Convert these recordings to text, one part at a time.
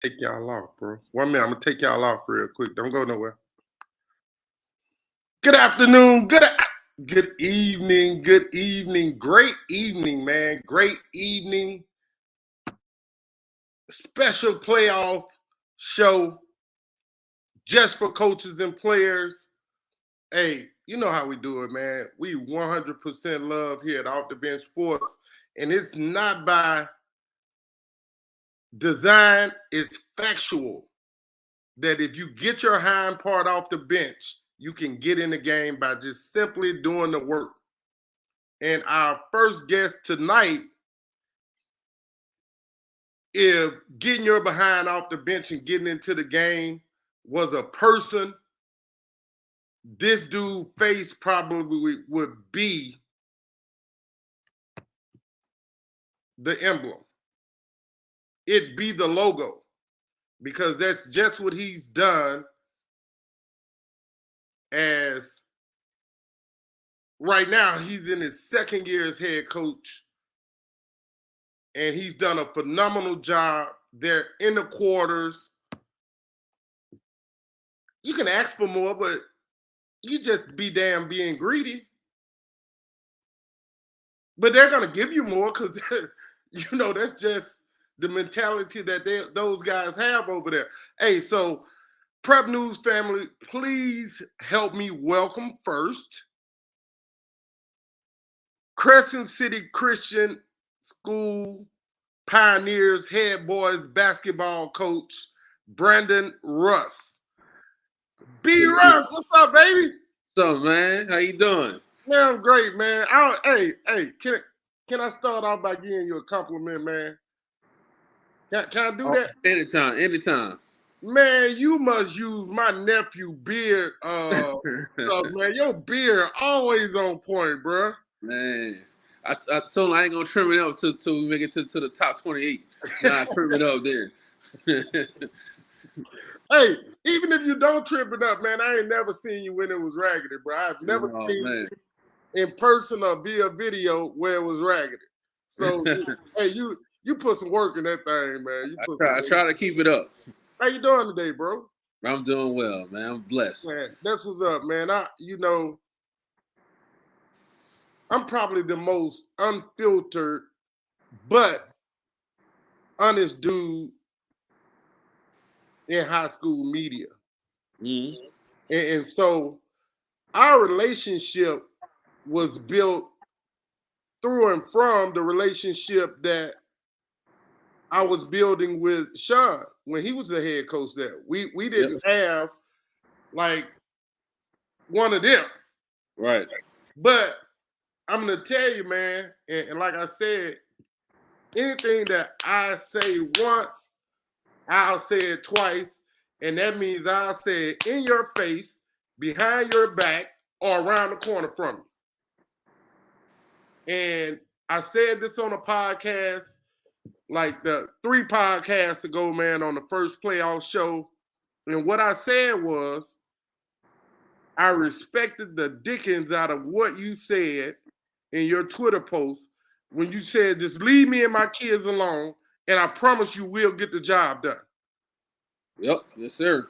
Take y'all off, bro. 1 minute, I'm gonna take y'all off real quick. Don't go nowhere. Good afternoon. Good evening. Good evening. Great evening, man. Great evening. Special playoff show just for coaches and players. Hey, you know how we do it, man. We 100% love here at Off the Bench Sports, and it's not by design, it's factual that if you get your hind part off the bench, you can get in the game by just simply doing the work. And our first guest tonight, if getting your behind off the bench and getting into the game was a person, this dude face probably would be the emblem. It'd be the logo, because that's just what he's done as right now he's in his second year as head coach, and he's done a phenomenal job. They're in the quarters. You can ask for more, but you just be damn being greedy. But they're going to give you more because, that's just the mentality that those guys have over there. Hey, so Prep News family, please help me welcome first Crescent City Christian School Pioneers head boys basketball coach, Brandon Russ. B. Russ, what's up, baby? What's up, man? How you doing? Man, I'm great, man. Hey, can I start off by giving you a compliment, man? Can I do that? Anytime. Man, you must use my nephew beard stuff, man. Your beard always on point, bro. Man, I told him I ain't gonna trim it up till we make it to the top 28. Nah, I trim it up there. Hey, even if you don't trim it up, man, I ain't never seen you when it was raggedy, bro. I've never seen you in person or via video where it was raggedy. So, hey, you put some work in that thing, man. I try to keep it up. How you doing today, bro? I'm doing well, man. I'm blessed. Man, that's what's up, man. I'm probably the most unfiltered but honest dude in high school media. Mm-hmm. And so our relationship was built through and from the relationship that I was building with Sean when he was the head coach there. We didn't have like one of them. Right. But I'm going to tell you, man, and like I said, anything that I say once, I'll say it twice. And that means I'll say it in your face, behind your back, or around the corner from you. And I said this on a podcast, like the 3 podcasts ago, man, on the first playoff show. And what I said was, I respected the dickens out of what you said in your Twitter post when you said, just leave me and my kids alone, and I promise you we'll get the job done. Yep, yes, sir.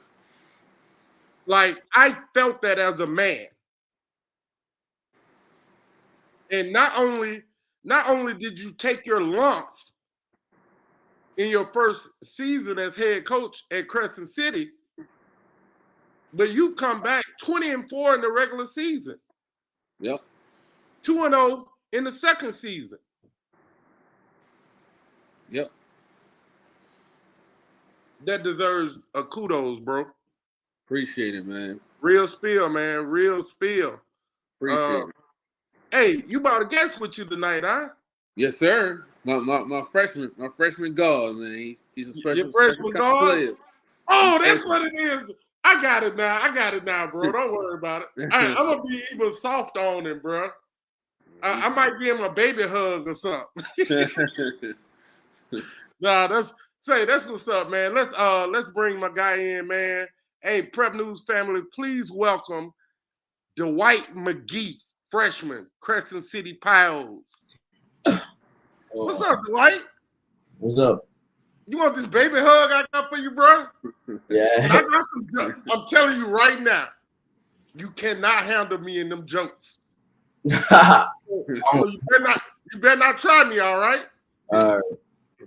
Like, I felt that as a man. And not only did you take your lumps in your first season as head coach at Crescent City, but you come back 20-4 in the regular season. Yep. 2-0 in the second season. Yep. That deserves a kudos, bro. Appreciate it, man. Real spill, man. Real spill. Appreciate it. Hey, you brought a guest with you tonight, huh? Yes, sir. My freshman guard, man. He's a special freshman guard player. Oh, that's what it is. I got it now, bro. Don't worry about it. I'm gonna be even soft on him, bro. I might give him a baby hug or something. Nah, that's what's up, man. Let's bring my guy in, man. Hey, Prep News family, please welcome Dwight McGee, freshman, Crescent City Pios. What's up, Dwight? What's up? You want this baby hug I got for you, bro? Yeah. I got some. I'm telling you right now, you cannot handle me in them jokes. So you better not try me, all right?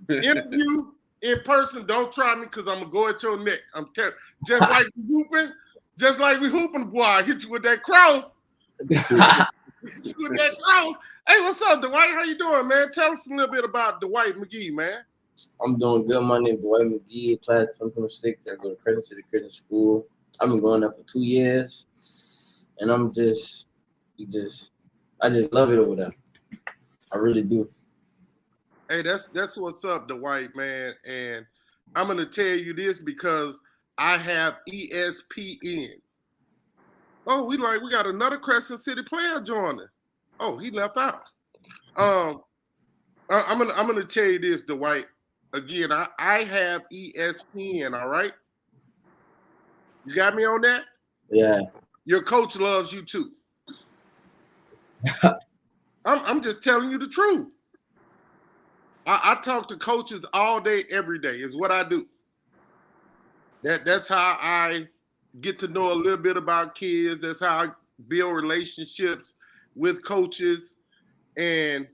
Interview in person, don't try me because I'm gonna go at your neck. I'm telling, just like we hooping, boy. I hit you with that cross. Hit you with that cross. Hey, what's up, Dwight? How you doing, man? Tell us a little bit about Dwight McGee, man. I'm doing good. My name is Dwight McGee, class 2026. I go to Crescent City Christian School. I've been going there for 2 years, and I just love it over there. I really do. Hey, that's what's up, Dwight, man. And I'm gonna tell you this because I have ESPN. Oh, we got another Crescent City player joining. Oh, he left out. I'm gonna tell you this, Dwight. Again, I have ESPN. All right, you got me on that? Yeah. Your coach loves you too. I'm just telling you the truth. I talk to coaches all day, every day. Is what I do. That's how I get to know a little bit about kids. That's how I build relationships with coaches. And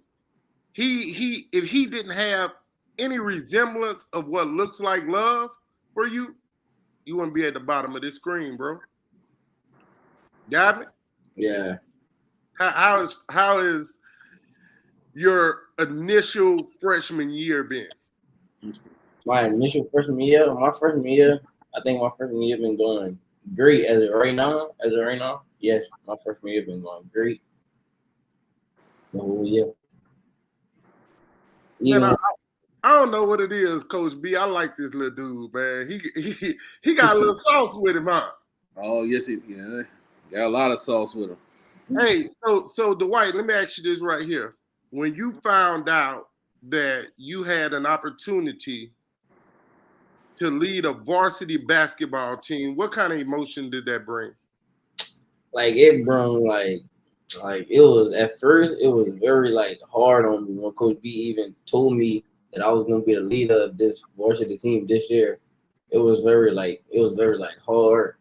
if he didn't have any resemblance of what looks like love for you, you wouldn't be at the bottom of this screen, bro. Got me? Yeah. How is your initial freshman year been? My initial freshman year, I think my freshman year been going great as of right now. Yes, my freshman year been going great. The whole year. Man, I don't know what it is, Coach B. I like this little dude, man. He got a little sauce with him, huh? Oh yes, yeah. Got a lot of sauce with him. Hey, so Dwight, let me ask you this right here. When you found out that you had an opportunity to lead a varsity basketball team, what kind of emotion did that bring? Like it brought like it was at first it was very like hard on me when Coach B even told me that I was gonna be the leader of this varsity team this year. It was very hard.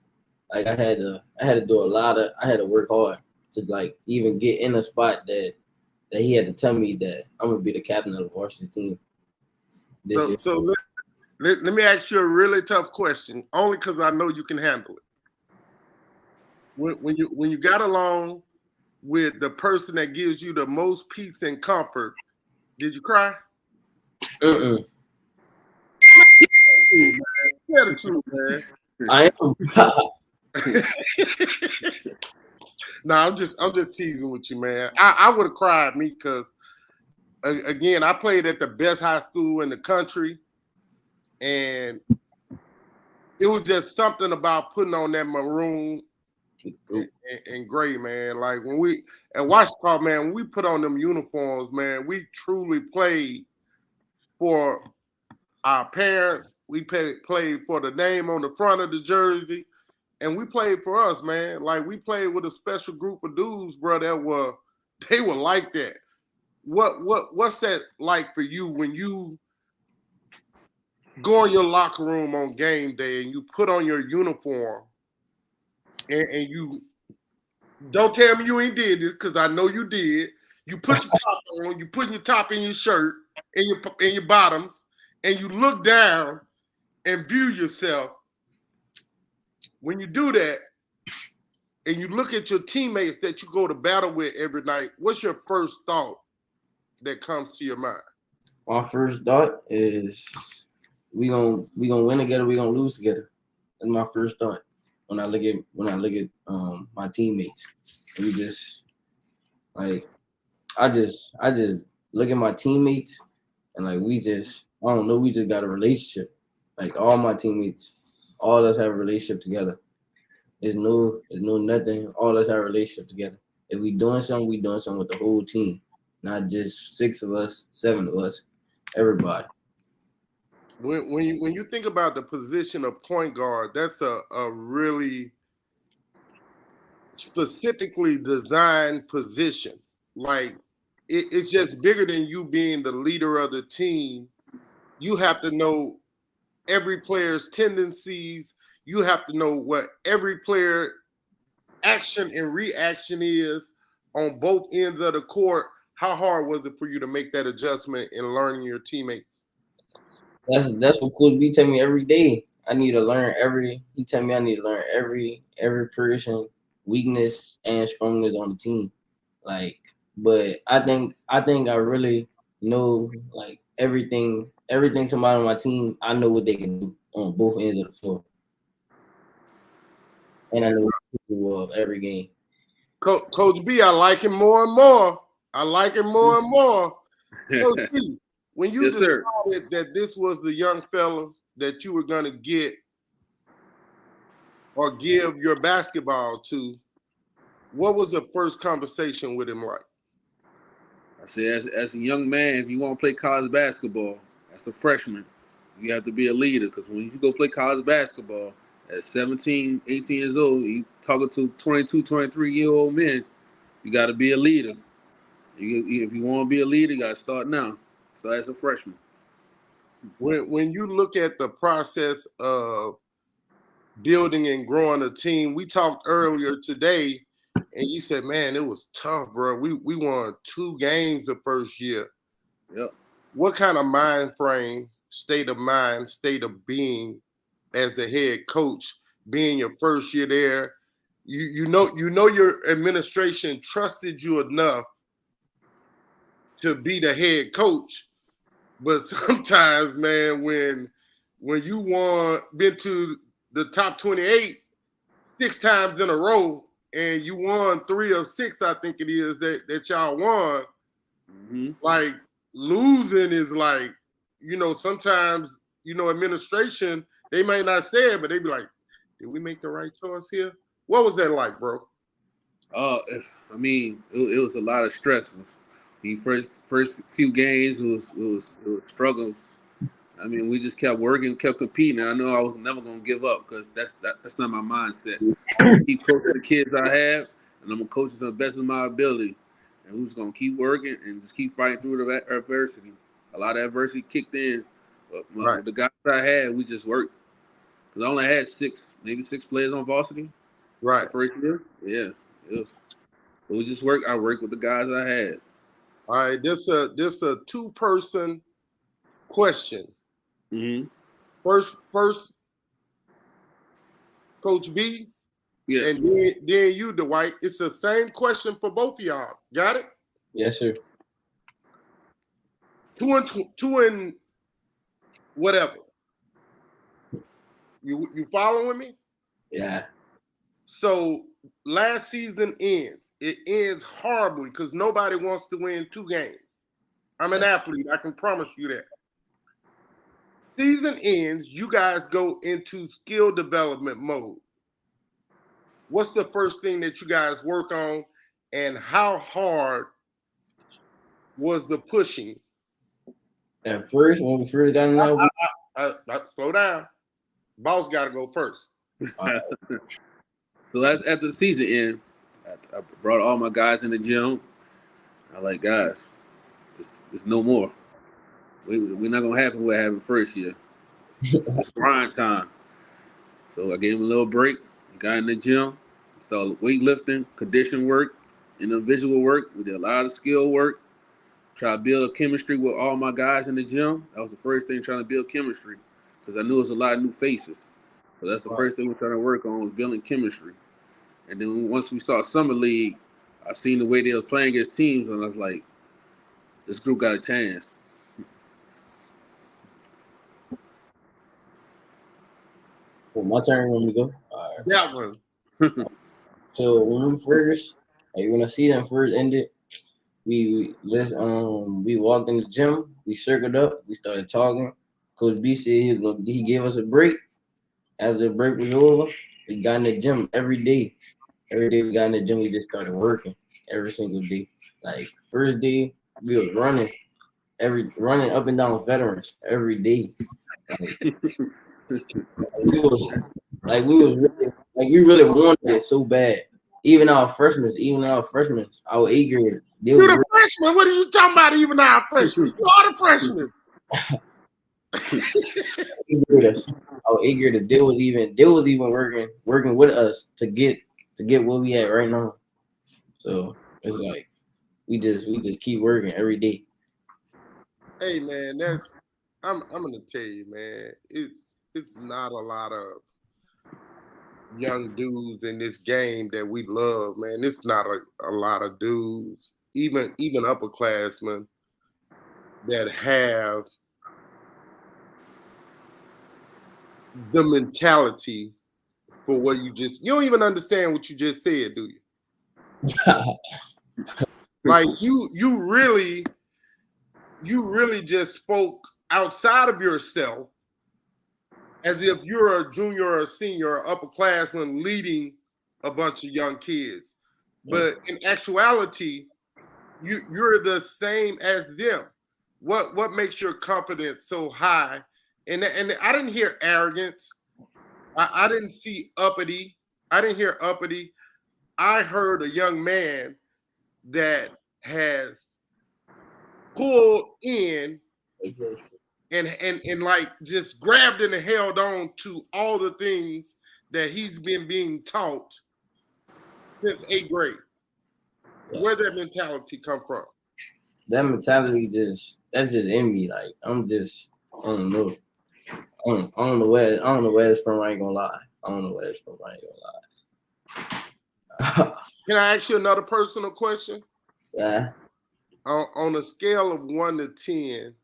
Like I had to do I had to work hard to like even get in a spot that he had to tell me that I'm gonna be the captain of the varsity team this year. So let me ask you a really tough question, only because I know you can handle it. When you got along with the person that gives you the most peace and comfort, did you cry? Mm-mm. Tell the truth, man. I am. No, I'm just teasing with you, man. I would have cried me because again, I played at the best high school in the country, and it was just something about putting on that maroon and gray, man. Like when we at Washington, man, when we put on them uniforms, man, we truly played for our parents. We played for the name on the front of the jersey, and we played for us, man. Like we played with a special group of dudes, bro. They were like that. What's that like for you when you go in your locker room on game day and you put on your uniform and you don't tell me you ain't did this because I know you did. You put your top on, you put your top in your shirt and your bottoms, and you look down and view yourself. When you do that and you look at your teammates that you go to battle with every night, what's your first thought that comes to your mind? My first thought is we gonna win together, we gonna lose together. That's my first thought when I look at my teammates. We just like I just look at my teammates and like we just got a relationship. Like all my teammates, all of us have a relationship together. There's no nothing. All of us have a relationship together. If we doing something, we doing something with the whole team, not just 6 of us, 7 of us, everybody. When you think about the position of point guard, that's a really specifically designed position. Like it's just bigger than you being the leader of the team. you have to know every player's tendencies. You have to know what every player action and reaction is on both ends of the court. How hard was it for you to make that adjustment in learning your teammates? That's what Coach B tell me every day. I need to learn every. He tell me I need to learn every person weakness and strongness on the team. Like, but I think I really know like everything somebody on my team. I know what they can do on both ends of the floor, and I know what they can do every game. Coach B, I like him more and more. I like him more and more. Coach B, when you Yes, sir. decided that this was the young fella that you were going to get or give your basketball to, what was the first conversation with him like? I said, as a young man, if you want to play college basketball, as a freshman, you have to be a leader. Because when you go play college basketball at 17, 18 years old, you talking to 22, 23-year-old men, you got to be a leader. If you want to be a leader, you got to start now. Start as a freshman. When you look at the process of building and growing a team, we talked earlier today, and you said, man, it was tough, bro. We won 2 games the first year. Yep. What kind of mind frame, state of mind, state of being as the head coach, being your first year there, you know your administration trusted you enough to be the head coach, but sometimes, man, when you been to the top 28 6 times in a row, and you won 3 of 6, I think it is that y'all won. Mm-hmm. Like losing is like, sometimes administration, they might not say it, but they be like, did we make the right choice here? What was that like, bro? I mean, it was a lot of stress. The first few games it was struggles. I mean, we just kept working, kept competing. And I know I was never gonna give up because that's not my mindset. I'm gonna keep coaching the kids I have, and I'm gonna coach them to the best of my ability. And we're just gonna keep working and just keep fighting through the adversity. A lot of adversity kicked in, but with the guys I had, we just worked. Because I only had 6 players on varsity. Right. The first year, yeah, it was. But we just worked. I worked with the guys I had. All right, this a 2-person question. Mm-hmm. First, Coach B, yes. And then you, Dwight. It's the same question for both of y'all. Got it? Yes, sir. 2 and whatever. You following me? Yeah. So last season ends. It ends horribly because nobody wants to win 2 games. I'm an athlete. I can promise you that. Season ends. You guys go into skill development mode. What's the first thing that you guys work on, and how hard was the pushing? At first, when we first got in there, slow down. Boss got to go first. So after the season end, I brought all my guys in the gym. I like, guys, there's no more. We're not gonna happen what happened first year. It's grind time. So I gave him a little break. Got in the gym, started weightlifting, condition work, individual work. We did a lot of skill work. Try to build a chemistry with all my guys in the gym. That was the first thing, trying to build chemistry, because I knew it was a lot of new faces. So that's the first thing we're trying to work on, was building chemistry. And then once we started summer league, I seen the way they were playing against teams, and I was like, this group got a chance. well, my turn when we go. All right. That one. So when the season first ended, we walked in the gym, we circled up, we started talking. Coach B said he gave us a break. After the break was over, we got in the gym every day. Every day we got in the gym, we just started working every single day. Like first day, we was running up and down Veterans every day. We really wanted it so bad. Even our freshmen, our A grade. You the freshman? What are you talking about? Even our freshmen? You are the freshmen. How eager to deal was even working with us to get where we at right now. So it's like we just keep working every day. Hey man, I'm gonna tell you, man, it's not a lot of young dudes in this game that we love, man. It's not a lot of dudes, even upperclassmen that have the mentality for what you don't even understand what you just said, do you? Like you really just spoke outside of yourself as if you're a junior or a senior or upperclassman leading a bunch of young kids. But in actuality, you're the same as them. What makes your confidence so high? And I didn't hear arrogance. I didn't see uppity. I didn't hear uppity. I heard a young man that has pulled in and like just grabbed and held on to all the things that he's been being taught since 8th grade. Yeah. Where that mentality come from? That mentality that's just in me. Like I don't know. I don't know where it's from. I ain't gonna lie. I don't know where it's from. I ain't gonna lie. Can I ask you another personal question? Yeah. On a scale of 1 to 10,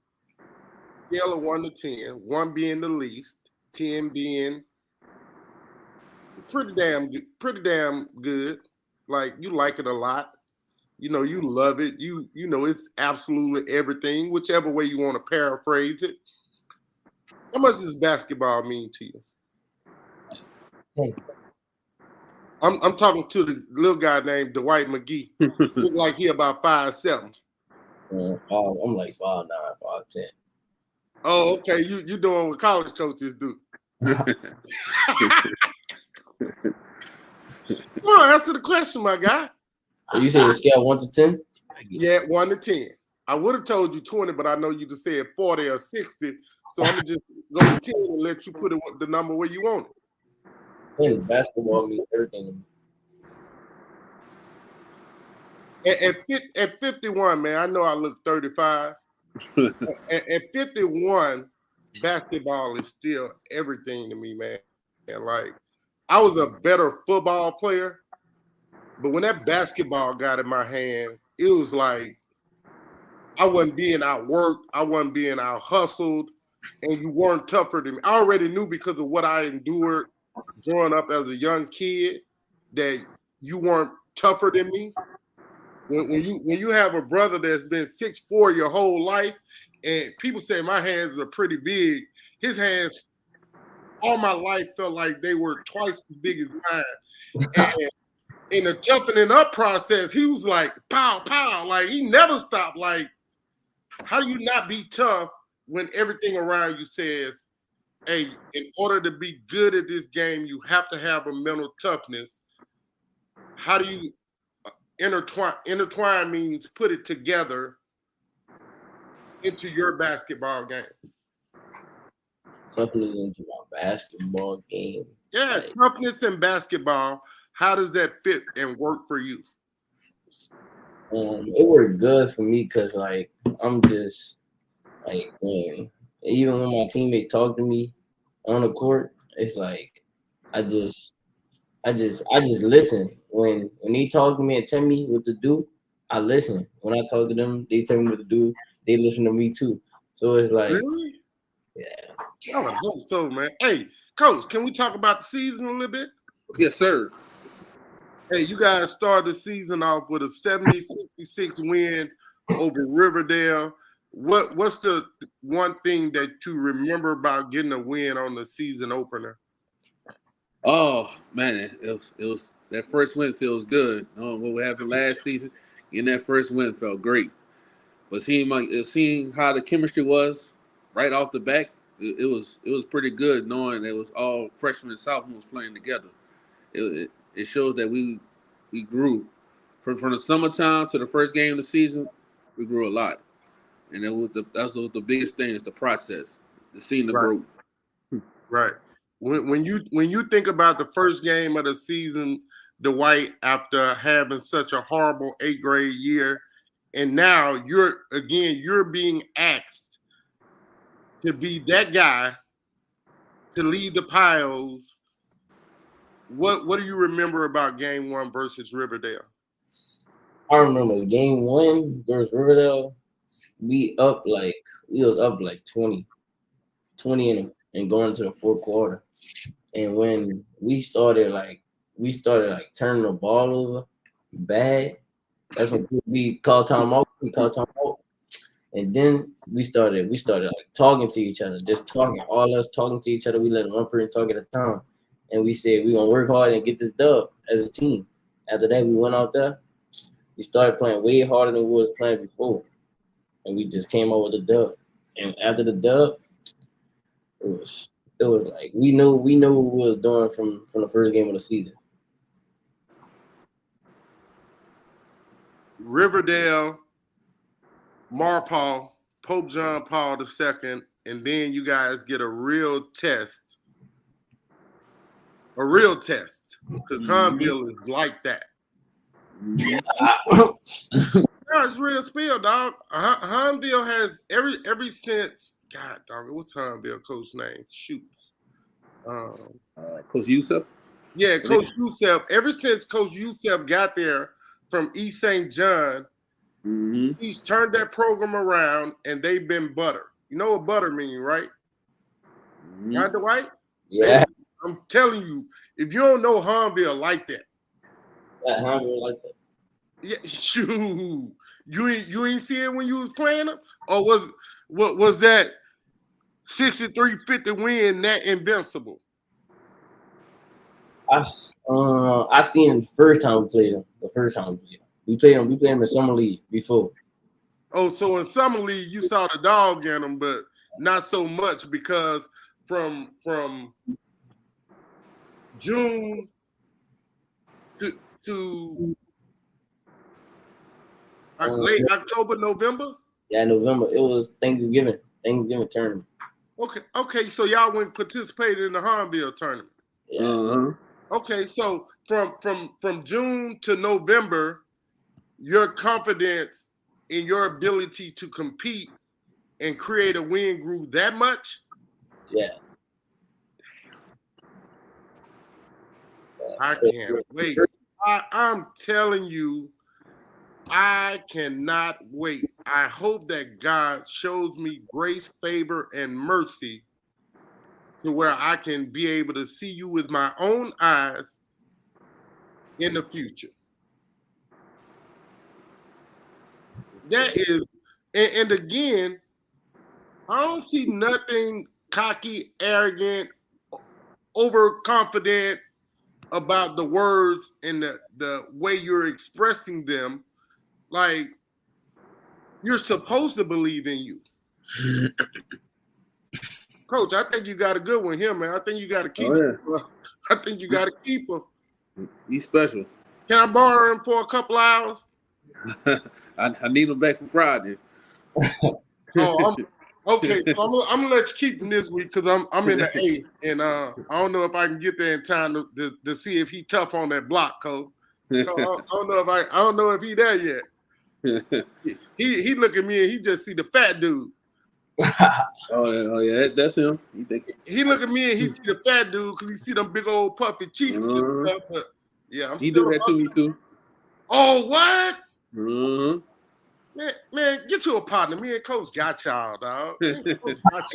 1 being the least, 10 being pretty damn good. Like you like it a lot. You know, you love it. You know, it's absolutely everything, whichever way you want to paraphrase it. How much does basketball mean to you? Hey. I'm talking to the little guy named Dwight McGee. Look like he about 5'7". I'm like 5'9", 5'10". Oh, okay. You doing what college coaches do. Come on, answer the question, my guy. You say a scale 1 to 10? Yeah, 1 to 10. I would have told you 20, but I know you just said 40 or 60. So I'm gonna just go to 10 and let you put it the number where you want it. Basketball means everything. At 51, man, I know I look 35. at 51, basketball is still everything to me, man. And like, I was a better football player, but when that basketball got in my hand, it was like I wasn't being outworked, I wasn't being out hustled, and you weren't tougher than me. I already knew because of what I endured growing up as a young kid that you weren't tougher than me. When you have a brother that's been 6'4" your whole life, and people say my hands are pretty big, his hands all my life felt like they were twice as big as mine. And in the toughening up process, he was like pow pow, like he never stopped. Like, how do you not be tough when everything around you says, hey, in order to be good at this game, you have to have a mental toughness? How do you intertwine means put it together into your basketball game? Toughness into my basketball game. Yeah, like, toughness in basketball. How does that fit and work for you? It worked good for me because like I'm just like, man, even when my teammates talk to me on the court, it's like I just listen. When they talk to me and tell me what to do, I listen. When I talk to them, they tell me what to do. They listen to me too. So it's like, really? Yeah. I would hope so, man. Hey, Coach, can we talk about the season a little bit? Yes, sir. Hey, you guys started the season off with a 70-66 win over Riverdale. What's the one thing that you remember about getting a win on the season opener? Oh man, it was that first win feels good. What happened last season, and that first win felt great. But seeing how the chemistry was right off the bat, it was pretty good. Knowing it was all freshmen and sophomores playing together, it shows that we grew from the summertime to the first game of the season. We grew a lot, and that's the biggest thing is the process. The scene that Right. broke. Right. When you think about the first game of the season, Dwight, after having such a horrible 8th grade year, and now you're being asked to be that guy to lead the Pios. What do you remember about game 1 versus Riverdale? I remember game 1 versus Riverdale. We was up like 20 and going into the fourth quarter. And when we started turning the ball over bad, that's when we called timeout. And then we started like talking to each other, just talking, all us talking to each other. We let one person talk at a time. And we said, we're going to work hard and get this dub as a team. After that, we went out there. We started playing way harder than we was playing before. And we just came out with a dub. And after the dub, it was like we knew what we was doing from the first game of the season. Riverdale, Marpaw, Pope John Paul II, and then you guys get a real test. Because Huntsville is like that. No, it's real spill, dog. Huntsville has ever since. God, dog, what's Huntsville coach name? Shoots. Coach Youssef? Yeah, Coach Youssef. Ever since Coach Youssef got there from East St. John, he's turned that program around, and they've been butter. You know what butter means, right? Right, Dwight? Yeah. I'm telling you, if you don't know Huntsville like that. Yeah, Huntsville like that. Yeah, shoot. You ain't see it when you was playing them? Or was that 63-50 win that invincible? I seen the first time we played them. We played them in summer league before. Oh, so in summer league you saw the dog in them, but not so much because from June to late October, November? Yeah, November. It was Thanksgiving tournament. Okay, so y'all went participated in the Huntsville tournament. Yeah. Okay, so from June to November, your confidence in your ability to compete and create a win grew that much? Yeah. I can't wait. I'm telling you, I cannot wait. I hope that God shows me grace, favor, and mercy to where I can be able to see you with my own eyes in the future. That is, and again, I don't see nothing cocky, arrogant, overconfident about the words and the way you're expressing them. Like, you're supposed to believe in you. Coach, I think you got a good one here, man. I think you got to keep him. I think you got to keep him. He's special. Can I borrow him for a couple hours? I need him back for Friday. Okay. So I'm gonna let you keep him this week because I'm in the 8th, and I don't know if I can get there in time to see if he tough on that block, Coach. So I don't know if he there yet. He look at me and he just see the fat dude. Oh yeah, that's him. He look at me and he see the fat dude because he see them big old puffy cheeks and stuff. But yeah, he do that to me too. Oh, what? Man, get you a partner. Me and Coach got y'all, dog. Got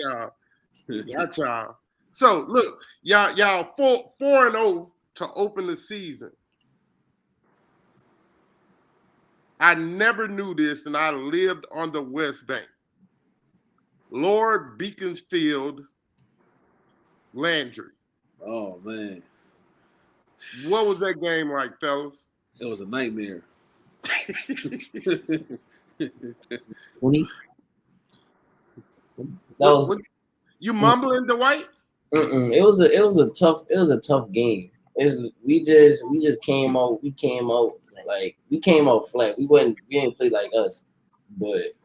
y'all. So look, y'all 4-0 to open the season. I never knew this, and I lived on the West Bank. Lord Beaconsfield, Landry. Oh man, what was that game like, fellas? It was a nightmare. You mumbling, Dwight? It was a tough game. We just came out. We came out flat. We didn't play like us, but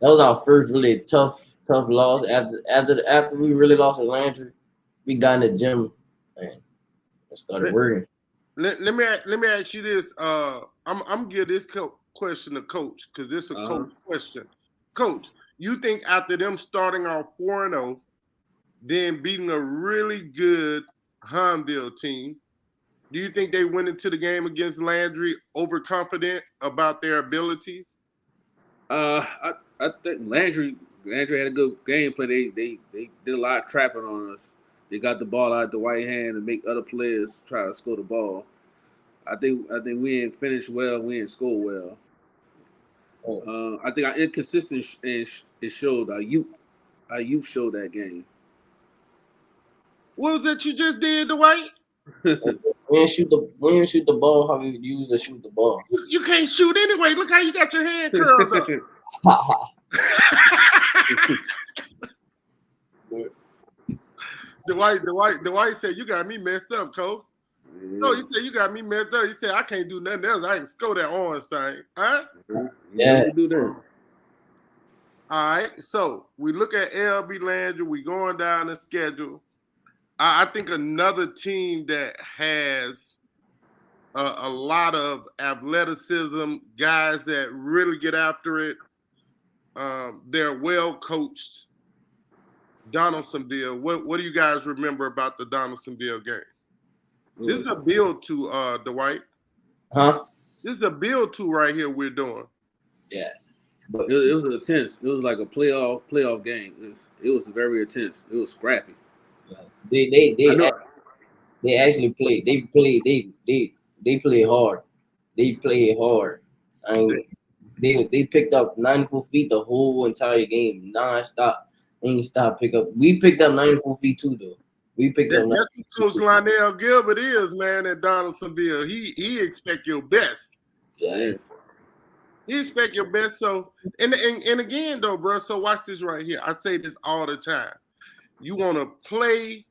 that was our first really tough tough loss. After we really lost to Landry, we got in the gym and started working. Let me ask you this. I'm give this question to Coach because this is a coach question. Coach, you think after them starting off 4-0, then beating a really good Huntsville team, do you think they went into the game against Landry overconfident about their abilities? I think Landry had a good game plan. They did a lot of trapping on us. They got the ball out the right hand and make other players try to score the ball. I think we didn't finish well. We didn't score well. I think our inconsistent it showed. Our youth showed that game. What was that you just did, Dwight? We didn't shoot the ball how we used to shoot the ball. You can't shoot anyway. Look how you got your hand curled up. Dwight said, you got me messed up, Cole. No, he said, you got me messed up. He said, I can't do nothing else. I can score that orange thing. Huh? Yeah. Do that. All right. So we look at LB Landry. We going down the schedule. I think another team that has a lot of athleticism, guys that really get after it. They're well coached. Donaldsonville. What do you guys remember about the Donaldsonville game? This is a build to Dwight. Huh? This is a build to right here we're doing. Yeah. But it was intense. It was like a playoff game. It was very intense. It was scrappy. They actually play. They play hard. They play hard. I mean, they picked up 94 feet the whole entire game, non-stop. Ain't stop pick up. We picked up 94 feet too, though. We picked up. That's what Coach Lionel Gilbert is, man, at Donaldsonville. He expect your best. Yeah. He expect your best. So and again though, bro. So watch this right here. I say this all the time. You want to play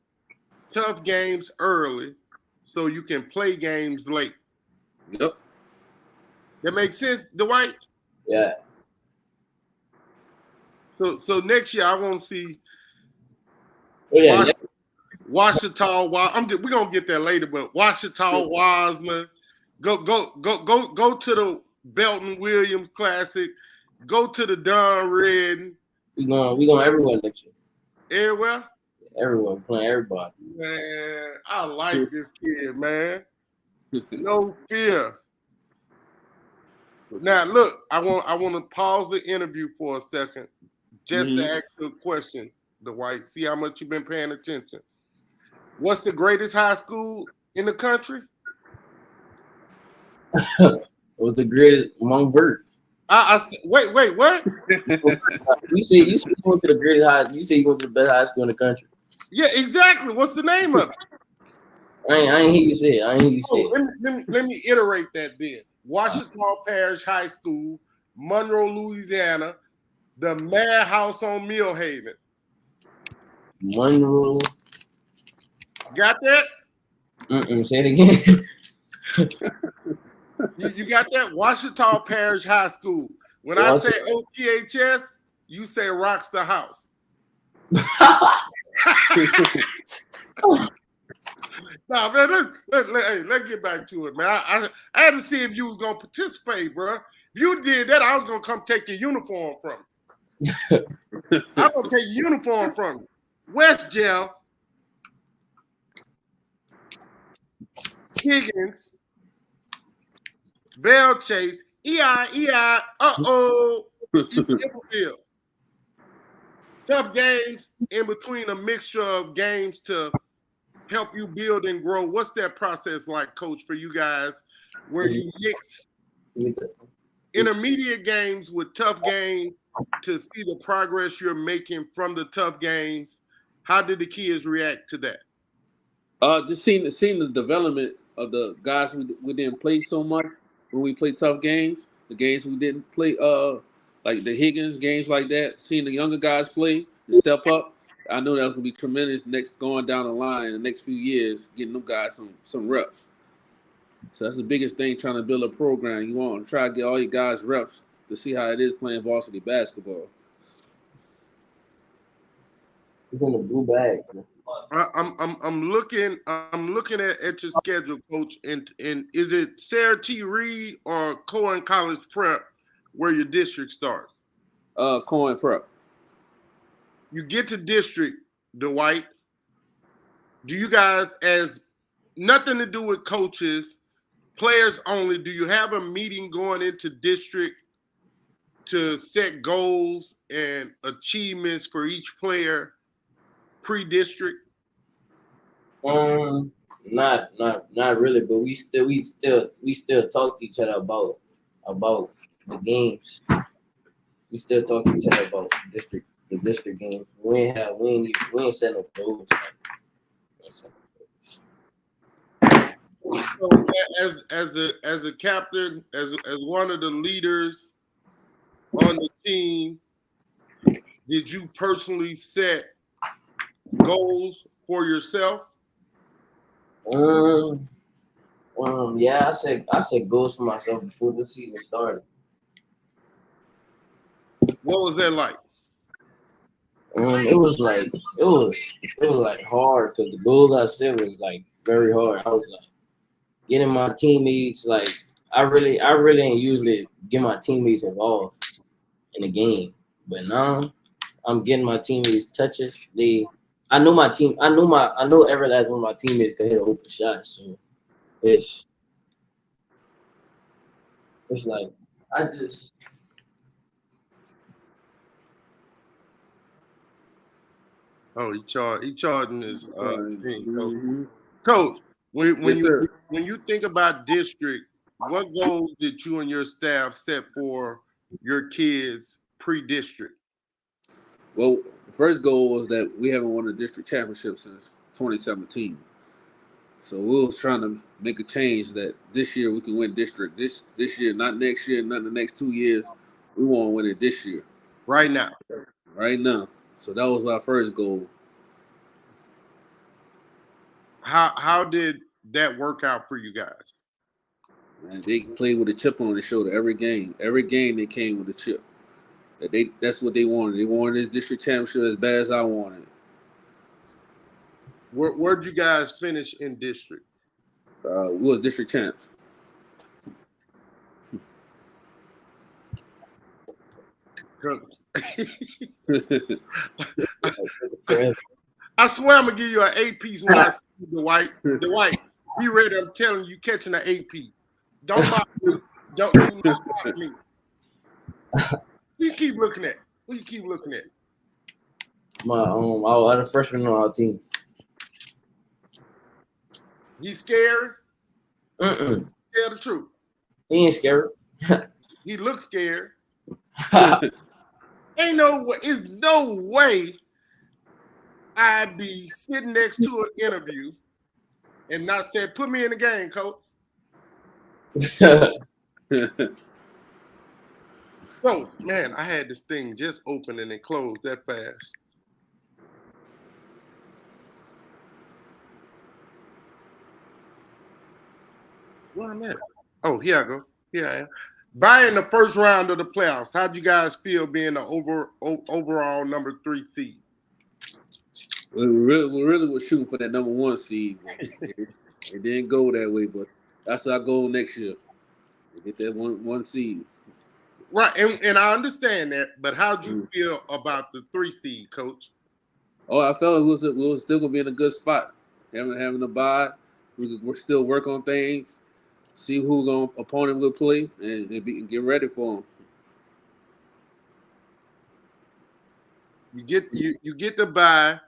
tough games early so you can play games late. Yep. That makes sense, Dwight? Yeah. So next year I want to see Washita. We're gonna get there later, but Washita Wiseman. Go to the Belton Williams Classic. Go to the Don Redden. We going everywhere next year. Everywhere? Everywhere, playing everybody. Man, I like this kid, man. No fear. Now look, I want to pause the interview for a second, just to ask you a question, Dwight. See how much you've been paying attention. What's the greatest high school in the country? It was the greatest among Vert. Wait, what? You say you went to the greatest high. You say you went to the best high school in the country. Yeah, exactly. What's the name of it? I ain't hear you say it. Let me iterate that then. Washita Parish High School, Monroe, Louisiana, the Mad House on Millhaven. Monroe. Got that? Say it again. You got that? Washita Parish High School. When I say OPHS, you say rocks the house. Nah, man, let's get back to it, man. I had to see if you was gonna participate, bro. If you did that, I was gonna come take your uniform from you. I'm gonna take your uniform from you. West Jeff, Higgins, Bell Chase, EI, Tough games in between a mixture of games to help you build and grow. What's that process like, Coach, for you guys, where you mix intermediate games with tough games to see the progress you're making from the tough games? How did the kids react to that? Just seeing the development of the guys we didn't play so much when we play tough games. The games we didn't play, like the Higgins games like that. Seeing the younger guys play and step up, I know that's gonna be tremendous next going down the line in the next few years, getting them guys some reps. So that's the biggest thing, trying to build a program. You want to try to get all your guys reps to see how it is playing varsity basketball. It's in the blue bag. Man. I'm looking at your schedule, Coach, and is it Sarah T. Reed or Cohen College Prep where your district starts? Coin Prep. You get to district, Dwight. Do you guys, as nothing to do with coaches, players only, do you have a meeting going into district to set goals and achievements for each player pre-district? Not really, but we still talk to each other about the games. We still talk to each other about the district games. We ain't set no goals. So as a captain, as one of the leaders on the team, did you personally set goals for yourself? Yeah, I said goals for myself before the season started. What was that like? It was like hard because the goals I set was like very hard. I was like getting my teammates like I really ain't usually get my teammates involved in the game, but now I'm getting my teammates touches. I know every last one of my teammates could hit an open shot, so it's like I just. Oh, he charging his team. Mm-hmm. Coach, when Yes, sir. when you think about district, what goals did you and your staff set for your kids pre-district? Well, the first goal was that we haven't won a district championship since 2017. So we was trying to make a change that this year we can win district. This year, not next year, not the next 2 years. We want to win it this year. Right now. Right now. So that was our first goal. How did that work out for you guys? And they played with a chip on their shoulder every game. Every game they came with a chip. That's what they wanted. They wanted this district championship as bad as I wanted it. Where'd you guys finish in district? We was district champs. I swear I'm gonna give you an 8-piece when I see you, Dwight. Dwight, be ready. I'm telling you, catching an 8-piece. Don't mock me. Don't mock me. Who you keep looking at? My our other freshman on our team. He scared? Tell Tell the truth. He ain't scared. He looks scared. Ain't no way. It's no way I'd be sitting next to an interview and not say, "Put me in the game, coach." So, man, I had this thing just open and it closed that fast. Where am I at? Oh, here I go. Here I am. By in the first round of the playoffs, how'd you guys feel being the overall number 3 seed? We really were shooting for that number 1 seed. It didn't go that way, but that's our goal next year. To get that one seed. Right, and I understand that, but how'd you feel about the 3 seed, Coach? Oh, I felt we was still gonna be in a good spot. Having a bye, we're still work on things, see who opponent will play, and get ready for them. You get the bye.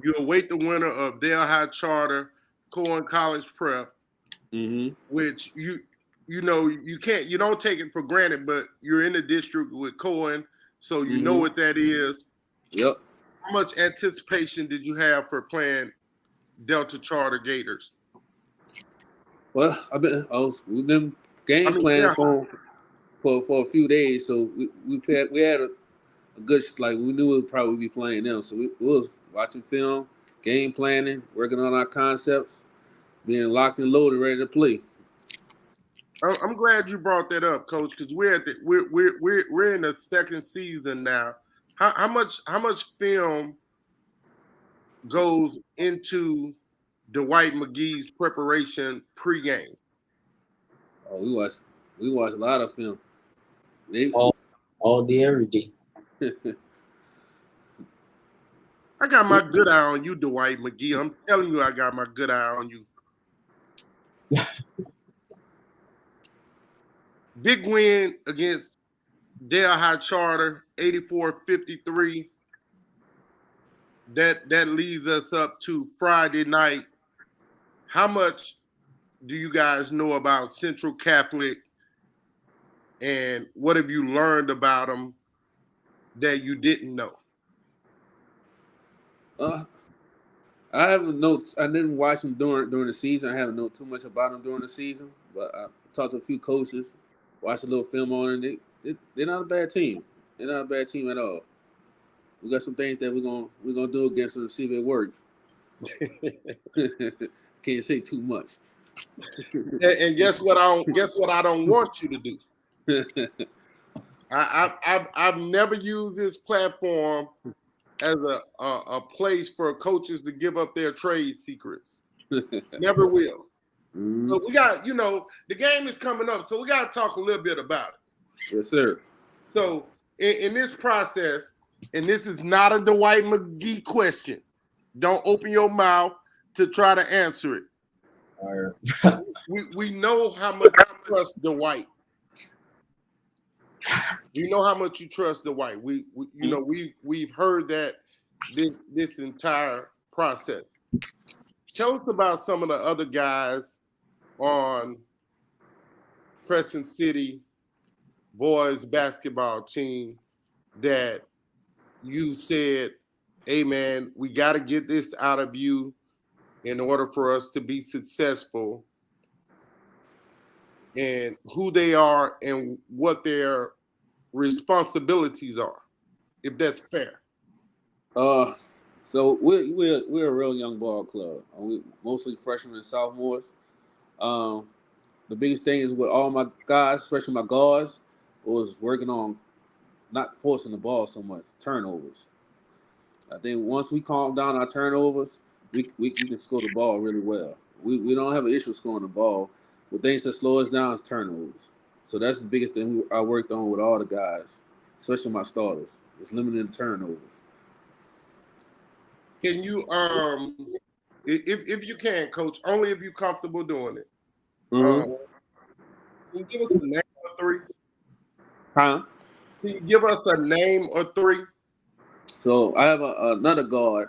You await the winner of Dale High Charter, Cohen College Prep, which you don't take it for granted, but you're in the district with Cohen, so you know what that is. Yep. How much anticipation did you have for playing Delta Charter Gators? Well, we've been game planning for a few days, so we had a good, like, we knew we'd probably be playing them, so we was watching film, game planning, working on our concepts, being locked and loaded, ready to play. I'm glad you brought that up, Coach, because we're in the second season now How much film goes into Dwight McGee's preparation pregame? Oh, we watch a lot of film. All day, every day. I got my good eye on you, Dwight McGee. I'm telling you, I got my good eye on you. Big win against Dale High Charter, 84-53. That leads us up to Friday night. How much do you guys know about Central Catholic, and what have you learned about them that you didn't know? I haven't know. I didn't watch them during the season. I haven't know too much about them during the season, but I talked to a few coaches, watched a little film on them. They're not a bad team. They're not a bad team at all. We got some things that we're gonna do against them to see if it works. Can't say too much. And guess what? I don't want you to do. I've never used this platform as a place for coaches to give up their trade secrets. Never will. Mm-hmm. But we got, the game is coming up, so we got to talk a little bit about it. Yes, sir. So in this process, and this is not a Dwight McGee question. Don't open your mouth to try to answer it. All right. We know how much you trust Dwight. You know how much you trust Dwight. We've heard that this entire process. Tell us about some of the other guys on Crescent City boys basketball team that you said, hey man, we got to get this out of you in order for us to be successful, and who they are and what their responsibilities are, if that's fair. So we're a real young ball club. We mostly freshmen and sophomores. The biggest thing is with all my guys, especially my guards, was working on not forcing the ball so much, turnovers. I think once we calm down our turnovers, we can score the ball really well. We don't have an issue scoring the ball. The things that slow us down is turnovers. So that's the biggest thing I worked on with all the guys, especially my starters. It's limiting the turnovers. Can you, if you can, Coach, only if you're comfortable doing it. Mm-hmm. Can you give us a name or three? Huh? Can you give us a name or three? So I have another guard,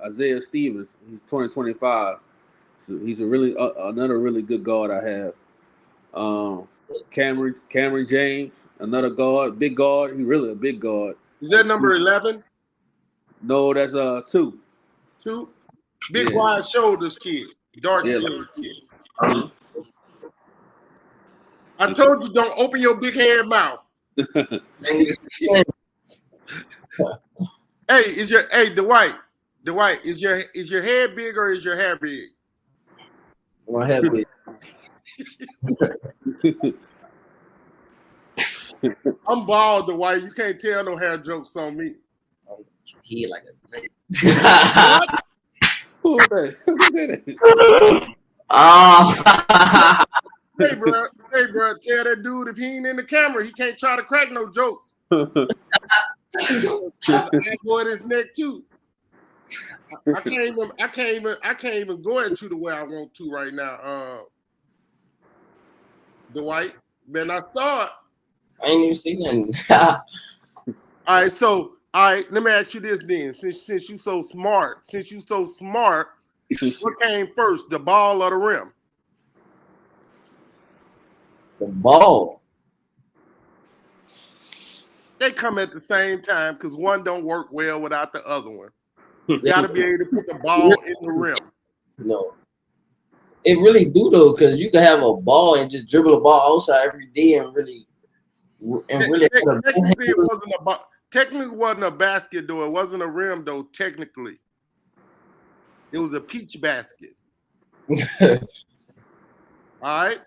Isaiah Stevens. He's 2025. So he's another really good guard I have. Cameron James, another guard, big guard. He's really a big guard. Is that number 11? No, that's 2. 2? Big wide shoulders kid. Dark skin kid. Uh-huh. I told you don't open your big head mouth. Dwight, is your head big or is your hair big? My head big. I'm bald, Dwight. You can't tell no hair jokes on me. He like a Who that? Oh. Hey, bro, tell that dude if he ain't in the camera, he can't try to crack no jokes. Go at his neck too. I can't even go at you the way I want to right now. Dwight, man, I thought. I ain't even seen nothing. All right, let me ask you this then. Since you so smart, what came first, the ball or the rim? The ball. They come at the same time because one don't work well without the other one. You got to be able to put the ball in the rim. No. It really do though, because you can have a ball and just dribble the ball outside every day and really. Technically, it wasn't a basket though. It wasn't a rim though. Technically, it was a peach basket. All right.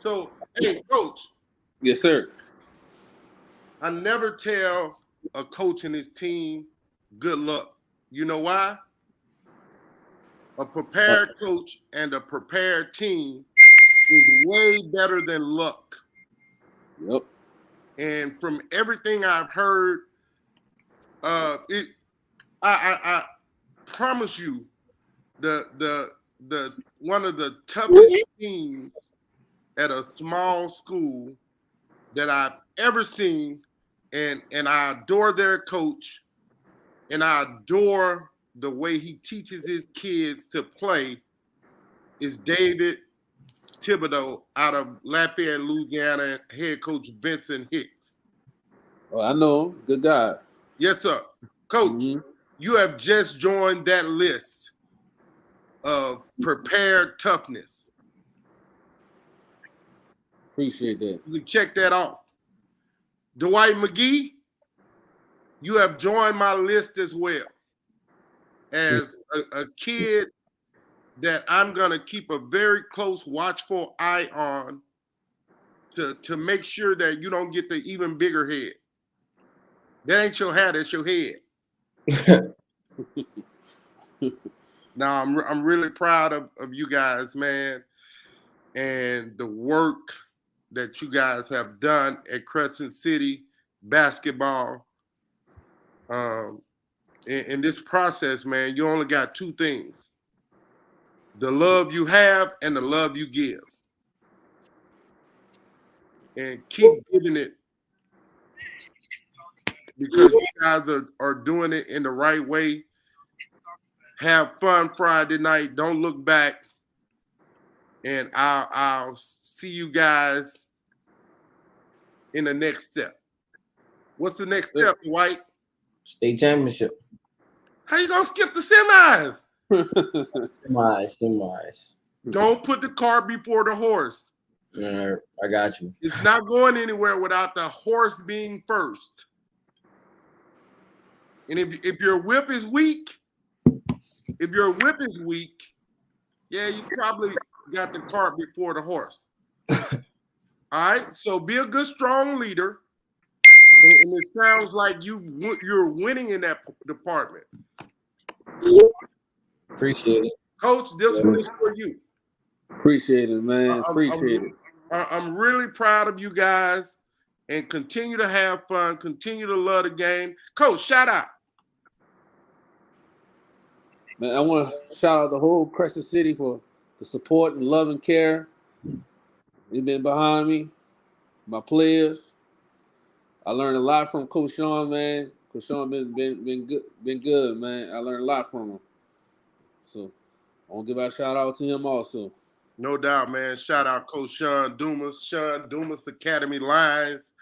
So, hey, Coach. Yes, sir. I never tell a coach and his team good luck. You know why? A prepared coach and a prepared team is way better than luck. Yep. And from everything I've heard, I promise you, the one of the toughest teams at a small school that I've ever seen, and I adore their coach, and I adore the way he teaches his kids to play, is David Thibodeau out of Lafayette, Louisiana, head coach Vincent Hicks. Oh, I know him. Good guy. Yes, sir. Coach, you have just joined that list of prepared toughness. Appreciate that. You can check that off. Dwight McGee, you have joined my list as well as a kid that I'm going to keep a very close, watchful eye on to make sure that you don't get the even bigger head. That ain't your hat, that's your head. Now, I'm really proud of you guys, man, and the work that you guys have done at Crescent City basketball. In this process, man, you only got two things: the love you have and the love you give. And keep giving it, because you guys are doing it in the right way. Have fun Friday night. Don't look back. And I'll see you guys in the next step. What's the next step, White? State championship. How you gonna skip the semis? Semis. Don't put the cart before the horse. I got you. It's not going anywhere without the horse being first. And if your whip is weak, yeah, you probably got the cart before the horse. All right, so be a good, strong leader. And it sounds like you're winning in that department. Appreciate it. Coach, this one is for you. Appreciate it, man. Appreciate it. I'm really proud of you guys, and continue to have fun. Continue to love the game. Coach, shout out. Man, I want to shout out the whole Crescent City for the support and love and care. They've been behind me, my players. I learned a lot from Coach Sean, man. Coach Sean been good, man. I learned a lot from him. So I want to give a shout out to him also. No doubt, man. Shout out Coach Sean Dumas Academy Lions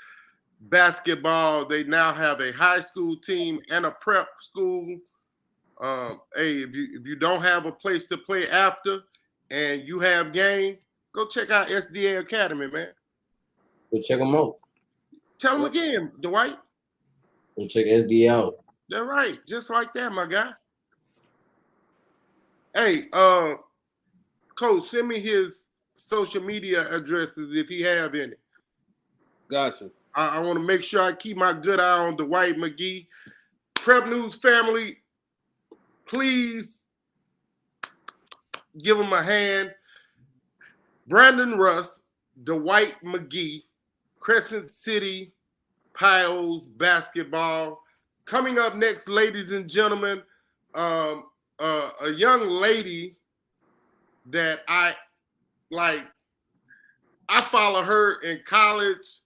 basketball. They now have a high school team and a prep school. Hey, if you don't have a place to play after and you have game, go check out SDA Academy, man. Go check them out. Tell them again, Dwight. Go check SDA out. They're right, just like that, my guy. Hey, Coach, send me his social media addresses if he have any. Gotcha. I want to make sure I keep my good eye on Dwight McGee. Prep News family, please give him a hand. Brandon Russ, Dwight McGee, Crescent City Pios basketball. Coming up next, ladies and gentlemen, a young lady that I follow her in college.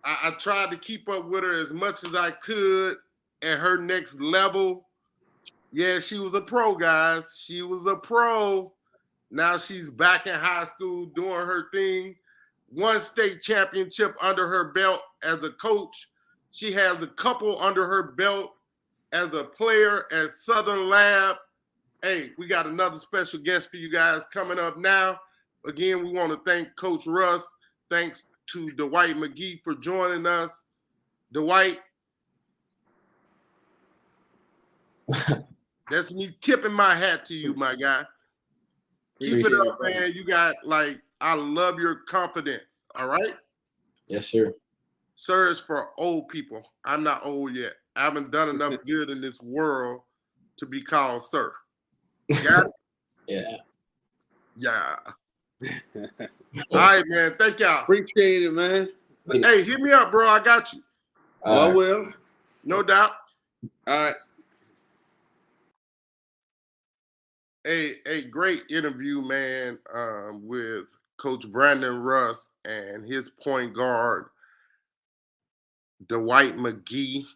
I tried to keep up with her as much as I could at her next level. Yeah, she was a pro, guys. She was a pro. Now she's back in high school doing her thing. One state championship under her belt as a coach. She has a couple under her belt as a player at Southern Lab. Hey, we got another special guest for you guys coming up now. Again, we want to thank Coach Russ. Thanks to Dwight McGee for joining us. Dwight, that's me tipping my hat to you, my guy. Keep it up, man. You got, I love your confidence. All right? Yes, sir. Sir is for old people. I'm not old yet. I haven't done enough good in this world to be called sir. Got it? Yeah. Yeah. All right, man. Thank y'all. Appreciate it, man. Hey, hit me up, bro. I got you. I will. No doubt. All right. A great interview, man, with Coach Brandon Russ and his point guard, Dwight McGee.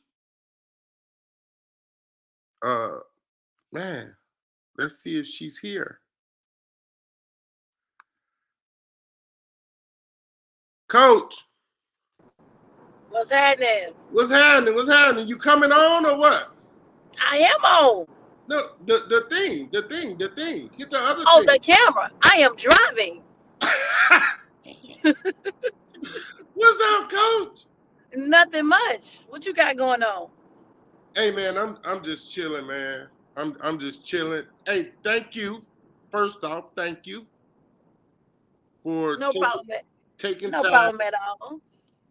Man, let's see if she's here. Coach, What's happening? what's happening? What's happening? You coming on or what? I am on. No, the thing. Hit the other Oh, thing. the camera. I am driving. What's up, Coach? Nothing much. What you got going on? Hey, man, I'm just chilling, man. I'm just chilling. Hey, thank you. First off, thank you for No problem. taking No time problem at all.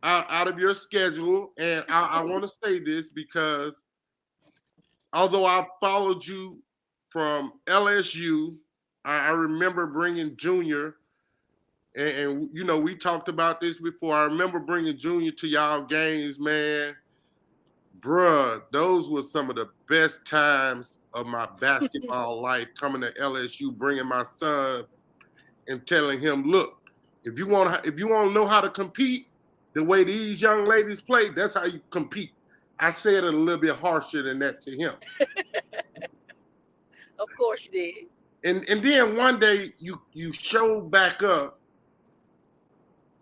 out of your schedule. And I want to say this because although I followed you from LSU, I remember bringing Junior, and you know, we talked about this before. I remember bringing Junior to y'all games, man. Bruh, those were some of the best times of my basketball life, coming to LSU, bringing my son and telling him, look, if you want to know how to compete the way these young ladies play, that's how you compete. I said it a little bit harsher than that to him. Of course you did. And then one day you showed back up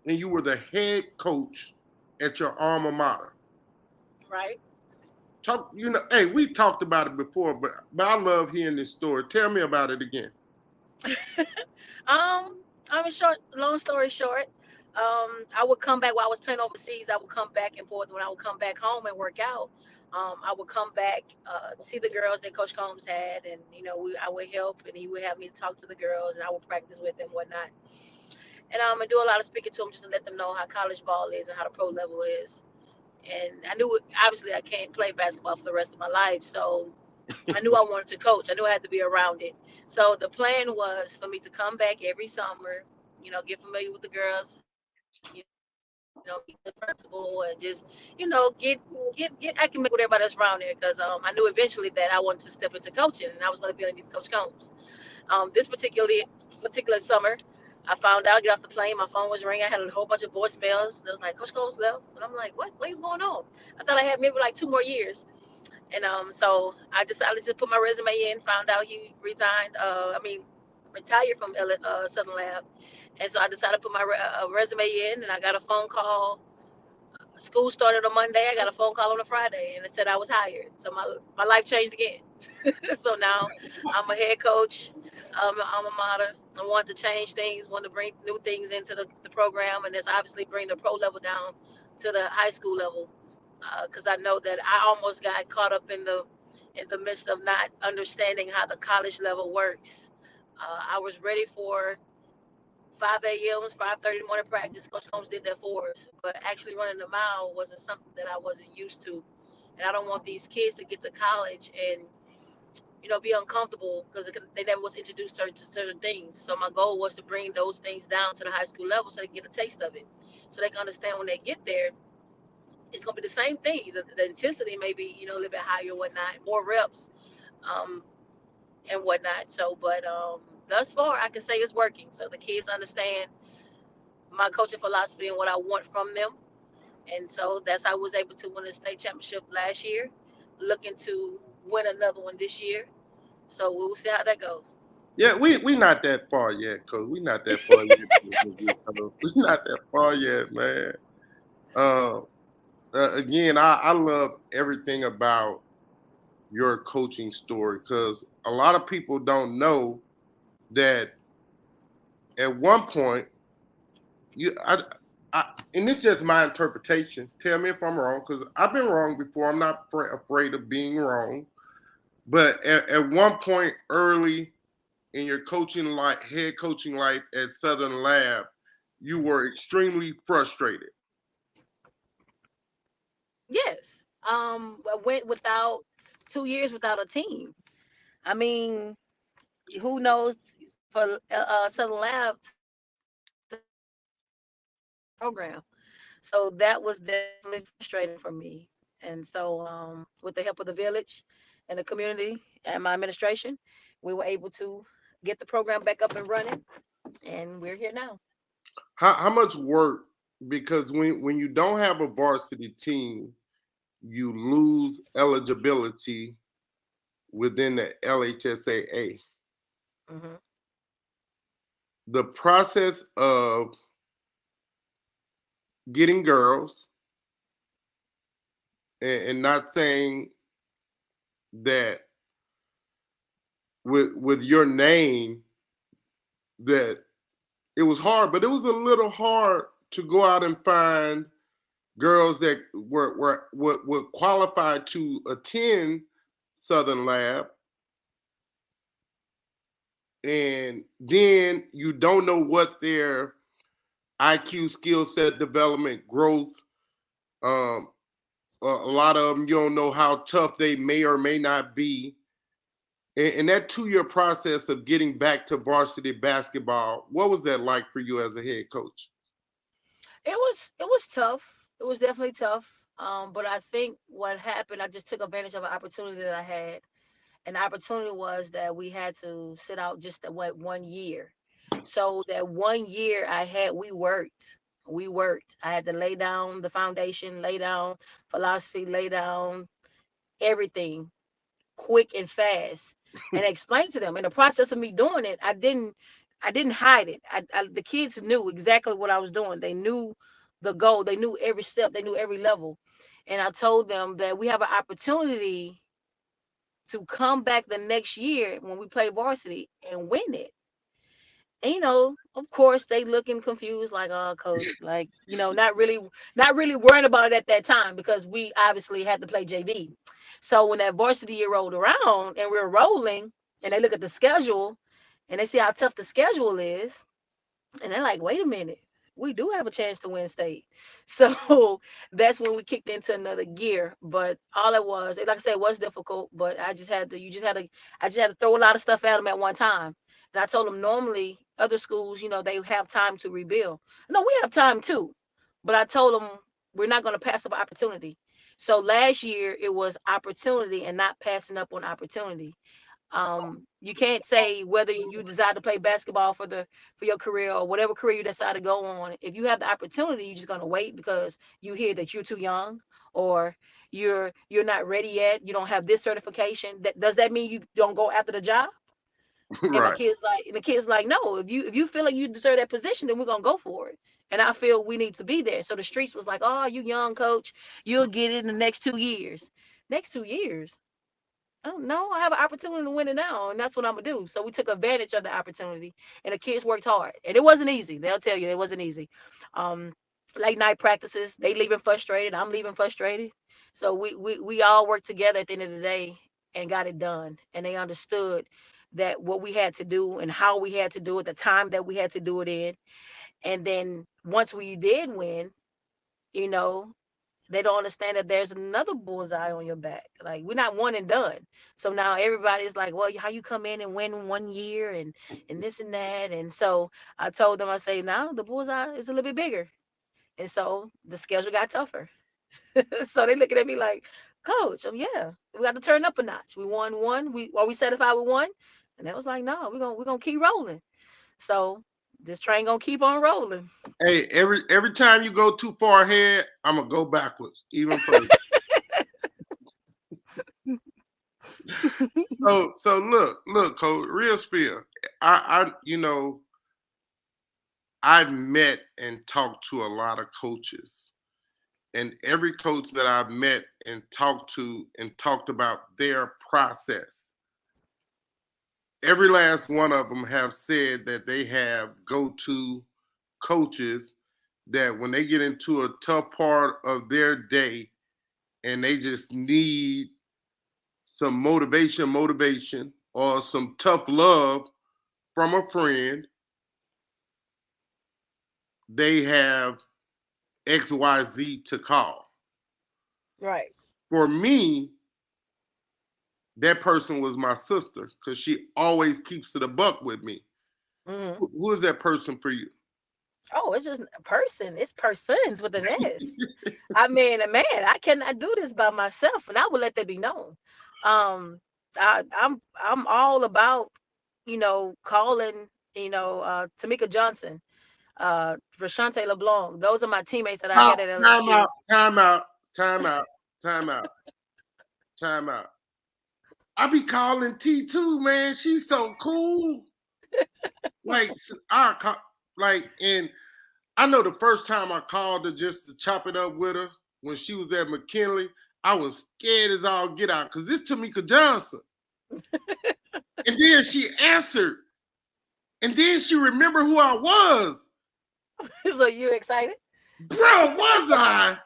and you were the head coach at your alma mater. Right. Talk, you know, hey, we talked about it before, but I love hearing this story. Tell me about it again. I mean, long story short, I would come back while I was playing overseas. I would come back and forth. When I would come back home and work out, I would come back, see the girls that Coach Combs had, and I would help, and he would have me talk to the girls, and I would practice with them, whatnot. And I do a lot of speaking to them just to let them know how college ball is and how the pro level is. And I knew, obviously, I can't play basketball for the rest of my life, so I knew I wanted to coach. I knew I had to be around it. So the plan was for me to come back every summer, get familiar with the girls, meet the principal, and just, get acclimated with everybody that's around there. Because I knew eventually that I wanted to step into coaching, and I was going to be underneath Coach Combs. This particular summer, I found out, get off the plane, my phone was ringing. I had a whole bunch of voicemails. It was like, Coach Combs left. And I'm like, what is going on? I thought I had maybe like 2 more years. And so I decided to put my resume in, found out he retired from Southern Lab. And so I decided to put my resume in, and I got a phone call. School started on Monday. I got a phone call on a Friday, and it said I was hired. So my life changed again. So now I'm a head coach. I'm a mater. I wanted to change things, wanted to bring new things into the program, and this obviously bring the pro level down to the high school level. Because I know that I almost got caught up in the midst of not understanding how the college level works. I was ready for 5 a.m., 5:30 morning practice. Coach Holmes did that for us, but actually running the mile wasn't something that I wasn't used to. And I don't want these kids to get to college and be uncomfortable because they never was introduced to certain things. So my goal was to bring those things down to the high school level so they can get a taste of it, so they can understand when they get there. It's gonna be the same thing. The intensity may be, a little bit higher, whatnot, more reps, and whatnot. So, but thus far, I can say it's working. So the kids understand my coaching philosophy and what I want from them, and so that's how I was able to win a state championship last year. Looking to win another one this year. So we'll see how that goes. Yeah, we not that far yet, Coach. We not that far yet. We not that far yet, man. Again, I love everything about your coaching story because a lot of people don't know that at one point and it's just my interpretation. Tell me if I'm wrong because I've been wrong before. I'm not afraid of being wrong. But at one point early in your coaching life, head coaching life at Southern Lab, you were extremely frustrated. Yes. I went without 2 years without a team. I mean, who knows for Southern Lab program. So that was definitely frustrating for me. And so, with the help of the village and the community and my administration, we were able to get the program back up and running, and we're here now. How much work? Because when you don't have a varsity team, you lose eligibility within the LHSAA. Hmm. The process of getting girls, and not saying that with your name that it was hard, but it was a little hard to go out and find girls that were qualified to attend Southern Lab, and then you don't know what their IQ, skill set development, growth. Um, a lot of them, you don't know how tough they may or may not be. And that 2 year process of getting back to varsity basketball, what was that like for you as a head coach? It was tough. It was definitely tough. But I think what happened, I just took advantage of an opportunity that I had. And the opportunity was that we had to sit out just that what 1 year. So that 1 year I had, we worked. We worked. I had to lay down the foundation, lay down philosophy, lay down everything quick and fast, and explain to them. In the process of me doing it, I didn't hide it. The kids knew exactly what I was doing. They knew the goal. They knew every step. They knew every level. And I told them that we have an opportunity to come back the next year when we play varsity and win it. And of course, they looking confused, like, "Oh, coach," like, not really worrying about it at that time because we obviously had to play JV. So when that varsity year rolled around and we're rolling, and they look at the schedule and they see how tough the schedule is, and they're like, "Wait a minute, we do have a chance to win state." So that's when we kicked into another gear. But all it was, like I said, it was difficult. But I just had to throw a lot of stuff at them at one time. And I told them normally other schools, they have time to rebuild. No, we have time too. But I told them we're not going to pass up opportunity. So last year it was opportunity and not passing up on opportunity. You can't say whether you decide to play basketball for your career or whatever career you decide to go on. If you have the opportunity, you're just gonna wait because you hear that you're too young, or you're not ready yet. You don't have this certification. Does that mean you don't go after the job? And Right. the kids like, no. If you feel like you deserve that position, then we're gonna go for it. And I feel we need to be there. So the streets was like, "Oh, you young coach, you'll get it in the next 2 years." Next 2 years? Oh no, I have an opportunity to win it now, and that's what I'm gonna do. So we took advantage of the opportunity, and the kids worked hard, and it wasn't easy. They'll tell you it wasn't easy. Um, Late night practices, they leaving frustrated, I'm leaving frustrated. So we all worked together at the end of the day and got it done, and they understood that what we had to do and how we had to do it, the time that we had to do it in, and then once we did win, you know, they don't understand that there's another bullseye on your back. Like, we're not one and done. So now everybody's like, "Well, how you come in and win 1 year and this and that?" And so I told them, I say, now the bullseye is a little bit bigger. And so the schedule got tougher. So they looking at me like, "Coach, yeah, we got to turn up a notch. We won one. Are we satisfied with one?" And they was like, "No, we're gonna keep rolling." So this train gonna keep on rolling. Hey, every time you go too far ahead, I'm gonna go backwards even further. So look, coach, real spill. I've met and talked to a lot of coaches, and every coach that I've met and talked to and talked about their process, every last one of them have said that they have go-to coaches that when they get into a tough part of their day and they just need some motivation, or some tough love from a friend, they have XYZ to call. Right. For me, that person was my sister because she always keeps it a buck with me. Hmm. Who is that person for you? Oh, it's just a person. It's persons with an S. I mean, man, I cannot do this by myself, and I will let that be known. Um, I'm all about, calling, Tamika Johnson, Rashante LeBlanc. Those are my teammates that I had at Time LSU. out, time out, time out, time out, time out. I be calling T2, man. She's so cool. Like I like, and I know the first time I called her just to chop it up with her when she was at McKinley, I was scared as all get out because this Tamika Johnson. And then she answered, and then she remembered who I was. So you excited? Bro, was I?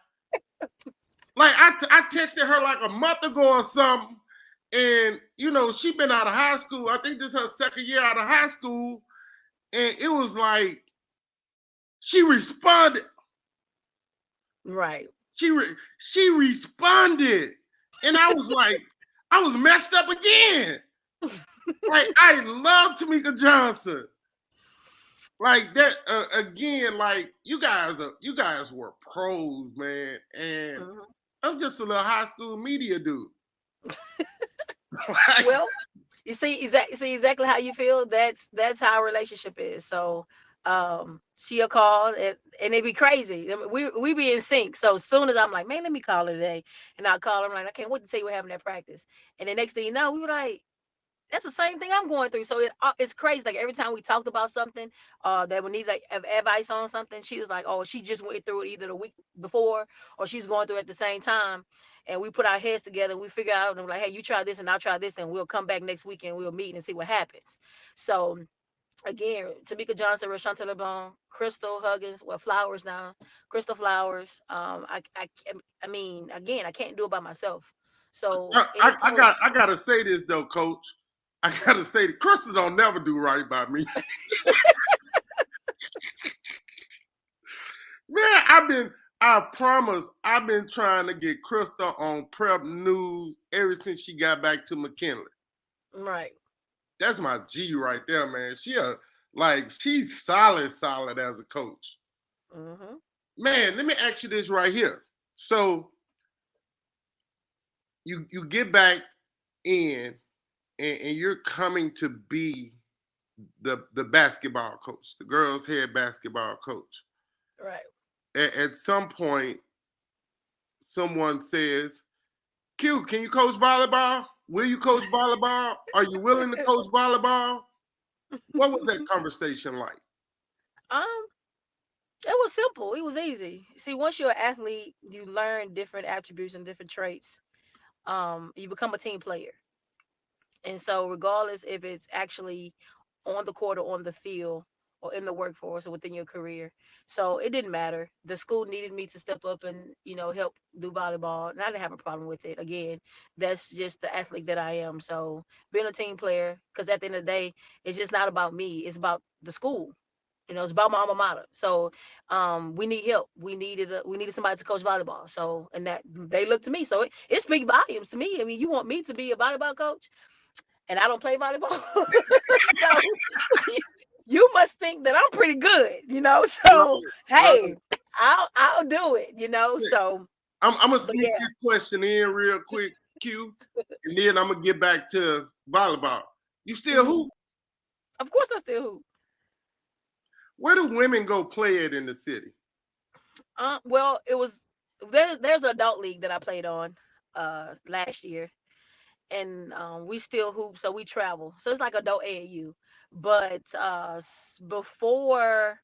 Like I texted her like a month ago or something, and she been out of high school. I think this is her second year out of high school, and it was like she responded. Right. She responded, and I was like, I was messed up again. Like I love Tamika Johnson. Like that again. Like you guys were pros, man, and Hmm. I'm just a little high school media dude. Like, Well, you see exactly how you feel. That's how our relationship is. So, she'll call and it'd be crazy. I mean, we be in sync. So as soon as I'm like, man, let me call her today, and I'll call her. I'm like, I can't wait to see you having that practice. And the next thing you know, we were like, that's the same thing I'm going through. So it's crazy. Like every time we talked about something, that we need like advice on something, she was like, oh, she just went through it either the week before or she's going through it at the same time. And we put our heads together and we figure out and we're like, hey, you try this and I'll try this and we'll come back next week and we'll meet and see what happens. So again, Tamika Johnson, Rashante LeBlanc, Crystal Huggins, well, Flowers now, Crystal Flowers. I mean, again, I can't do it by myself. So anytime. I gotta say this though, Coach. I gotta say that Crystal don't never do right by me. Man, I promise, I've been trying to get Crystal on Prep News ever since she got back to McKinley. Right. That's my G right there, man. She's solid as a coach. Hmm. Man, let me ask you this right here. So you get back in and you're coming to be the basketball coach, the girls' head basketball coach. Right. At some point, someone says, Q, can you coach volleyball? Will you coach volleyball? Are you willing to coach volleyball? What was that conversation like? Um, it was simple. It was easy. See, once you're an athlete, you learn different attributes and different traits. You become a team player. And so regardless if it's actually on the court or on the field or in the workforce or within your career. So it didn't matter. The school needed me to step up and, help do volleyball. And I didn't have a problem with it. Again, that's just the athlete that I am. So being a team player, because at the end of the day, it's just not about me. It's about the school. It's about my alma mater. So we need help. We needed somebody to coach volleyball. So and that they look to me. So it speaks volumes to me. I mean, you want me to be a volleyball coach? And I don't play volleyball. So you must think that I'm pretty good. So Right. hey, I'll do it. So I'm gonna but sneak yeah, this question in real quick, Q, and then I'm gonna get back to volleyball. You still mhm. hoop? Of course I still hoop. Where do women go play it in the city? Well, it was there's an adult league that I played on last year, and we still hoop, so we travel. So it's like adult AAU. But before,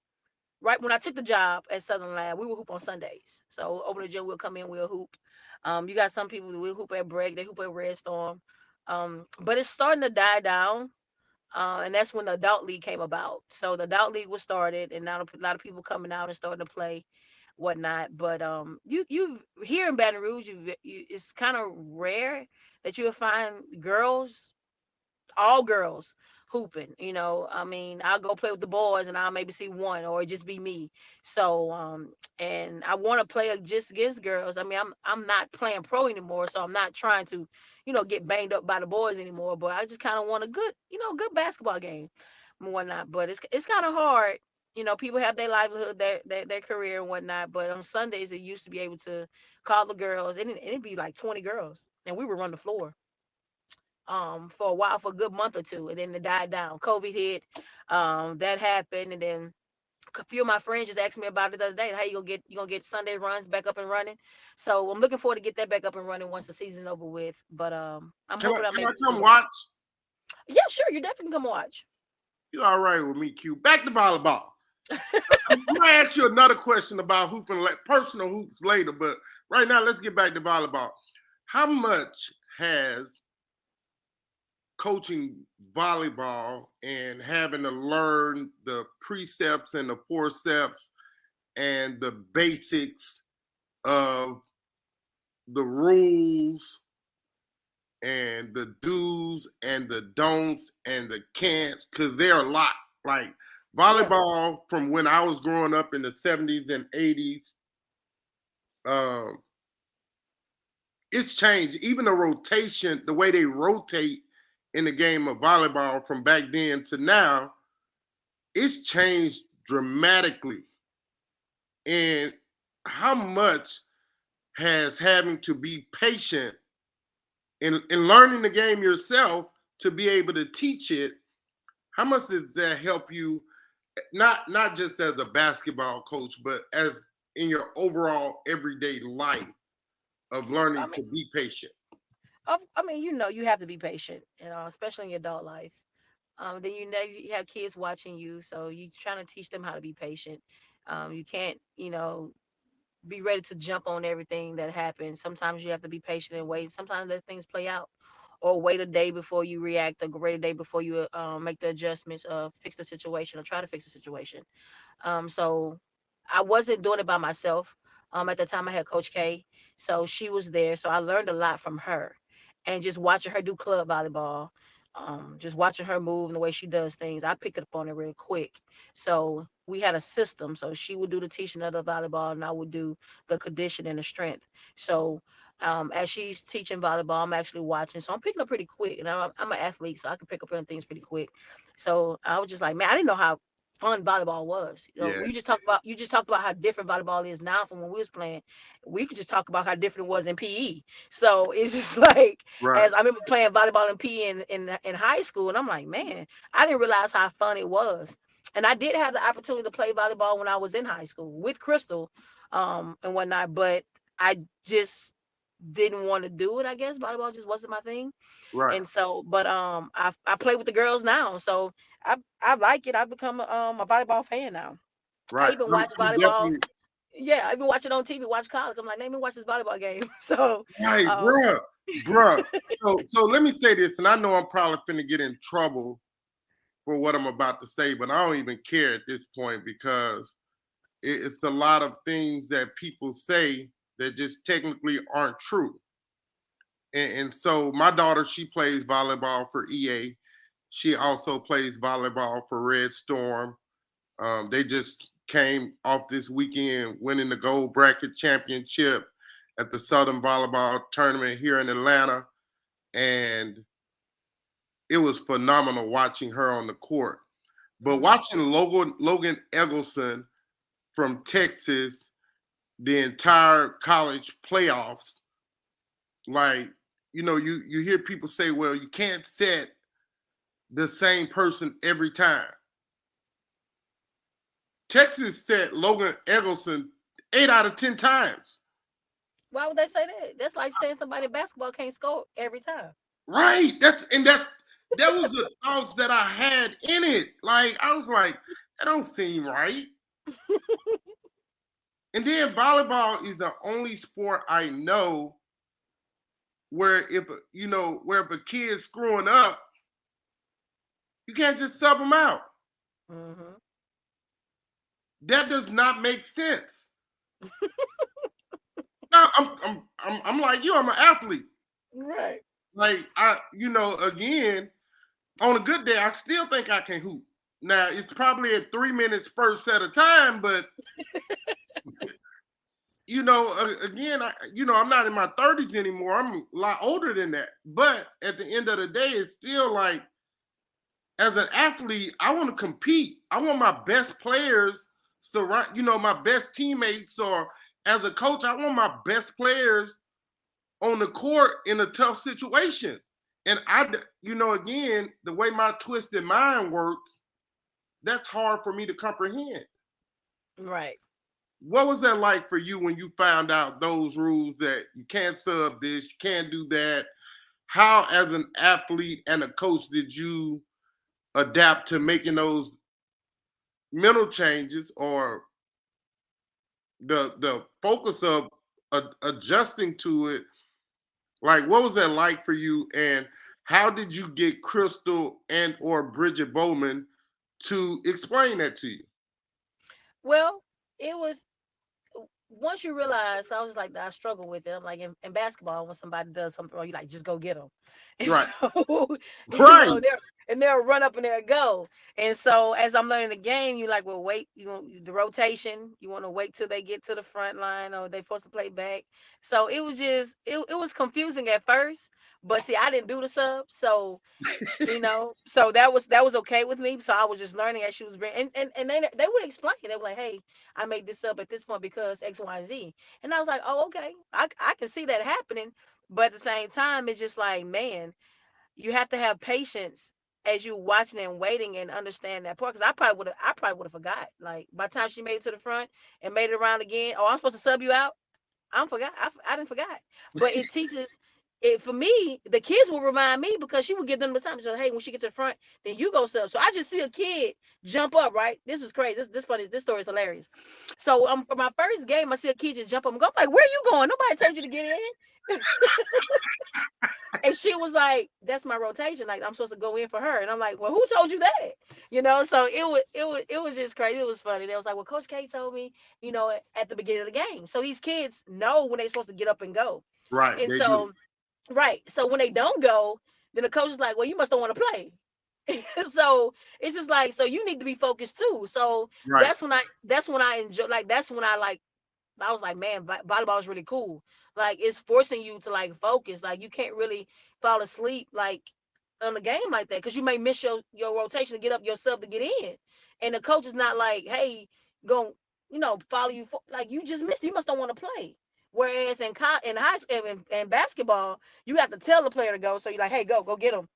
right when I took the job at Southern Lab, we would hoop on Sundays. So over the gym, we'll come in, we'll hoop. You got some people that will hoop at break, they hoop at Red Storm. But it's starting to die down. And that's when the adult league came about. So the adult league was started, and now a lot of people coming out and starting to play, whatnot. But you here in Baton Rouge, it's kind of rare that you'll find girls, all girls, hooping. You know, I mean, I'll go play with the boys and I'll maybe see one or it just be me. So and I want to play just against girls. I mean, I'm not playing pro anymore, so I'm not trying to, you know, get banged up by the boys anymore. But I just kind of want a good, you know, good basketball game and whatnot. But it's kind of hard. You know, people have their livelihood, their career and whatnot. But on Sundays, it used to be able to call the girls, and it'd be like 20 girls, and we would run the floor for a while, for a good month or two, and then it died down. COVID hit, that happened, and then a few of my friends just asked me about it the other day. How you gonna get Sunday runs back up and running? So I'm looking forward to get that back up and running once the season's over with. But I'm hoping I'm Can able I to come do watch? it. Yeah, sure, you definitely come watch. You all right with me, Q? Back to volleyball. I'm gonna ask you another question about hooping, personal hoops later, but right now let's get back to volleyball. How much has coaching volleyball and having to learn the precepts and the forceps and the basics of the rules and the do's and the don'ts and the can'ts, because they're a lot. Like volleyball from when I was growing up in the 70s and 80s, it's changed. Even the rotation, the way they rotate in the game of volleyball from back then to now, it's changed dramatically. And how much has having to be patient in learning the game yourself to be able to teach it, how much does that help you, not just as a basketball coach, but as in your overall everyday life of learning I to mean, be patient? I mean, you know, you have to be patient, you know, especially in your adult life. Then you know you have kids watching you, so you're trying to teach them how to be patient. You can't, you know, be ready to jump on everything that happens. Sometimes you have to be patient and wait. Sometimes let things play out, or wait a day before you react, or wait a day before you make the adjustments, fix the situation, or try to fix the situation. So I wasn't doing it by myself. At the time I had Coach K, so she was there. So I learned a lot from her, and just watching her do club volleyball, just watching her move and the way she does things, I picked up on it real quick. So we had a system. So she would do the teaching of the volleyball, and I would do the condition and the strength. So as she's teaching volleyball, I'm actually watching. So I'm picking up pretty quick, and I'm an athlete, so I can pick up on things pretty quick. So I was just like, man, I didn't know how fun volleyball was. You know, Yeah, you just talked about how different volleyball is now from when we was playing. We could just talk about how different it was in PE. So it's just like, right, as I remember playing volleyball in PE in high school, and I'm like, man, I didn't realize how fun it was. And I did have the opportunity to play volleyball when I was in high school with Crystal, and whatnot, but I just didn't want to do it. I guess volleyball just wasn't my thing. right, And so, but I play with the girls now, so I like it. I've become a volleyball fan now. I right. even watch I'm volleyball. definitely Yeah, I even watch it on TV. Watch college. I'm like, let me watch this volleyball game. So, right, um, bruh. So let me say this, and I know I'm probably finna get in trouble for what I'm about to say, but I don't even care at this point because it's a lot of things that people say that just technically aren't true. And so my daughter, she plays volleyball for EA. She also plays volleyball for Red Storm. They just came off this weekend winning the gold bracket championship at the Southern Volleyball Tournament here in Atlanta. And it was phenomenal watching her on the court. But watching Logan Eggleston from Texas, the entire college playoffs, like, you hear people say, well, you can't set the same person every time. Texas set Logan Eggleston 8 out of 10 times. why would they say that? That's like saying somebody in basketball can't score every time. Right. That was the thoughts that I had in it. Like, I was like, that don't seem right. And then volleyball is the only sport I know where if a kid's screwing up, you can't just sub them out. Hmm. That does not make sense. No, I'm like you. I'm an athlete. Right. Like again, on a good day, I still think I can hoop. Now it's probably at 3 minutes spurts at a time, but again, I'm not in my 30s anymore. I'm a lot older than that. But at the end of the day, it's still like, as an athlete, I want to compete. I want my best players surround, my best teammates, or as a coach, I want my best players on the court in a tough situation. And again, the way my twisted mind works, that's hard for me to comprehend. Right. What was that like for you when you found out those rules that you can't sub this, you can't do that? How, as an athlete and a coach, did you adapt to making those mental changes, or the focus of adjusting to it? Like, what was that like for you, and how did you get Crystal and or Bridget Bowman to explain that to you? Well, it was once you realize, I was like, I struggle with it. I'm like, in basketball, when somebody does something wrong, you like, just go get them. And Right. so, Right. they'll run up and they'll go. And so, as I'm learning the game, you like, well, wait, the rotation, you want to wait till they get to the front line, or they forced to play back. So it was just, it was confusing at first. But see, I didn't do the sub, so so that was okay with me. So I was just learning as she was bringing, and they would explain. They were like, hey, I made this up at this point because X, Y, and Z. And I was like, oh, okay, I can see that happening. But at the same time, it's just like, man, you have to have patience as you watching and waiting and understand that part. Because I probably would have forgot. Like, by the time she made it to the front and made it around again, oh, I'm supposed to sub you out. I forgot. I didn't forgot. But it teaches it for me. The kids will remind me because she would give them the time. So hey, when she gets to the front, then you go sub. So I just see a kid jump up. Right. This is crazy. This funny. This story is hilarious. So for my first game, I see a kid just jump up and go. I'm like, where are you going? Nobody told you to get in. And she was like, that's my rotation. Like, I'm supposed to go in for her. And I'm like, well, who told you that? So it was just crazy. It was funny. They was like, well, Coach K told me, at the beginning of the game. So these kids know when they're supposed to get up and go. Right. And so, right. So when they don't go, then the coach is like, well, you must don't want to play. So it's just like, so you need to be focused too. So Right. that's when I enjoy, like, that's when I was like, man, volleyball is really cool. Like, it's forcing you to like focus. Like, you can't really fall asleep like on the game like that, because you may miss your rotation to get up yourself to get in, and the coach is not like, hey, go, follow you. Like, you just missed. You must don't want to play. Whereas in high school and basketball, you have to tell the player to go. So you're like, hey, go get him.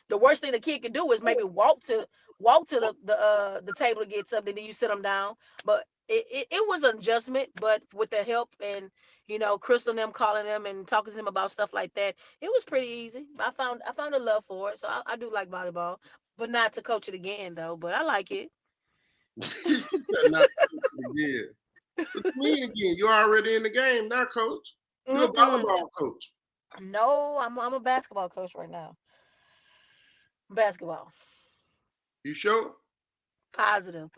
The worst thing the kid can do is maybe walk to the table to get something, then you sit them down. But it was an adjustment, but with the help and Crystal and them calling them and talking to them about stuff like that, it was pretty easy. I found a love for it, so I do like volleyball, but not to coach it again though. But I like it. She said not again. What you mean again? You're already in the game now, coach. You're a volleyball coach. No, I'm a basketball coach right now. Basketball. You sure? Positive.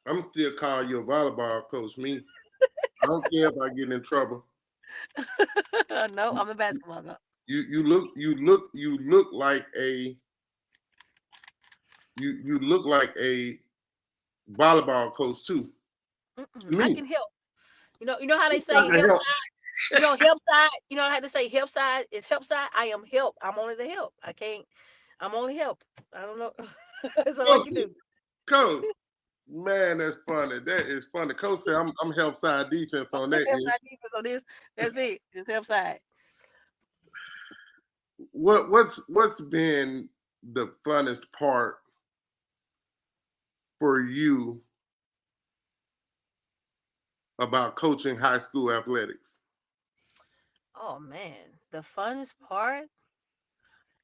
I'm still calling you a volleyball coach. Me, I don't care if I get in trouble. No, I'm a basketball coach. You look like a you look like a volleyball coach too. I can help. You know how they say help side. Help side. You know how they say help side is help side. I am help. I'm only the help. I can't. I'm only help. I don't know. That's all I can do. Coach, man, that's funny. That is funny. Coach said I'm help side defense on that. Help side defense on this. That's it. Just help side. What's been the funnest part for you about coaching high school athletics? Oh man, the funnest part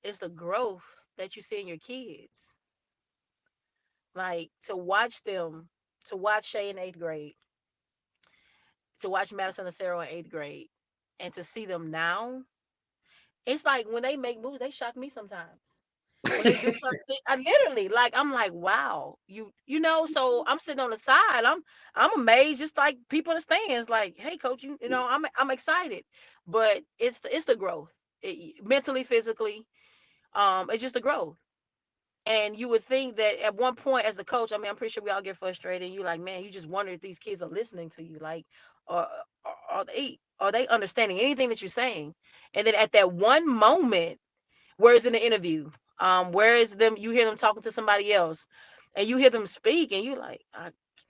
is the growth that you see in your kids. Like, to watch them, to watch Shay in 8th grade, to watch Madison and Sarah in 8th grade, and to see them now. It's like when they make moves, they shock me sometimes. When they do something, I literally, like, I'm like, wow, So I'm sitting on the side, I'm amazed, just like people in the stands, like, hey, coach, I'm excited, but it's the growth, mentally, physically. It's just a growth. And you would think that at one point as a coach, I mean, I'm pretty sure we all get frustrated. And you like, man, you just wonder if these kids are listening to you, like, or are they understanding anything that you're saying? And then at that one moment, whereas in the interview, whereas them, you hear them talking to somebody else, and you hear them speak, and you like,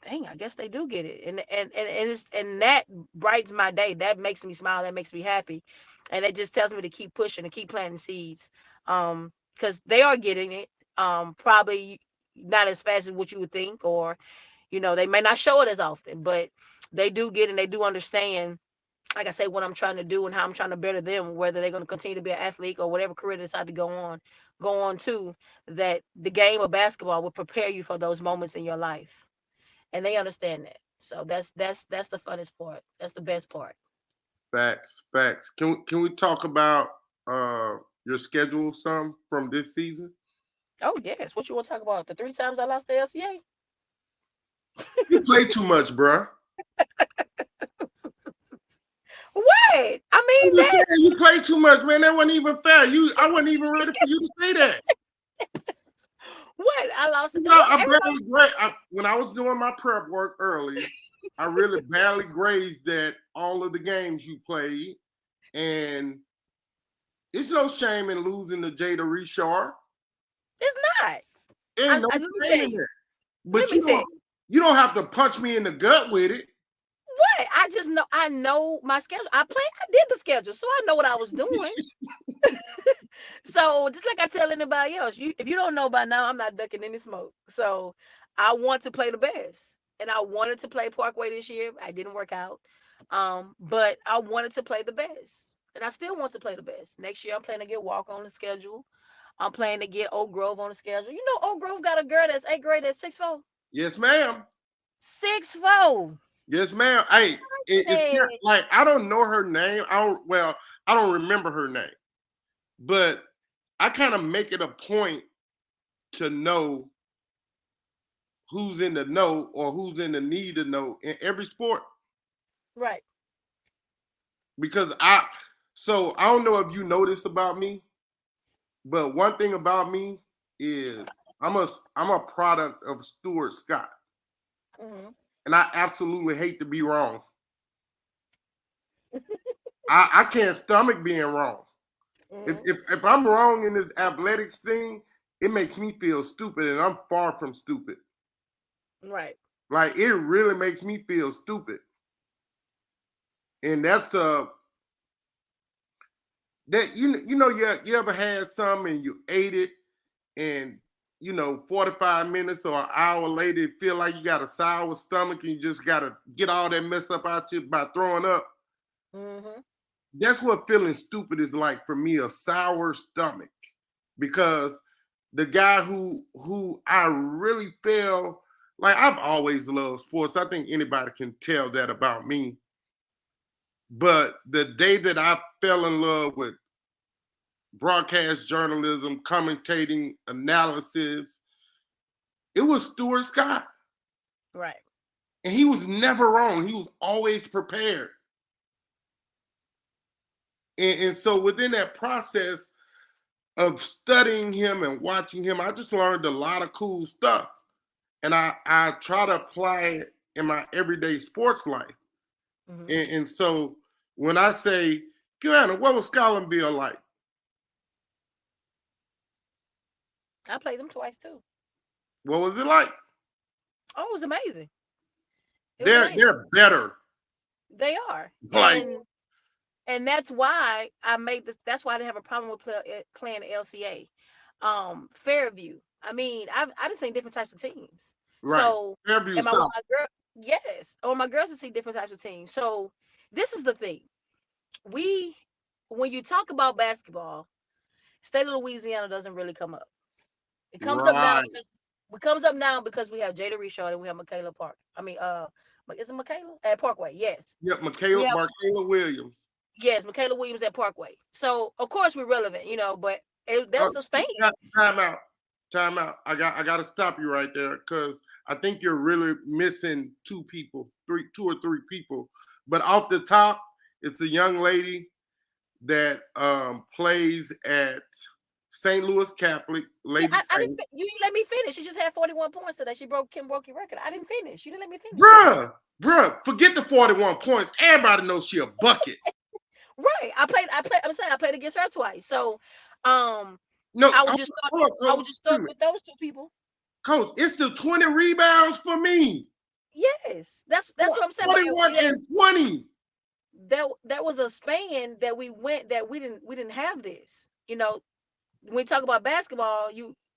dang, I guess they do get it, and that brightens my day. That makes me smile. That makes me happy, and it just tells me to keep pushing, to keep planting seeds, because they are getting it. Probably not as fast as what you would think, or they may not show it as often, but they do get it, and they do understand, like I say, what I'm trying to do and how I'm trying to better them, whether they're going to continue to be an athlete or whatever career they decide to go on to, that the game of basketball will prepare you for those moments in your life. And they understand that. So that's the funnest part. That's the best part. Facts. Can we talk about your schedule some from this season? Oh yes. What you want to talk about? The 3 times I lost the LCA? You play too much, bruh. What? I mean, I'm just saying, you play too much, man. That wasn't even fair. I wasn't even ready for you to say that. what? I lost the when I was doing my prep work early, I really barely grazed at all of the games you played. And it's no shame in losing to Jada Richard. It's not. Ain't no shame in it. But you don't have to punch me in the gut with it. What? I know my schedule. I did the schedule, so I know what I was doing. So just like I tell anybody else, if you don't know by now, I'm not ducking any smoke. So I want to play the best. And I wanted to play Parkway this year. I didn't work out. But I wanted to play the best. And I still want to play the best. Next year I'm planning to get Walker on the schedule. I'm planning to get Oak Grove on the schedule. You know Oak Grove got a girl that's 8th grade that's 6'4". Yes, ma'am. 6'4". Yes, ma'am. Hey, it's not, like, I don't know her name. I don't remember her name. But I kind of make it a point to know who's in the know or who's in the need to know in every sport. Right. Because I don't know if you know this about me, but one thing about me is I'm a product of Stuart Scott. Mm-hmm. And I absolutely hate to be wrong. I can't stomach being wrong. Mm-hmm. If I'm wrong in this athletics thing, it makes me feel stupid, and I'm far from stupid. Right. Like, it really makes me feel stupid. And that's that you ever had something and you ate it, and 45 minutes or an hour later, you feel like you got a sour stomach and you just got to get all that mess up out you by throwing up. Mm-hmm. That's what feeling stupid is like for me, a sour stomach. Because the guy who I really feel like, I've always loved sports. I think anybody can tell that about me. But the day that I fell in love with broadcast journalism, commentating, analysis, it was Stuart Scott. Right. And he was never wrong. He was always prepared. And so within that process of studying him and watching him, I just learned a lot of cool stuff. And I try to apply it in my everyday sports life. Mm-hmm. And so when I say, Joanna, what was Scotlandville like? I played them twice too. What was it like? Oh, it was amazing. They're better. They are. Like, and that's why I made this. That's why I didn't have a problem with playing the LCA. Fairview. I mean, I've just seen different types of teams. Right. So Fairview South. Yes. Or my girls to see different types of teams. So this is the thing. When you talk about basketball, state of Louisiana doesn't really come up. It comes up now. It comes up now because we have Jada Richard and we have Michaela Park. I mean, is it Michaela at Parkway? Yes. Yep, Michaela Williams. Yes, Michaela Williams at Parkway. So of course we're relevant, but that's a Spain. Time out. I got to stop you right there because I think you're really missing two or three people. But off the top, it's a young lady that plays at St. Louis Catholic, Yeah, Lady I Saint. didn't. You didn't let me finish. She just had 41 points today. She broke Kim Brokey record. I didn't finish. You didn't let me finish. Bruh, forget the 41 points. Everybody knows she a bucket. Right. I'm saying I played against her twice. So, No, I would just hold on, I would just start with those two people. Coach, it's the 20 rebounds for me. Yes, that's what I'm saying. 41 and 20. That was a span that we went that we didn't have this. You know, when we talk about basketball,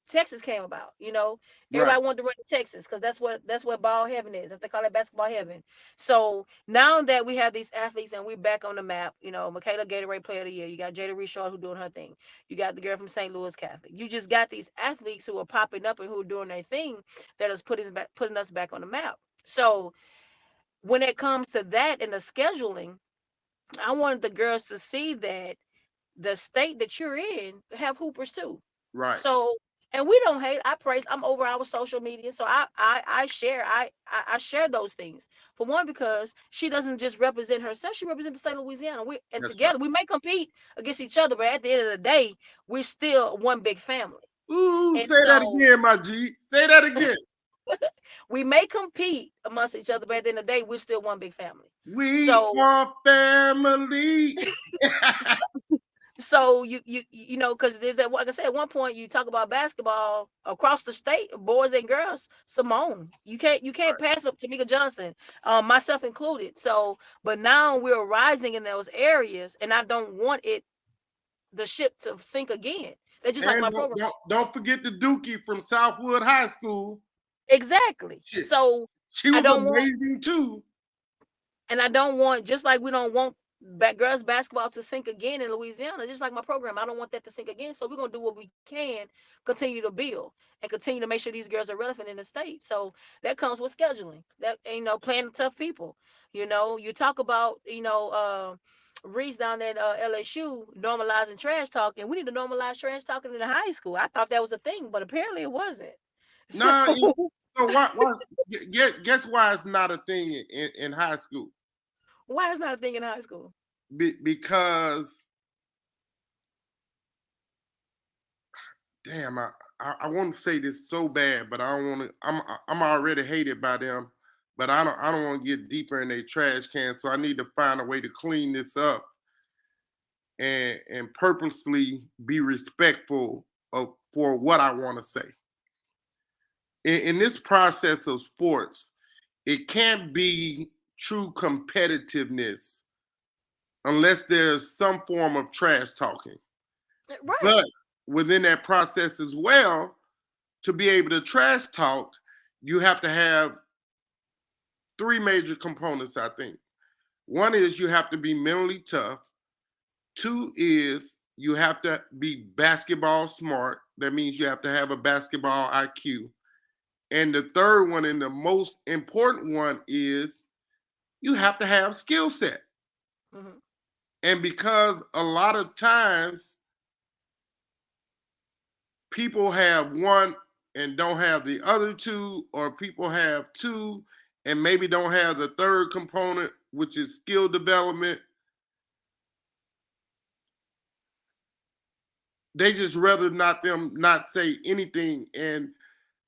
Texas came about. You know, Right. everybody wanted to run to Texas because that's what ball heaven is. That's they call it basketball heaven. So now that we have these athletes and we're back on the map, you know, Michaela Gatorade Player of the Year. You got Jada Richard who doing her thing. You got the girl from St. Louis Catholic. You just got these athletes who are popping up and who are doing their thing that is putting us back on the map. So when it comes to that and the scheduling, I wanted the girls to see that the state that you're in have hoopers too. Right. So, and we don't hate. I praise. I'm over our social media, so I share those things. For one, because she doesn't just represent herself; she represents the state of Louisiana. And That's together right. we may compete against each other, but at the end of the day, we're still one big family. Ooh, And say that again, my G. Say that again. we may compete amongst each other, but at the end of the day, we're still one big family. We are family. So you know, because there's that, like I said, at one point you talk about basketball across the state, boys and girls. Simone, you can't pass up Tamika Johnson, myself included. So, but now we're rising in those areas, and I don't want the ship to sink again. That's just like my program. Don't forget the Dookie from Southwood High School. Exactly. Shit. So She was amazing too. And I don't want, just like we don't want girls basketball to sink again in Louisiana, just like my program, I don't want that to sink again. So we're gonna do what we can, continue to build and continue to make sure these girls are relevant in the state. So that comes with scheduling. That, you know, playing tough people. You know, you talk about, you know, Reese down at LSU normalizing trash talking. We need to normalize trash talking in the high school. I thought that was a thing, but apparently it wasn't. No, so why guess why it's not a thing in high school? Why is not a thing in high school? Because damn, I want to say this so bad, but I don't want to. I'm already hated by them, but I don't want to get deeper in their trash can. So I need to find a way to clean this up and purposely be respectful for what I want to say. In this process of sports, it can't be true competitiveness unless there's some form of trash talking. Right. But within that process as well, to be able to trash talk, you have to have three major components, I think. One is you have to be mentally tough. Two is you have to be basketball smart. That means you have to have a basketball IQ. And the third one, and the most important one, is you have to have skill set. Mm-hmm. And because a lot of times people have one and don't have the other two, or people have two and maybe don't have the third component, which is skill development, they just rather not say anything. And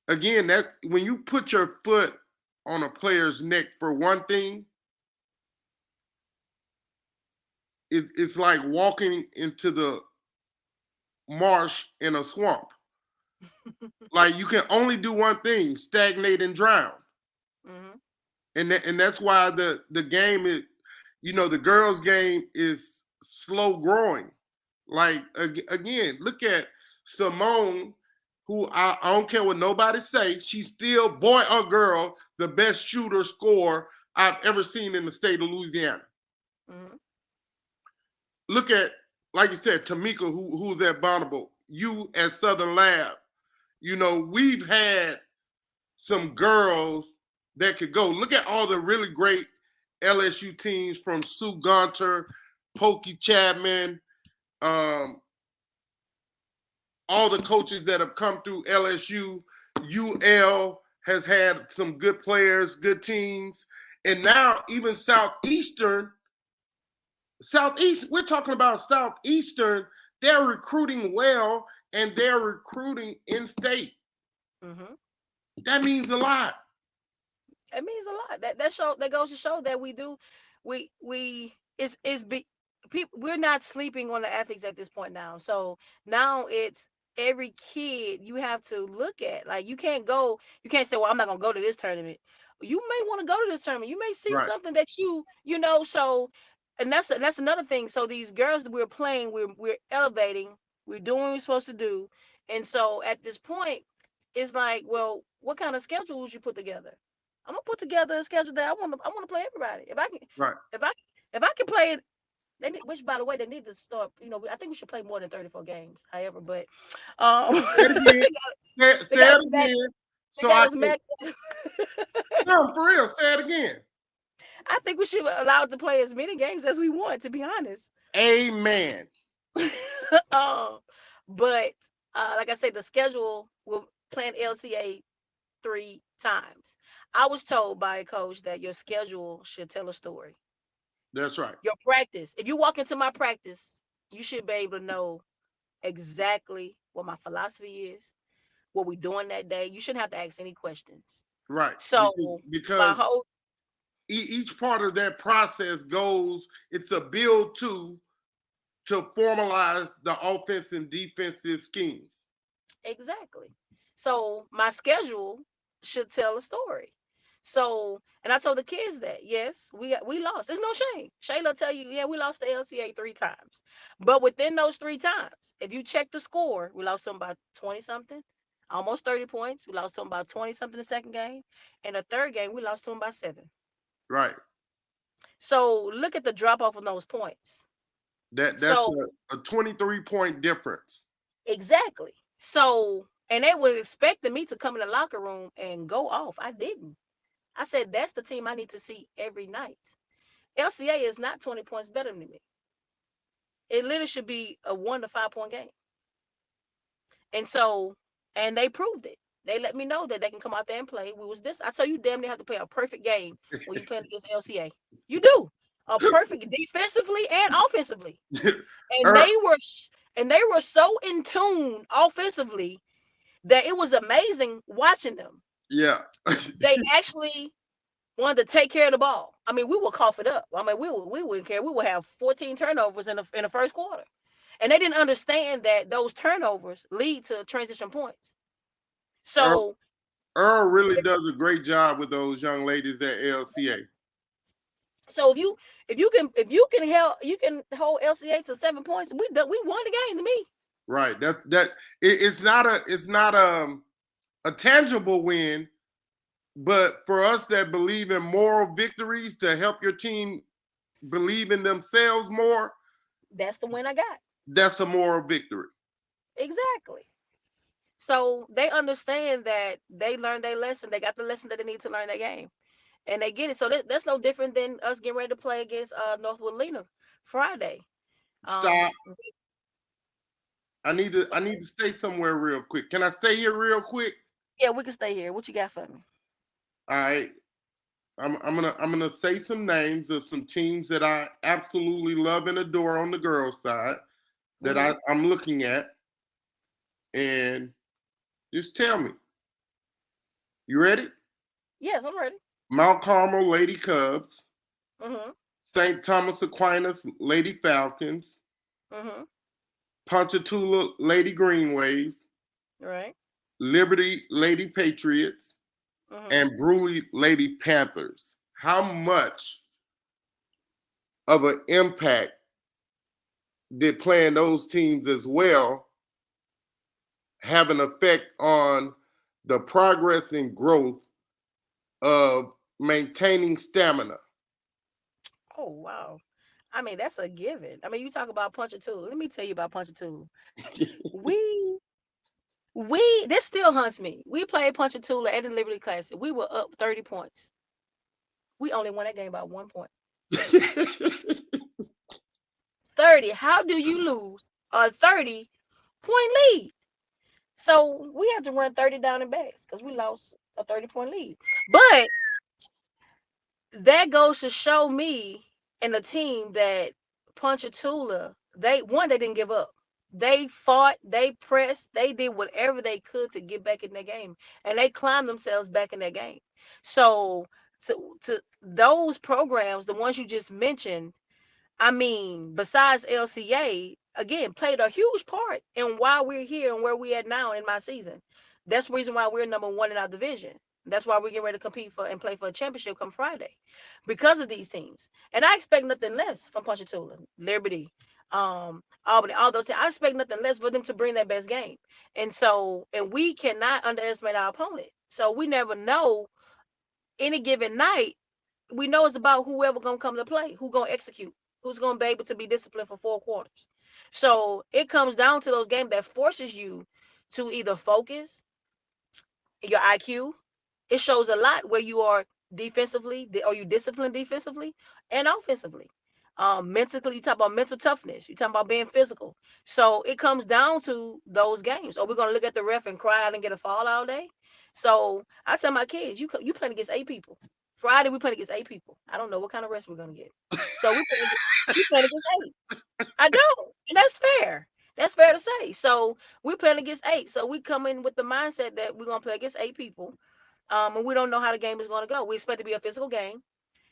again, that when you put your foot on a player's neck for one thing, it's like walking into the marsh in a swamp. Like you can only do one thing: stagnate and drown. Mm-hmm. And that's why the game is, you know, the girls' game is slow growing. Like again, look at Simone, who I don't care what nobody say, she's still, boy or girl, the best shooter scorer I've ever seen in the state of Louisiana. Mm-hmm. Look at, like you said, Tamika, who's at Bonneville, you at Southern Lab. You know, we've had some girls that could go. Look at all the really great LSU teams, from Sue Gunter, Pokey Chapman, all the coaches that have come through LSU. UL has had some good players, good teams. And now even Southeastern, we're talking about Southeastern, they're recruiting well, and they're recruiting in state. Mm-hmm. That means a lot. It means a lot. That goes to show that we're not sleeping on the athletes at this point now. So now it's every kid you have to look at. Like you can't say, well, I'm not gonna go to this tournament. You may want to go to this tournament. You may see Right. something that you know. So, and that's another thing. So these girls that we're playing, we're elevating, we're doing what we're supposed to do. And so at this point, it's like, well, what kind of schedule would you put together? I'm gonna put together a schedule that I want to play everybody. If I can, Right. if I can play it, which by the way they need to start. I think we should play more than 34 games. However, but Say it again. Say it again. So I can. No, for real. Say it again. I think we should be allowed to play as many games as we want. To be honest. Amen. But like I said, the schedule will plan LCA 3 times. I was told by a coach that your schedule should tell a story. That's right. Your practice. If you walk into my practice, you should be able to know exactly what my philosophy is, what we're doing that day. You shouldn't have to ask any questions. Right. So because each part of that process goes, it's a build to formalize the offense and defensive schemes. Exactly. So my schedule should tell a story. So, and I told the kids that, yes, we lost. There's no shame. Shayla tell you, yeah, we lost the LCA 3 times. But within those 3 times, if you check the score, we lost them by 20 something, almost 30 points. We lost them by 20 something the second game. And the third game, we lost them by 7. Right. So look at the drop off on those points. That's a 23-point difference. Exactly. So, and they were expecting me to come in the locker room and go off. I didn't. I said, that's the team I need to see every night. LCA is not 20 points better than me. It literally should be a 1 to 5 point game. And so, and they proved it. They let me know that they can come out there and play. I tell you, damn near have to play a perfect game when you play against LCA. You do. A perfect defensively and offensively. And they were so in tune offensively that it was amazing watching them. Yeah. They actually wanted to take care of the ball. I mean, we would cough it up. I mean, we wouldn't care. We would have 14 turnovers in the first quarter. And they didn't understand that those turnovers lead to transition points. So Earl really does a great job with those young ladies at LCA. So if you can hold LCA to 7 points, we won the game to me. Right. It's not a tangible win, but for us that believe in moral victories to help your team believe in themselves more, that's the win I got. That's a moral victory. Exactly. So they understand that they learned their lesson. They got the lesson that they need to learn their game, and they get it. So that's no different than us getting ready to play against Northwood Lena Friday. Stop. I need to stay somewhere real quick. Can I stay here real quick? Yeah, we can stay here. What you got for me? All right. I'm gonna say some names of some teams that I absolutely love and adore on the girls' side that I'm looking at, and just tell me. You ready? Yes, I'm ready. Mount Carmel Lady Cubs. Mm-hmm. St. Thomas Aquinas Lady Falcons. Mm-hmm. Ponchatoula Lady Green Wave. Right. Liberty Lady Patriots. Mm-hmm. And Bruley Lady Panthers. How much of an impact did playing those teams as well have an effect on the progress and growth of maintaining stamina? Oh, wow. I mean, that's a given. I mean, you talk about Ponchatoula. Let me tell you about Ponchatoula. This still haunts me. We played Ponchatoula at the Liberty Classic. We were up 30 points. We only won that game by 1 point. 30. How do you lose a 30-point lead? So we had to run 30 down and back because we lost a 30-point lead. But that goes to show me and the team that Ponchatoula, they didn't give up. They fought, they pressed, they did whatever they could to get back in their game, and they climbed themselves back in their game. So to those programs, the ones you just mentioned, I mean, besides LCA, again, played a huge part in why we're here and where we at now in my season. That's the reason why we're number one in our division. That's why we're getting ready to compete for and play for a championship come Friday, because of these teams. And I expect nothing less from Ponchatoula, Liberty, Albany, all those teams. I expect nothing less for them to bring their best game. And so, and we cannot underestimate our opponent. So we never know any given night. We know it's about whoever gonna come to play, who gonna execute, who's gonna be able to be disciplined for 4 quarters. So it comes down to those games that forces you to either focus your IQ. It shows a lot where you are defensively, or you disciplined defensively and offensively. Mentally, you talk about mental toughness. You talk about being physical. So it comes down to those games. Or we're gonna look at the ref and cry out and get a foul all day. So I tell my kids, you playing against 8 people. Friday we playing against 8 people. I don't know what kind of rest we're gonna get. So we playing against 8. I don't, and that's fair. That's fair to say. So we're playing against 8. So we come in with the mindset that we're gonna play against 8 people, and we don't know how the game is gonna go. We expect to be a physical game.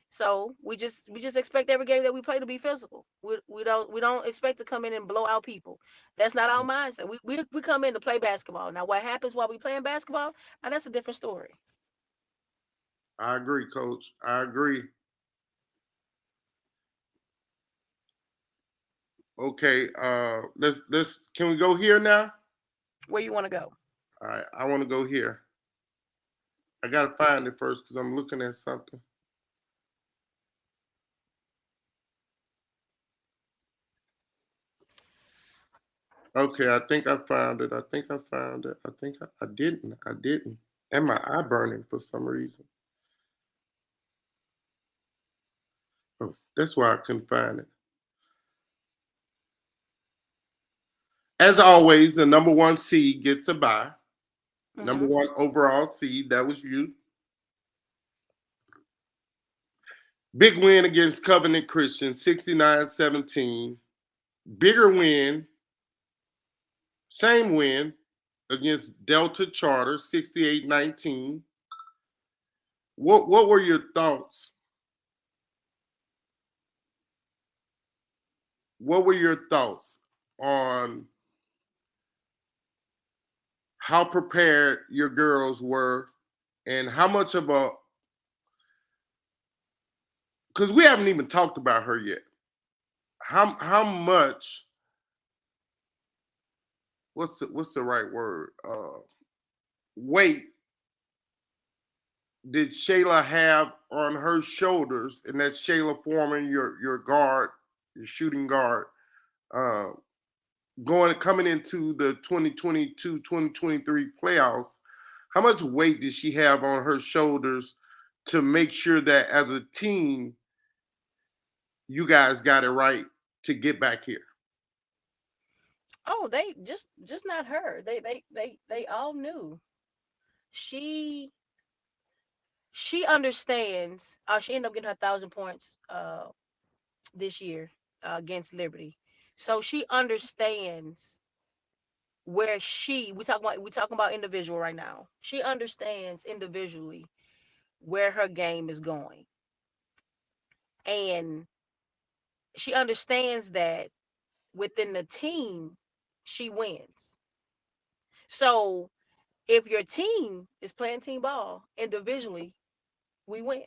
So we just expect every game that we play to be physical. We don't expect to come in and blow out people. That's not our mindset. We come in to play basketball. Now what happens while we playing basketball? Now that's a different story. I agree, Coach. I agree. Okay, let's can we go here now? Where you want to go? All right, I want to go here. I gotta find it first because I'm looking at something. Okay, I think I found it. I think I found it. I didn't. I didn't. And my eye burning for some reason. Oh, that's why I couldn't find it. As always, the number one seed gets a bye. Number one overall seed, that was you. Big win against Covenant Christian, 69-17. Bigger win, same win against Delta Charter, 68-19. What were your thoughts? What were your thoughts on how prepared your girls were and how much of a, because we haven't even talked about her yet. How much, what's the right word? Weight did Shayla have on her shoulders? And that's Shayla Foreman, your guard, your shooting guard, coming into the 2022-2023 playoffs. How much weight did she have on her shoulders to make sure that as a team, you guys got it right to get back here? Oh, they just not her. They all knew. She she understands. She ended up getting her 1,000 points this year against Liberty. So she understands where we talking about individual right now. She understands individually where her game is going, and she understands that within the team she wins. So if your team is playing team ball individually, we win.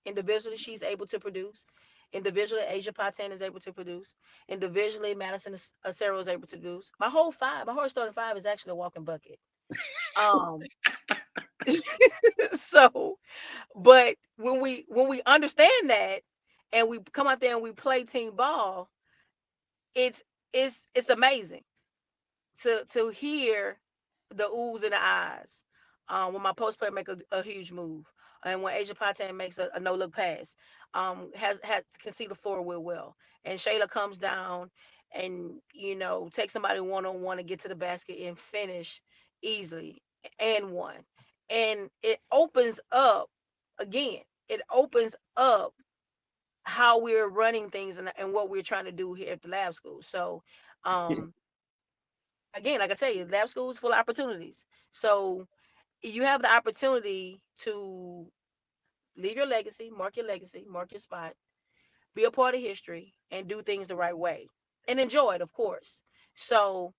Individually, she's able to produce. Individually, Asia Paten is able to produce. Individually, Madison Acero is able to produce. My whole starting five is actually a walking bucket. Um, so, but when we understand that and we come out there and we play team ball, it's it's amazing to hear the oohs and the eyes when my post player make a huge move, and when Asia Paten makes a no look pass, has can see the floor real well, and Shayla comes down and take somebody 1-on-1 and get to the basket and finish easily and one, and it opens up again. It opens up how we're running things and what we're trying to do here at the lab school. So, um, again, like I tell you, lab school is full of opportunities. So you have the opportunity to leave your legacy, mark your spot, be a part of history, and do things the right way, and enjoy it, of course. So,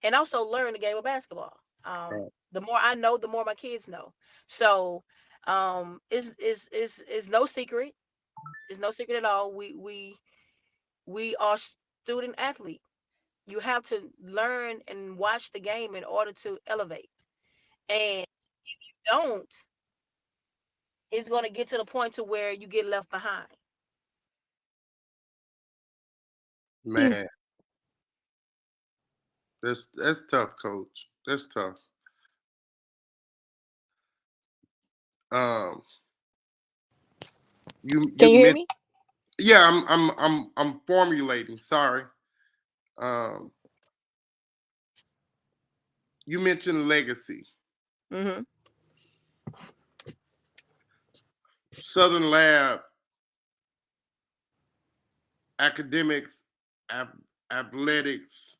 and also learn the game of basketball. Right. The more I know, the more my kids know. So, is no secret. It's no secret at all. We are student athlete. You have to learn and watch the game in order to elevate. And don't, it's going to get to the point to where you get left behind. Man, that's tough, coach. That's tough. Um, you Can you hear meant me? yeah. I'm formulating. Sorry. Um, you mentioned legacy. Mm-hmm. Southern Lab academics, athletics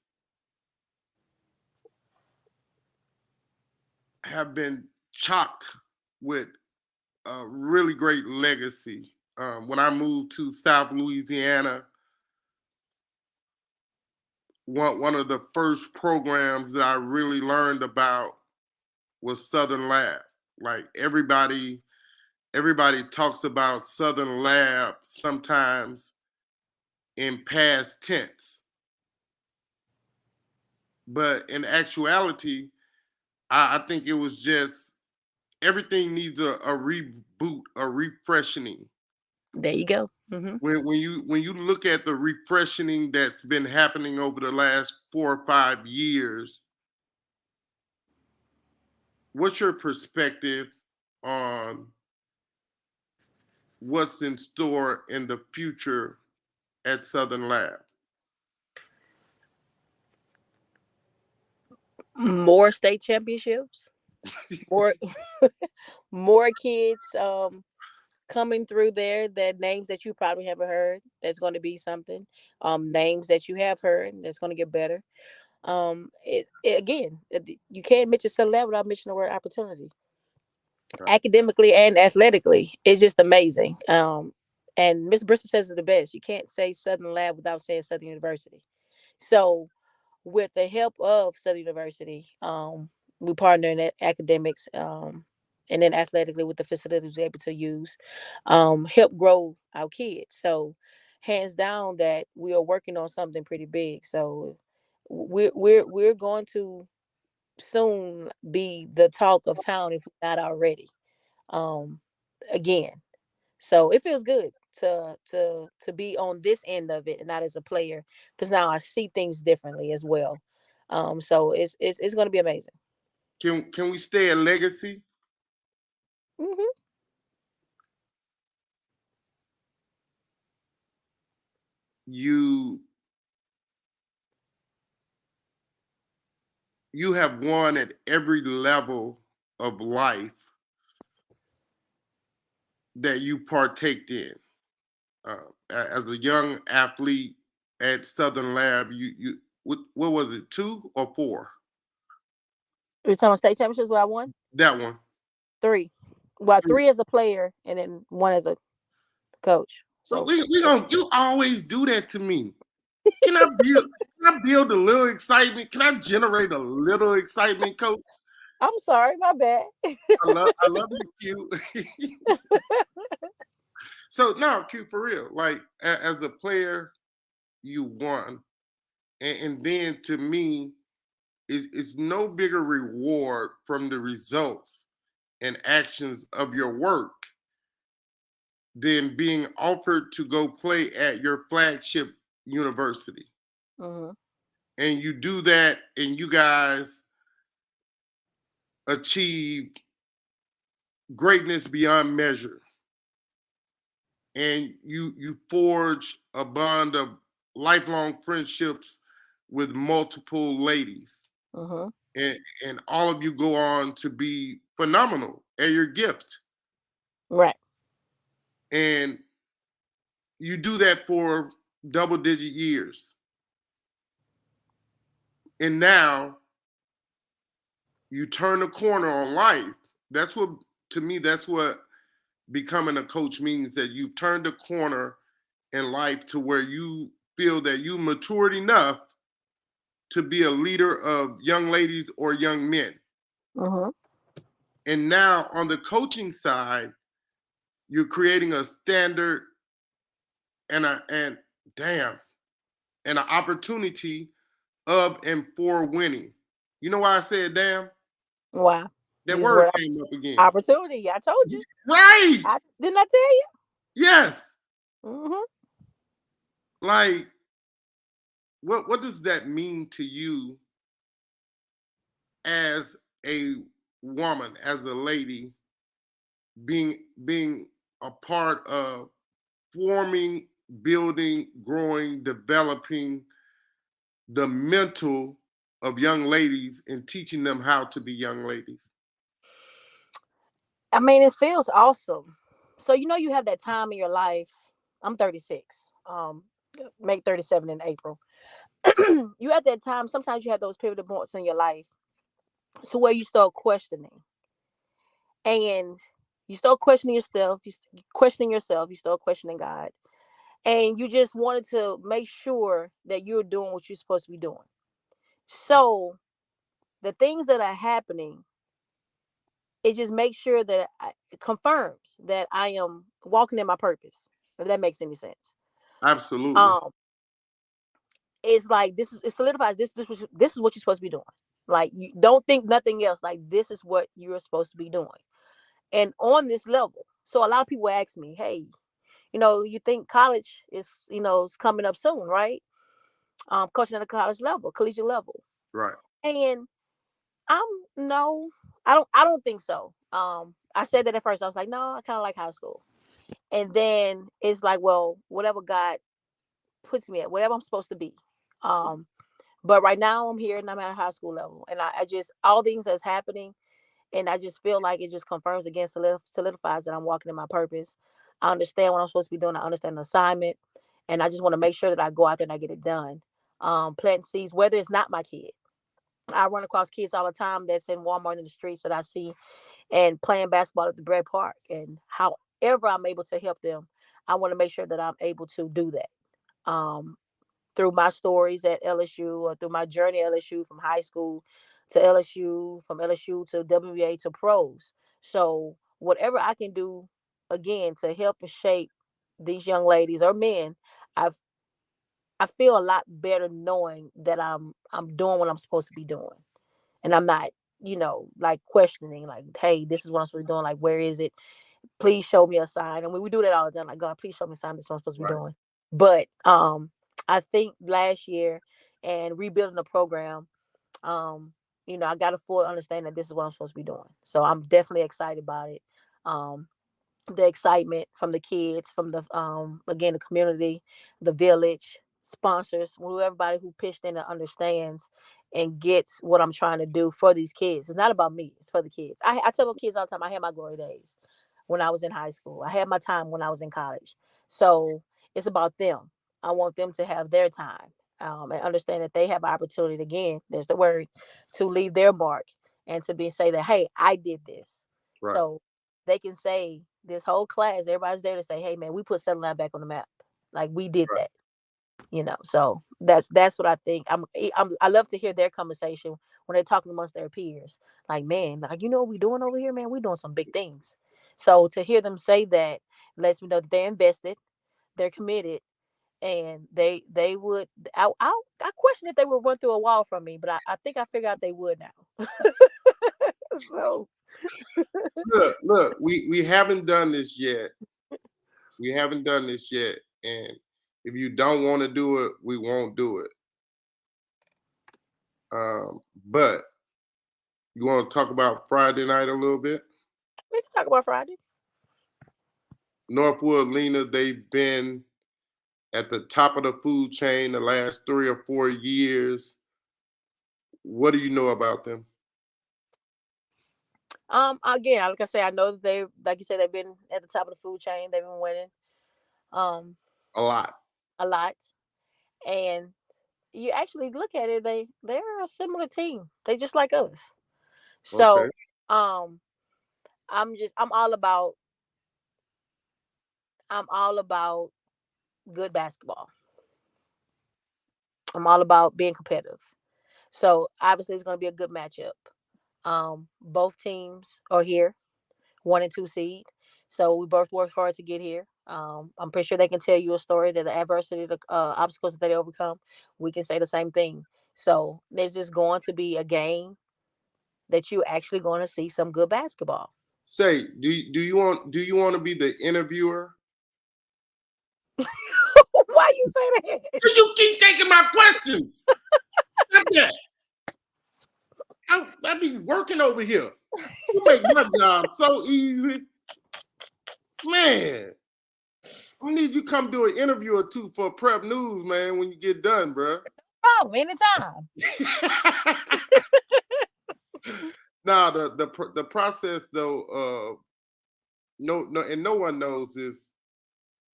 have been chocked with a really great legacy. When I moved to South Louisiana, one of the first programs that I really learned about was Southern Lab. Like everybody talks about Southern Lab sometimes in past tense, but in actuality, I think it was just everything needs a reboot, a refreshing. There you go. Mm-hmm. When you look at the refreshing that's been happening over the last 4 or 5 years, what's your perspective on what's in store in the future at Southern Lab? More state championships, more more kids coming through there, that names that you probably haven't heard, that's going to be something. Names that you have heard, that's going to get better. You can't mention Southern Lab without mentioning the word opportunity. Academically and athletically, it's just amazing. And Miss Bristol says it the best. You can't say Southern Lab without saying Southern University. So with the help of Southern University, we partner in academics, and then athletically with the facilities we're able to use, help grow our kids. So hands down that we are working on something pretty big. So we're going to soon be the talk of town if we're not already. Um, again, so it feels good to be on this end of it and not as a player, because now I see things differently as well. So it's going to be amazing. Can we stay a legacy? Hmm. You you have won at every level of life that you partaked in. As a young athlete at Southern Lab, you what was it, 2 or 4? You're talking state championships where I won That one. 3. Well, 3. 3 as a player and then 1 as a coach. So So we gonna you always do that to me. Can I build can I build a little excitement? Can I generate a little excitement, coach? I'm sorry, my bad. I love you, Q. So no, Q, for real. Like as a player, you won. And then to me, it's no bigger reward from the results and actions of your work than being offered to go play at your flagship university. Hmm. And you do that, and you guys achieve greatness beyond measure. And you forge a bond of lifelong friendships with multiple ladies. Hmm. And all of you go on to be phenomenal at your gift. Right. And you do that for double digit years. And now you turn the corner on life. That's what, to me, that's what becoming a coach means, that you've turned the corner in life to where you feel that you matured enough to be a leader of young ladies or young men. Mm-hmm. And now on the coaching side, you're creating a standard and an opportunity of and for winning. You know why I said damn? Wow. That Use word word came up again. opportunity. I told you. Right. Didn't I tell you? Yes. Mm-hmm. Like, what does that mean to you as a woman, as a lady, being a part of forming, building, growing, developing the mental of young ladies and teaching them how to be young ladies? I mean, it feels awesome. So you have that time in your life. I'm 36. Make 37 in April. You at that time. Sometimes you have those pivotal points in your life, to where you start questioning, and you start questioning yourself. Questioning yourself. You start questioning God, and you just wanted to make sure that you're doing what you're supposed to be doing. So the things that are happening, it just makes sure that it confirms that I am walking in my purpose. If that makes any sense. Absolutely. Um, it's like it solidifies this is what you're supposed to be doing. Like, you don't think nothing else. Like, this is what you're supposed to be doing, and on this level. So a lot of people ask me, hey, you think college is coming up soon, right? Coaching at a college level, collegiate level. Right. And I'm no, I don't think so. I said that at first. I was like, no, I kind of like high school. And then it's like, well, whatever God puts me at, whatever I'm supposed to be. Um, but right now I'm here and I'm at a high school level, and I just all things that's happening, and I just feel like it just confirms again, solidifies that I'm walking in my purpose. I understand what I'm supposed to be doing. I understand the assignment, and I just want to make sure that I go out there and I get it done. Planting seeds, whether it's not my kid. I run across kids all the time that's in Walmart in the streets that I see, and playing basketball at the Brett Park. And however I'm able to help them, I want to make sure that I'm able to do that. Through my stories at LSU, or through my journey at LSU, from high school to LSU, from LSU to WBA to pros. So whatever I can do, again, to help and shape these young ladies or men, I've I feel a lot better knowing that I'm doing what I'm supposed to be doing, and I'm not, like, questioning, like, hey, this is what I'm supposed to be doing. Like, where is it? Please show me a sign. And we do that all the time. Like, God, please show me a sign. This is what I'm supposed to be Right. doing. But I think last year, and rebuilding the program, I got a full understanding that this is what I'm supposed to be doing. So I'm definitely excited about it. Um, the excitement from the kids, from the again, the community, the village, sponsors, everybody who pitched in and understands and gets what I'm trying to do for these kids. It's not about me, it's for the kids. I tell my kids all the time, I had my glory days when I was in high school. I had my time when I was in college. So it's about them. I want them to have their time, and understand that they have an opportunity, again, there's the word, to leave their mark, and to say that, hey, I did this. Right. So they can say, this whole class, everybody's there to say, hey, man, we put Southern Lab back on the map. Like, we did Right. that. So that's what I think. I love to hear their conversation when they're talking amongst their peers. Like, man, like, what we doing over here, man? We're doing some big things. So to hear them say that lets me know that they're invested, they're committed, and they would. I question if they would run through a wall from me, but I think I figured out they would now. So Look, we haven't done this yet. We haven't done this yet. And if you don't want to do it, we won't do it. But you want to talk about Friday night a little bit? we can talk about Friday. Northwood Lena, they've been at the top of the food chain the last 3 or 4 years. What do you know about them? Again, like I say, I know that they, like you said, they've been at the top of the food chain. They've been winning, um, A lot. a lot. And you actually look at it, they're a similar team. They just like us. So Okay. I'm all about good basketball. I'm all about being competitive. So obviously it's going to be a good matchup. Both teams are here, 1 and 2 seed. So we both worked hard to get here. I'm pretty sure they can tell you a story that the adversity, the obstacles that they overcome, we can say the same thing. So there's just going to be a game that you actually going to see some good basketball. Say, do you want to be the interviewer? Why you say that? You keep taking my questions. Stop that. I be working over here. You make my job so easy. Man, I need you come do an interview or two for Prep News, man, when you get done, bro. Oh, anytime. Now the process though, no, and no one knows this.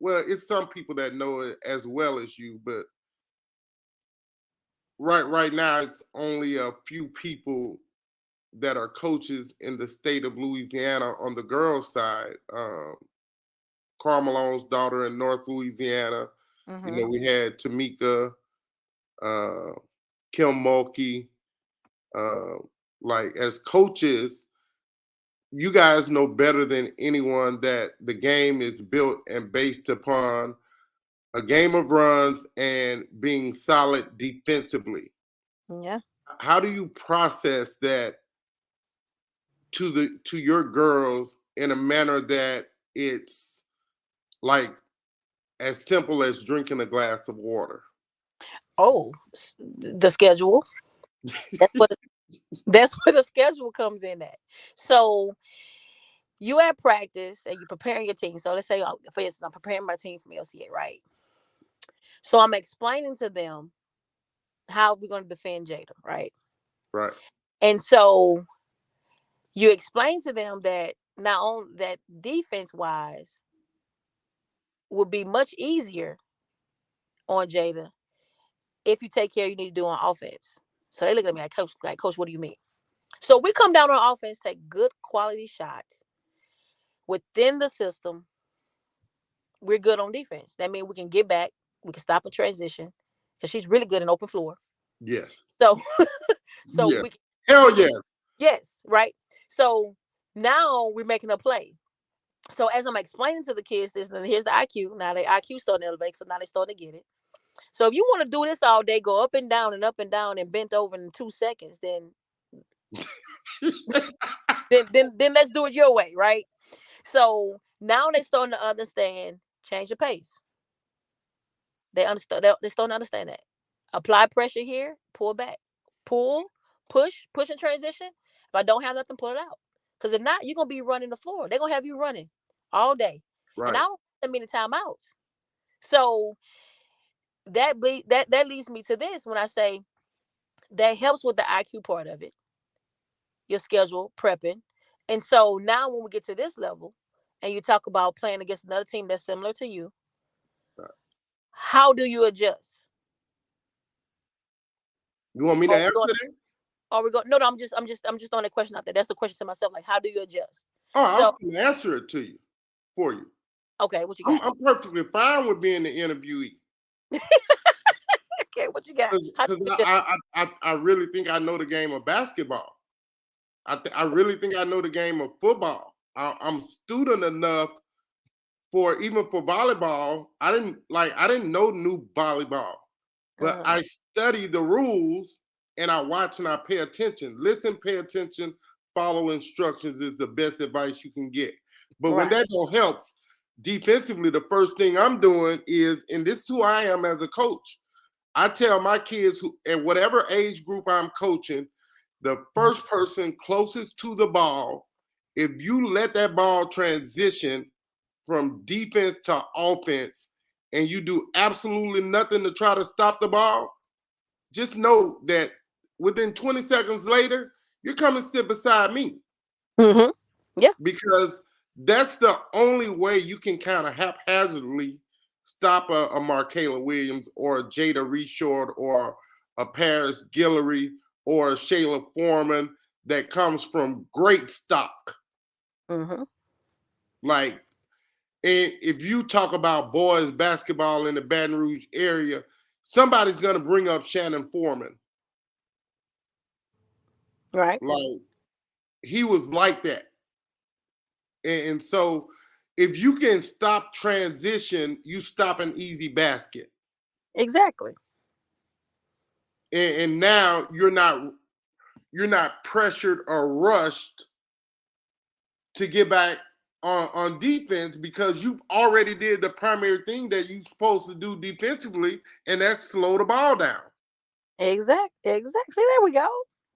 Well, it's some people that know it as well as you, but right now it's only a few people that are coaches in the state of Louisiana on the girls' side. Carmelone's daughter in North Louisiana. You know, we had Tamika, uh, Kim Mulkey. Like as coaches, you guys know better than anyone that the game is built and based upon a game of runs and being solid defensively. Yeah. How do you process that to your girls in a manner that it's like as simple as drinking a glass of water? Oh, the schedule. That's what that's where the schedule comes in at. So you at practice and you're preparing your team. So let's say, for instance, I'm preparing my team from LCA, right? So I'm explaining to them how we're going to defend Jada, right? Right. And so you explain to them that not only that defense wise would be much easier on Jada if you take care you need to do on offense. So they look at me like, Coach, what do you mean? So we come down on offense, take good quality shots within the system. We're good on defense. That means we can get back, we can stop a transition because she's really good in open floor. Yes. So, so Yes. we Hell can, yes. yes, right. So now we're making a play. So as I'm explaining to the kids this, and here's the IQ. Now the IQ starting to elevate, so now they starting to get it. So if you want to do this all day, go up and down and up and down and bent over in 2 seconds, then then let's do it your way, right? So now they starting to understand change the pace. They understand. They starting to understand that. Apply pressure here, pull back, pull, push in transition. If I don't have nothing, pull it out. Because if not, you're gonna be running the floor. They're gonna have you running all day, and I Right. don't have that many timeouts. So that leads me to this when I say that helps with the IQ part of it, your schedule prepping, and so now when we get to this level, and you talk about playing against another team that's similar to you, Right. how do you adjust? You want me to Are we answer going? that? Are we going? No, no. I'm just throwing a question out there. That's the question to myself. Like, how do you adjust? Oh, I was So, going to answer it to you for you. okay, what you I'm, got? I'm perfectly fine with being the interviewee Okay, what you got? How do because you adjust? I really think I know the game of basketball. I really think I know the game of football. I'm student enough for even for volleyball. I didn't know new volleyball, but Uh-huh. I study the rules and I watch and I pay attention. Listen, pay attention, follow instructions is the best advice you can get. But when Right. that don't help defensively, the first thing I'm doing is, and this is who I am as a coach. I tell my kids who at whatever age group I'm coaching, the first person closest to the ball, if you let that ball transition from defense to offense and you do absolutely nothing to try to stop the ball, just know that within 20 seconds later, you're coming to sit beside me Mm-hmm. Yeah. because that's the only way you can kind of haphazardly stop a Markayla Williams or a Jada Reshort or a Paris Guillory or a Shayla Foreman. that comes from great stock. Mm-hmm. Like, and if you talk about boys basketball in the Baton Rouge area, somebody's gonna bring up Shannon Foreman. Right. Like, he was like that. And so if you can stop transition, you stop an easy basket. Exactly. And now you're not pressured or rushed to get back on defense because you already did the primary thing that you're supposed to do defensively, and that's slow the ball down. Exactly. See, there we go.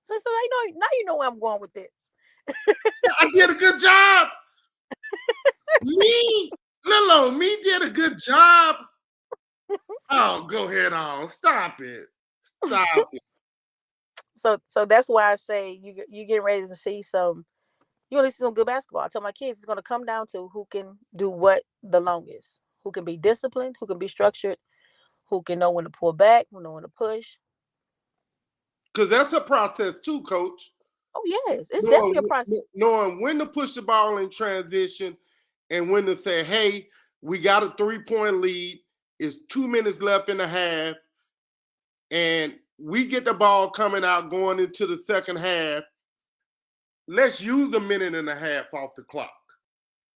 So now you know where I'm going with this. I did a good job. Me did a good job. Oh, go ahead on. Stop it. So that's why I say you get ready to see some. You want to see some good basketball. I tell my kids it's going to come down to who can do what the longest, who can be disciplined, who can be structured, who can know when to pull back, who know when to push. Because that's a process too, Coach. Oh yes, it's definitely a process. Knowing when to push the ball in transition and when to say, hey, we got a 3-point lead. It's 2 minutes left in the half. And we get the ball coming out going into the second half. Let's use a minute and a half off the clock.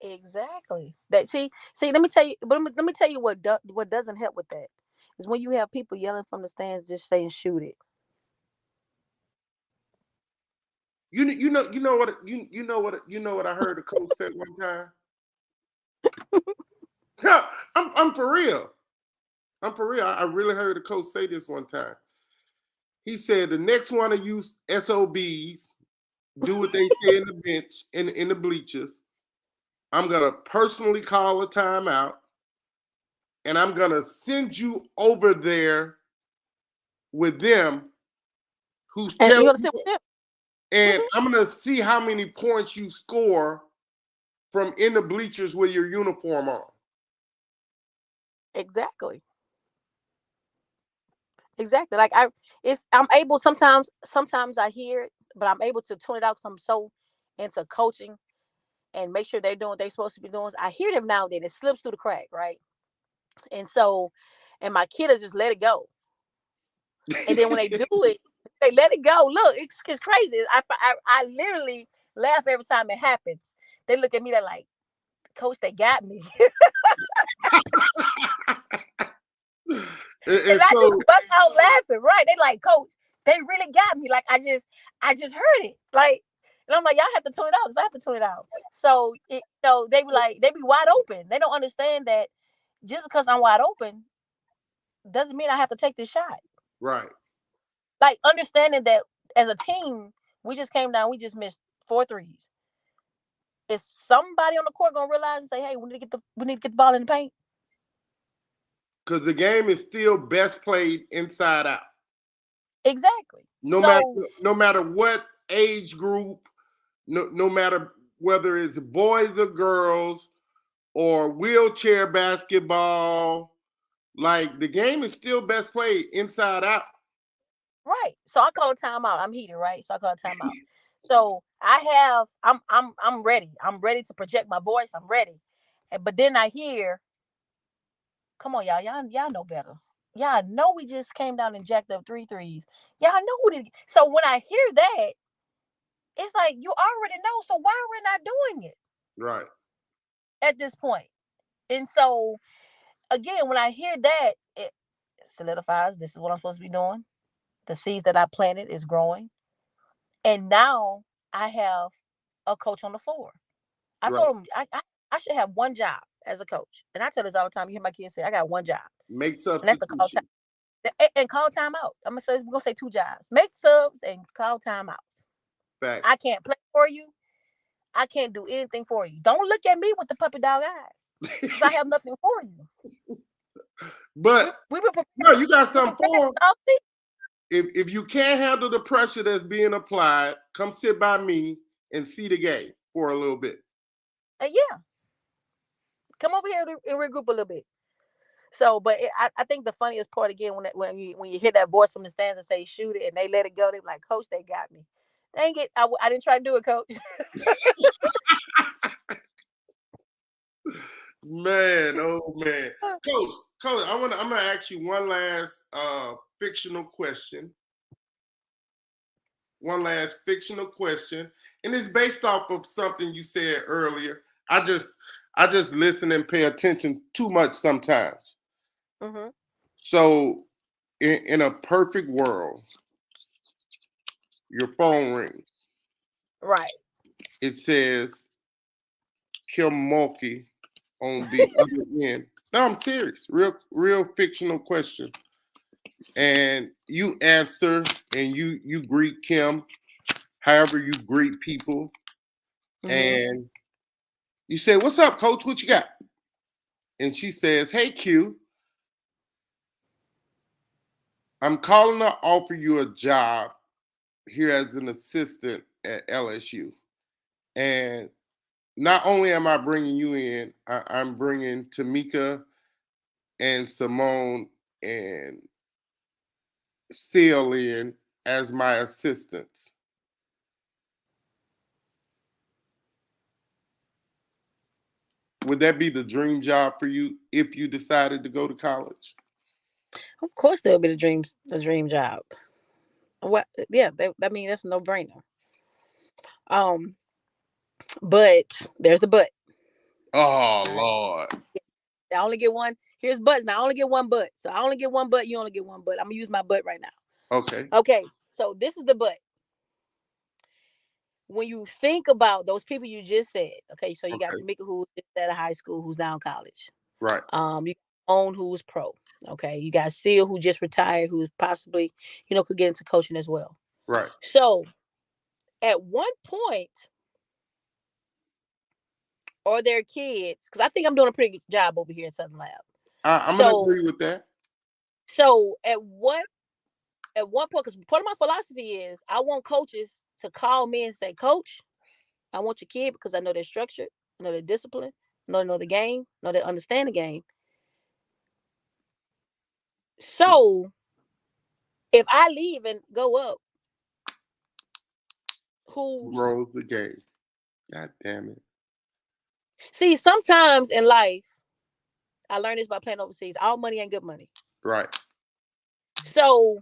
Exactly. That see. Let me tell you. But let me tell you what doesn't help with that is when you have people yelling from the stands, just saying shoot it. You know what I heard the coach say one time. I'm for real. I really heard the coach say this one time. He said the next one of you SOBs do what they say in the bench in the bleachers. I'm gonna personally call a timeout, and I'm gonna send you over there with them. Who's And telling you're gonna sit with them. and I'm gonna see how many points you score from in the bleachers with your uniform on. Exactly. Like I'm able sometimes I hear it, but I'm able to tune it out because I'm so into coaching and make sure they're doing what they're supposed to be doing. I hear them now and then. It slips through the crack, right? And so, and my kid will just let it go. And then when they do it, they let it go. Look, it's crazy. I literally laugh every time it happens. They look at me, they're like, Coach, they got me. And I just bust out laughing, right? They like, Coach, they really got me. Like I just heard it. Like, and I'm like, y'all have to tune it out because I have to tune it out. So they be wide open. They don't understand that just because I'm wide open doesn't mean I have to take this shot. Right. Like understanding that as a team, we just came down, we just missed 4 threes. Is somebody on the court gonna realize and say, hey, we need to get the ball in the paint? Because the game is still best played inside out. Exactly. No matter what age group, no matter whether it's boys or girls or wheelchair basketball, like the game is still best played inside out. Right. So I call a timeout. I'm heated, right? So I call a timeout. So I'm ready. I'm ready to project my voice. I'm ready. But then I hear, come on, y'all. Y'all know better. Y'all know we just came down and jacked up 3 threes. Y'all know who did. So when I hear that, it's like you already know. So why are we not doing it? Right. At this point. And so again, when I hear that, it solidifies this is what I'm supposed to be doing. The seeds that I planted is growing. And now I have a coach on the floor. I told him I should have one job as a coach. And I tell this all the time. You hear my kids say, I got one job. Make substitution. And that's to call time. And call time out. We're gonna say 2 jobs. Make subs and call time out. Facts. I can't play for you. I can't do anything for you. Don't look at me with the puppy dog eyes. Because I have nothing for you. But no, you got something for them. If you can't handle the pressure that's being applied, come sit by me and see the game for a little bit. Yeah. Come over here and regroup a little bit. So, but I think the funniest part again when you hear that voice from the stands and say shoot it and they let it go, they're like, Coach, they got me. Dang it. I didn't try to do it, coach. Man, oh man. Coach, I'm gonna ask you one last fictional question. One last fictional question. And it's based off of something you said earlier. I just listen and pay attention too much sometimes. Mm-hmm. So in a perfect world, your phone rings. Right. It says Kim Mulkey on the other end. No, I'm serious. Real fictional question. And you answer and you greet Kim however you greet people. Mm-hmm. And you say, "What's up, coach? What you got?" And she says, "Hey, Q, I'm calling to offer you a job here as an assistant at LSU. And not only am I bringing you in, I'm bringing Tamika and Simone and Seal in as my assistants." Would that be the dream job for you if you decided to go to college? Of course, there'll be the dream job. What? Yeah, I mean that's a no brainer. Um, but there's the but. Oh, All right, Lord. I only get one. Here's buts. Now I only get one but. So I only get one but. You only get one but. I'm gonna use my butt right now. Okay. Okay. So this is the but. When you think about those people you just said, okay, so you got Okay. Tamika who's just out of high school, who's now in college. Right. You got Own who's pro. Okay, you got Seal who just retired, who's possibly, could get into coaching as well. Right. So at one point, or their kids, because I think I'm doing a pretty good job over here in Southern Lab. I'm going to So agree with that. so at one point, because part of my philosophy is I want coaches to call me and say, "Coach, I want your kid because I know they're structured, I know they're disciplined, I know the game, I know they understand the game." So if I leave and go up, who's Rose the game. God damn it. see? Sometimes in life, I learned this by playing overseas. All money ain't good money. Right. So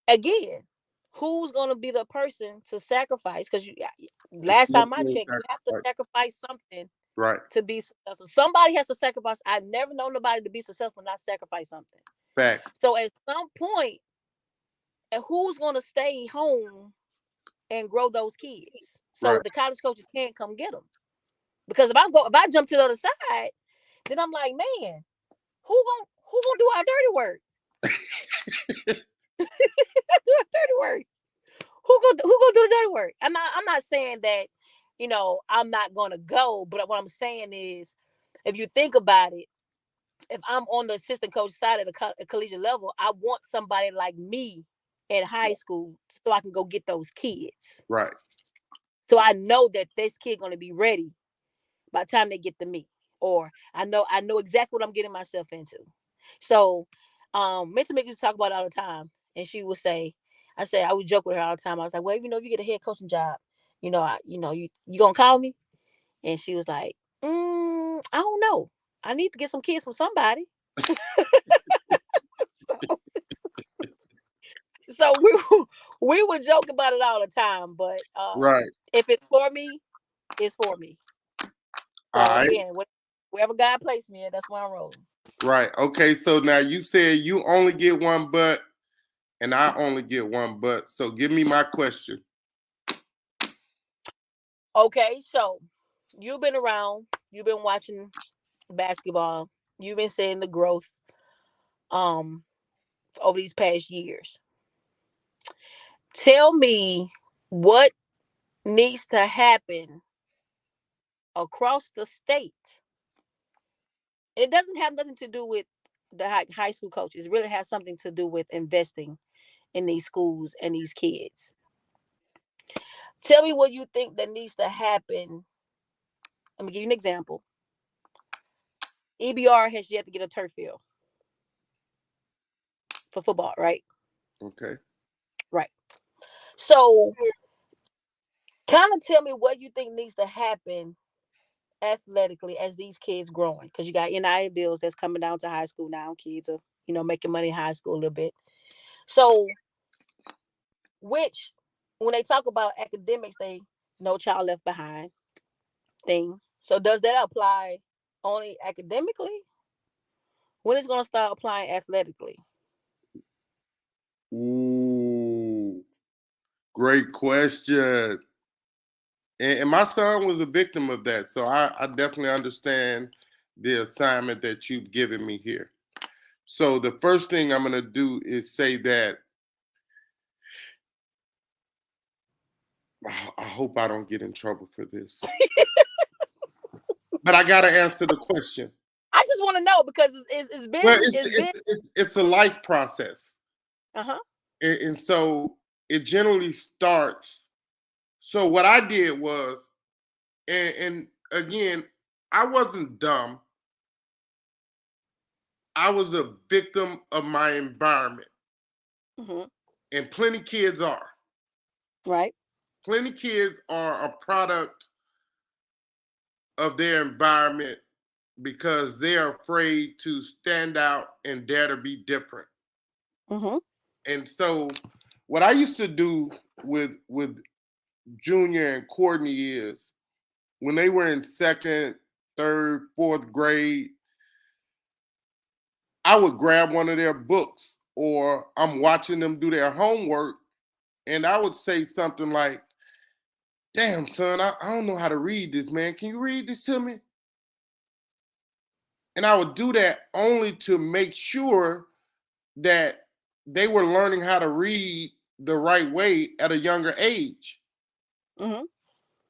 again, who's gonna be the person to sacrifice? Because last time I checked, you have to sacrifice something Right. to be successful. Somebody has to sacrifice. I've never known nobody to be successful not sacrifice something. Facts. So at some point, and who's gonna stay home and grow those kids? So Right. the college coaches can't come get them. Because if I jump to the other side, then I'm like, man, who gonna do our dirty work? Do our dirty work. Who gonna do the dirty work? I'm not saying that, I'm not gonna go, but what I'm saying is, if you think about it, if I'm on the assistant coach side at a collegiate level, I want somebody like me in high school so I can go get those kids. Right. So I know that this kid gonna be ready by the time they get to me, or I know exactly what I'm getting myself into. So, Mentor Mick used to talk about it all the time, and she would say, I would joke with her all the time. I was like, well, if you get a head coaching job, you gonna call me? And she was like, I don't know. I need to get some kids from somebody. So we would joke about it all the time. But Right. if it's for me, it's for me. All So right. again, wherever God placed me in, that's where I'm rolling. Right. Okay. So now you said you only get one butt and I only get one butt. So give me my question. Okay, so you've been around, you've been watching basketball, you've been seeing the growth um over these past years. Tell me what needs to happen across the state. It doesn't have nothing to do with the high school coaches. It really has something to do with investing in these schools and these kids. Tell me what you think that needs to happen. Let me give you an example. EBR has yet to get a turf field for football, right? Okay. Right. So, kind of tell me what you think needs to happen athletically as these kids growing, because you got NIL deals that's coming down to high school now. Kids are, making money in high school a little bit. So, which when they talk about academics, they No Child Left Behind thing. So, does that apply only academically? When is it going to start applying athletically? Ooh, great question. And my son was a victim of that. So I definitely understand the assignment that you've given me here. So the first thing I'm going to do is say that I hope I don't get in trouble for this. But I got to answer the question. I just want to know, because it's been Well, it's been it's a life process. uh-huh. And so it generally starts. So what I did was, and again, I wasn't dumb. I was a victim of my environment. Mm-hmm. And plenty kids are. Right. Plenty kids are a product of their environment because they're afraid to stand out and dare to be different. Mm-hmm. And so what I used to do with Junior and Courtney is, when they were in second, third, fourth grade, I would grab one of their books, or I'm watching them do their homework, and I would say something like, "Damn, son, I don't know how to read this, man. Can you read this to me?" And I would do that only to make sure that they were learning how to read the right way at a younger age. Mm-hmm.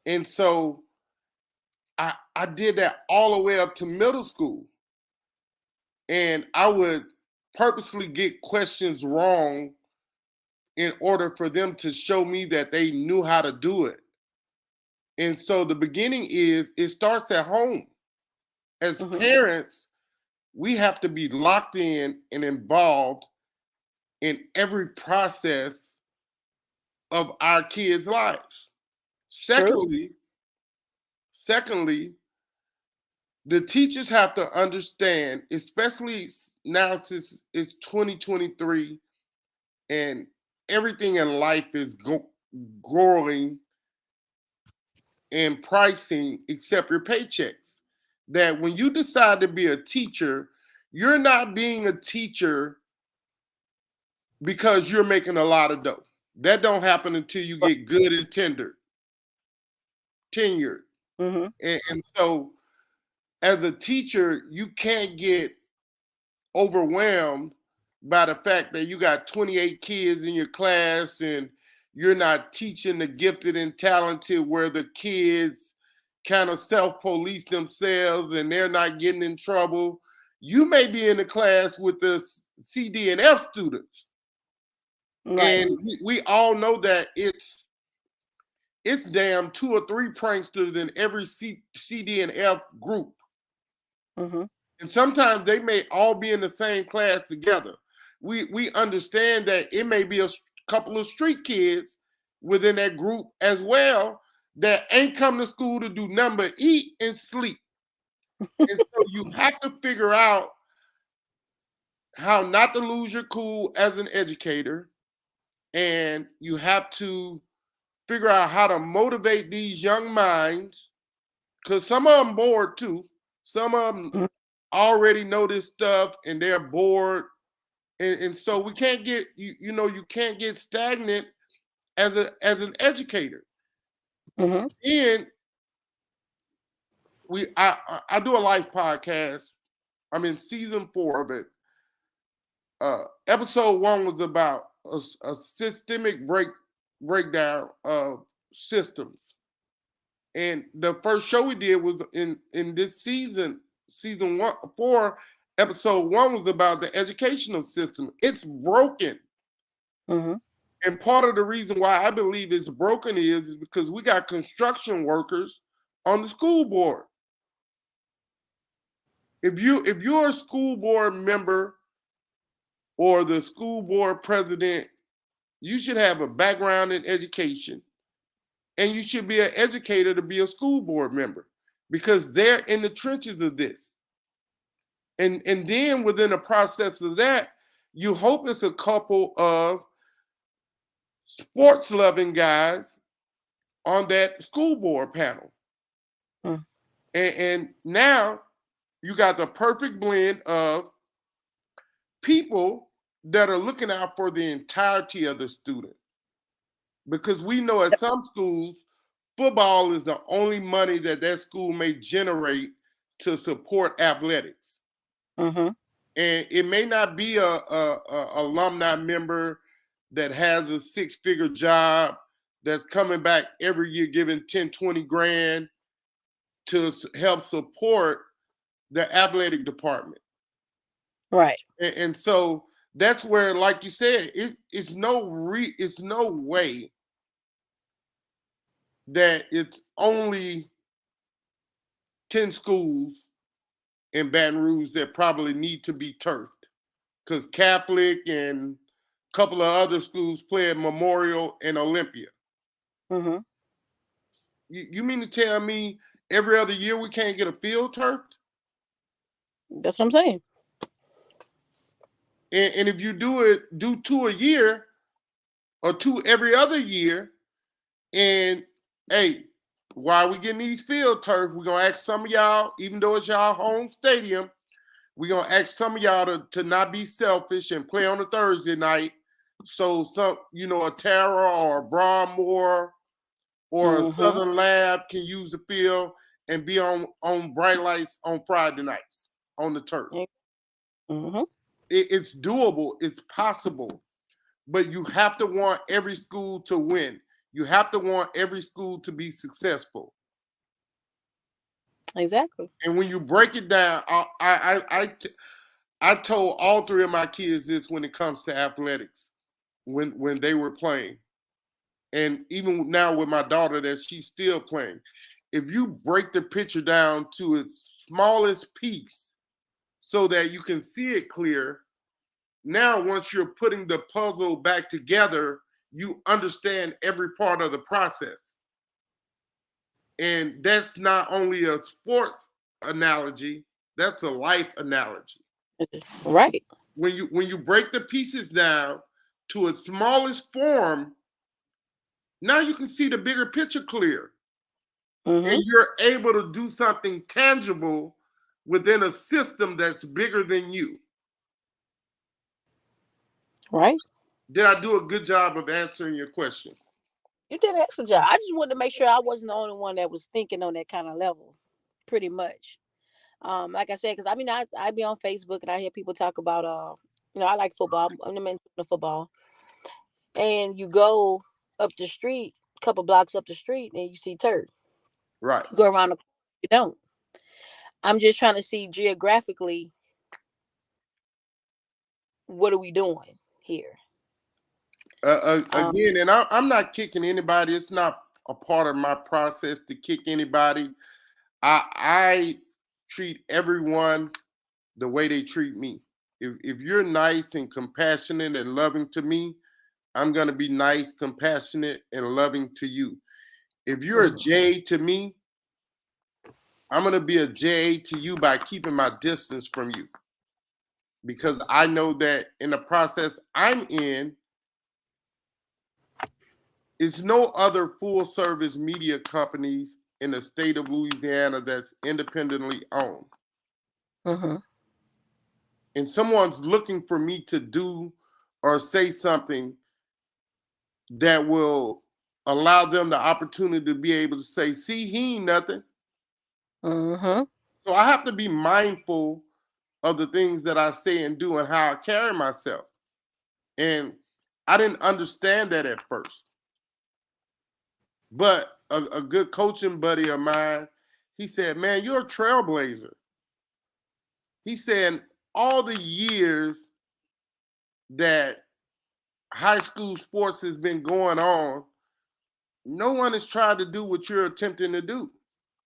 And so I did that all the way up to middle school. And I would purposely get questions wrong in order for them to show me that they knew how to do it. And so the beginning is, it starts at home. As Mm-hmm. parents, we have to be locked in and involved in every process of our kids' lives. True. Secondly, the teachers have to understand, especially now since it's 2023 and everything in life is growing in pricing except your paychecks, that when you decide to be a teacher, you're not being a teacher because you're making a lot of dough. That don't happen until you get good and tenured. Mm-hmm. And so as a teacher, you can't get overwhelmed by the fact that you got 28 kids in your class and you're not teaching the gifted and talented, where the kids kind of self-police themselves and they're not getting in trouble. You may be in the class with the CD and F students. Right. And we all know that it's damn 2 or 3 pranksters in every CD and F group. Mm-hmm. And sometimes they may all be in the same class together. We understand that it may be a couple of street kids within that group as well that ain't come to school to do nothing but eat and sleep. And so you have to figure out how not to lose your cool as an educator, and you have to figure out how to motivate these young minds, because some of them bored too. Some of them already know this stuff and they're bored. And so we can't get, you can't get stagnant as an educator. Mm-hmm. And I do a life podcast. I'm in season 4 of it. Episode 1 was about a systemic breakdown of systems. And the first show we did was in this season 4, episode 1 was about the educational system. It's broken. Mm-hmm. And part of the reason why I believe it's broken is because we got construction workers on the school board. If you're a school board member or the school board president, you should have a background in education, and you should be an educator to be a school board member, because they're in the trenches of this. And then within the process of that, you hope it's a couple of sports loving guys on that school board panel. And now you got the perfect blend of people that are looking out for the entirety of the student. Because we know at some schools, football is the only money that school may generate to support athletics. Mm-hmm. And it may not be a alumni member that has a 6-figure job that's coming back every year giving 10, 20 grand to help support the athletic department. Right. And so that's where, like you said, it's no way that it's only 10 schools in Baton Rouge that probably need to be turfed, because Catholic and a couple of other schools play at Memorial and Olympia. Mm-hmm. You mean to tell me every other year we can't get a field turfed? That's what I'm saying. And if you do 2 a year or 2 every other year, and hey, while we getting these field turf, we're gonna ask some of y'all, even though it's y'all home stadium, we're gonna ask some of y'all to not be selfish and play on a Thursday night. So some, a Tara or a Broadmoor or a Southern Lab can use the field and be on bright lights on Friday nights on the turf. Mm-hmm. It's doable, it's possible, but you have to want every school to win. You have to want every school to be successful. Exactly. And when you break it down, I told all 3 of my kids this when it comes to athletics, when they were playing. And even now with my daughter that she's still playing, if you break the picture down to its smallest piece so that you can see it clear, now once you're putting the puzzle back together, you understand every part of the process. And that's not only a sports analogy, that's a life analogy. Right. When you break the pieces down to its smallest form, now you can see the bigger picture clear. Mm-hmm. And you're able to do something tangible within a system that's bigger than you. Right. Did I do a good job of answering your question? You did an excellent job. I just wanted to make sure I wasn't the only one that was thinking on that kind of level, pretty much. Like I said, because I be on Facebook and I hear people talk about I like football. I'm into football, and you go up the street, a couple blocks up the street, and you see turf. Right. You go around the corner, you don't. I'm just trying to see geographically, what are we doing here? Again, and I'm not kicking anybody. It's not a part of my process to kick anybody. I treat everyone the way they treat me. If you're nice and compassionate and loving to me, I'm going to be nice, compassionate, and loving to you. If you're a J to me, I'm going to be a J to you by keeping my distance from you. Because I know that in the process I'm in, it's no other full service media companies in the state of Louisiana that's independently owned. Mm-hmm. And someone's looking for me to do or say something that will allow them the opportunity to be able to say, see, he ain't nothing. Mm-hmm. So I have to be mindful of the things that I say and do and how I carry myself. And I didn't understand that at first. But a good coaching buddy of mine, he said, man, you're a trailblazer. He said, all the years that high school sports has been going on, no one has tried to do what you're attempting to do.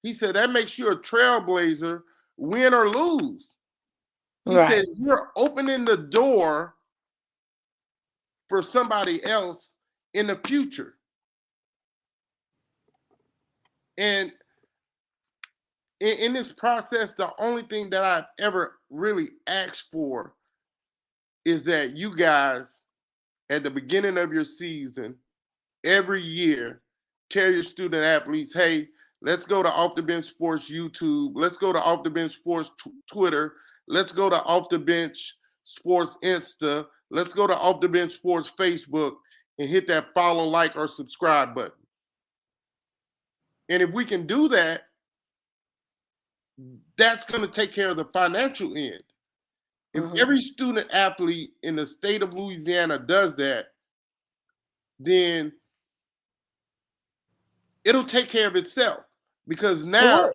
He said, that makes you a trailblazer, win or lose. He Right. says, you're opening the door for somebody else in the future. And in this process, the only thing that I've ever really asked for is that you guys, at the beginning of your season, every year, tell your student athletes, hey, let's go to Off the Bench Sports YouTube. Let's go to Off the Bench Sports Twitter. Let's go to Off the Bench Sports Insta. Let's go to Off the Bench Sports Facebook and hit that follow, like, or subscribe button. And if we can do that, that's going to take care of the financial end. If every student athlete in the state of Louisiana does that, then it'll take care of itself. Because now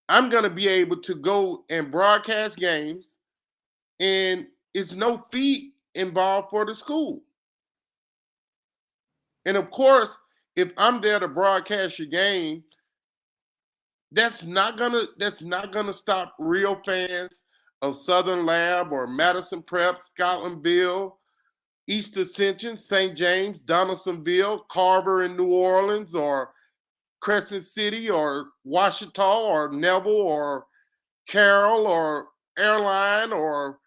I'm going to be able to go and broadcast games, and it's no fee involved for the school. And of course, if I'm there to broadcast your game, that's not gonna stop real fans of Southern Lab or Madison Prep, Scotlandville, East Ascension, St. James, Donaldsonville, Carver in New Orleans, or Crescent City, or Ouachita, or Neville, or Carroll, or Airline, or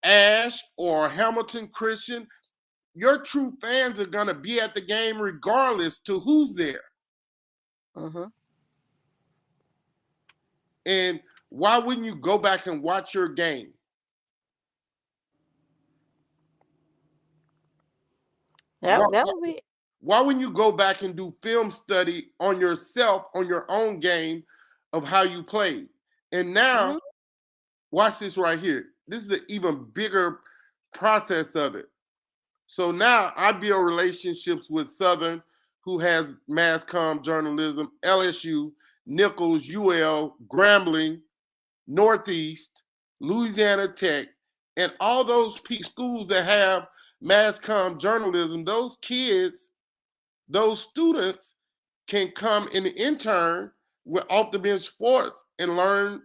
Ash, or Hamilton Christian. Your true fans are gonna be at the game regardless to who's there. And why wouldn't you go back and watch your game? That would be. Why wouldn't you go back and do film study on yourself, on your own game, of how you played? And now, watch this right here. This is an even bigger process of it. So now I build relationships with Southern, who has mass comm journalism, LSU, Nichols, UL, Grambling, Northeast, Louisiana Tech, and all those schools that have mass comm journalism. Those kids, those students can come and intern with Off the Bench Sports and learn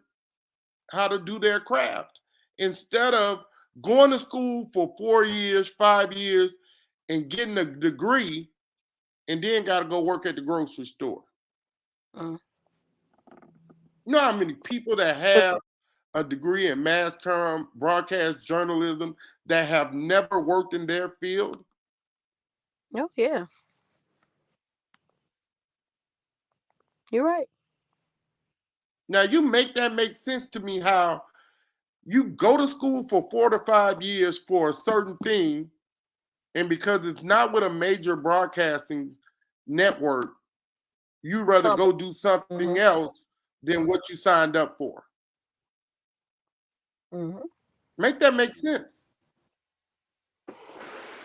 how to do their craft instead of going to school for 4 years, 5 years, and getting a degree, and then got to go work at the grocery store. You know how many people that have a degree in mass comm, broadcast journalism, that have never worked in their field? Oh, yeah. You're right. Now, you make that make sense to me, how you go to school for 4 to 5 years for a certain thing, and because it's not with a major broadcasting network, you'd rather go do something else than what you signed up for. Make that make sense.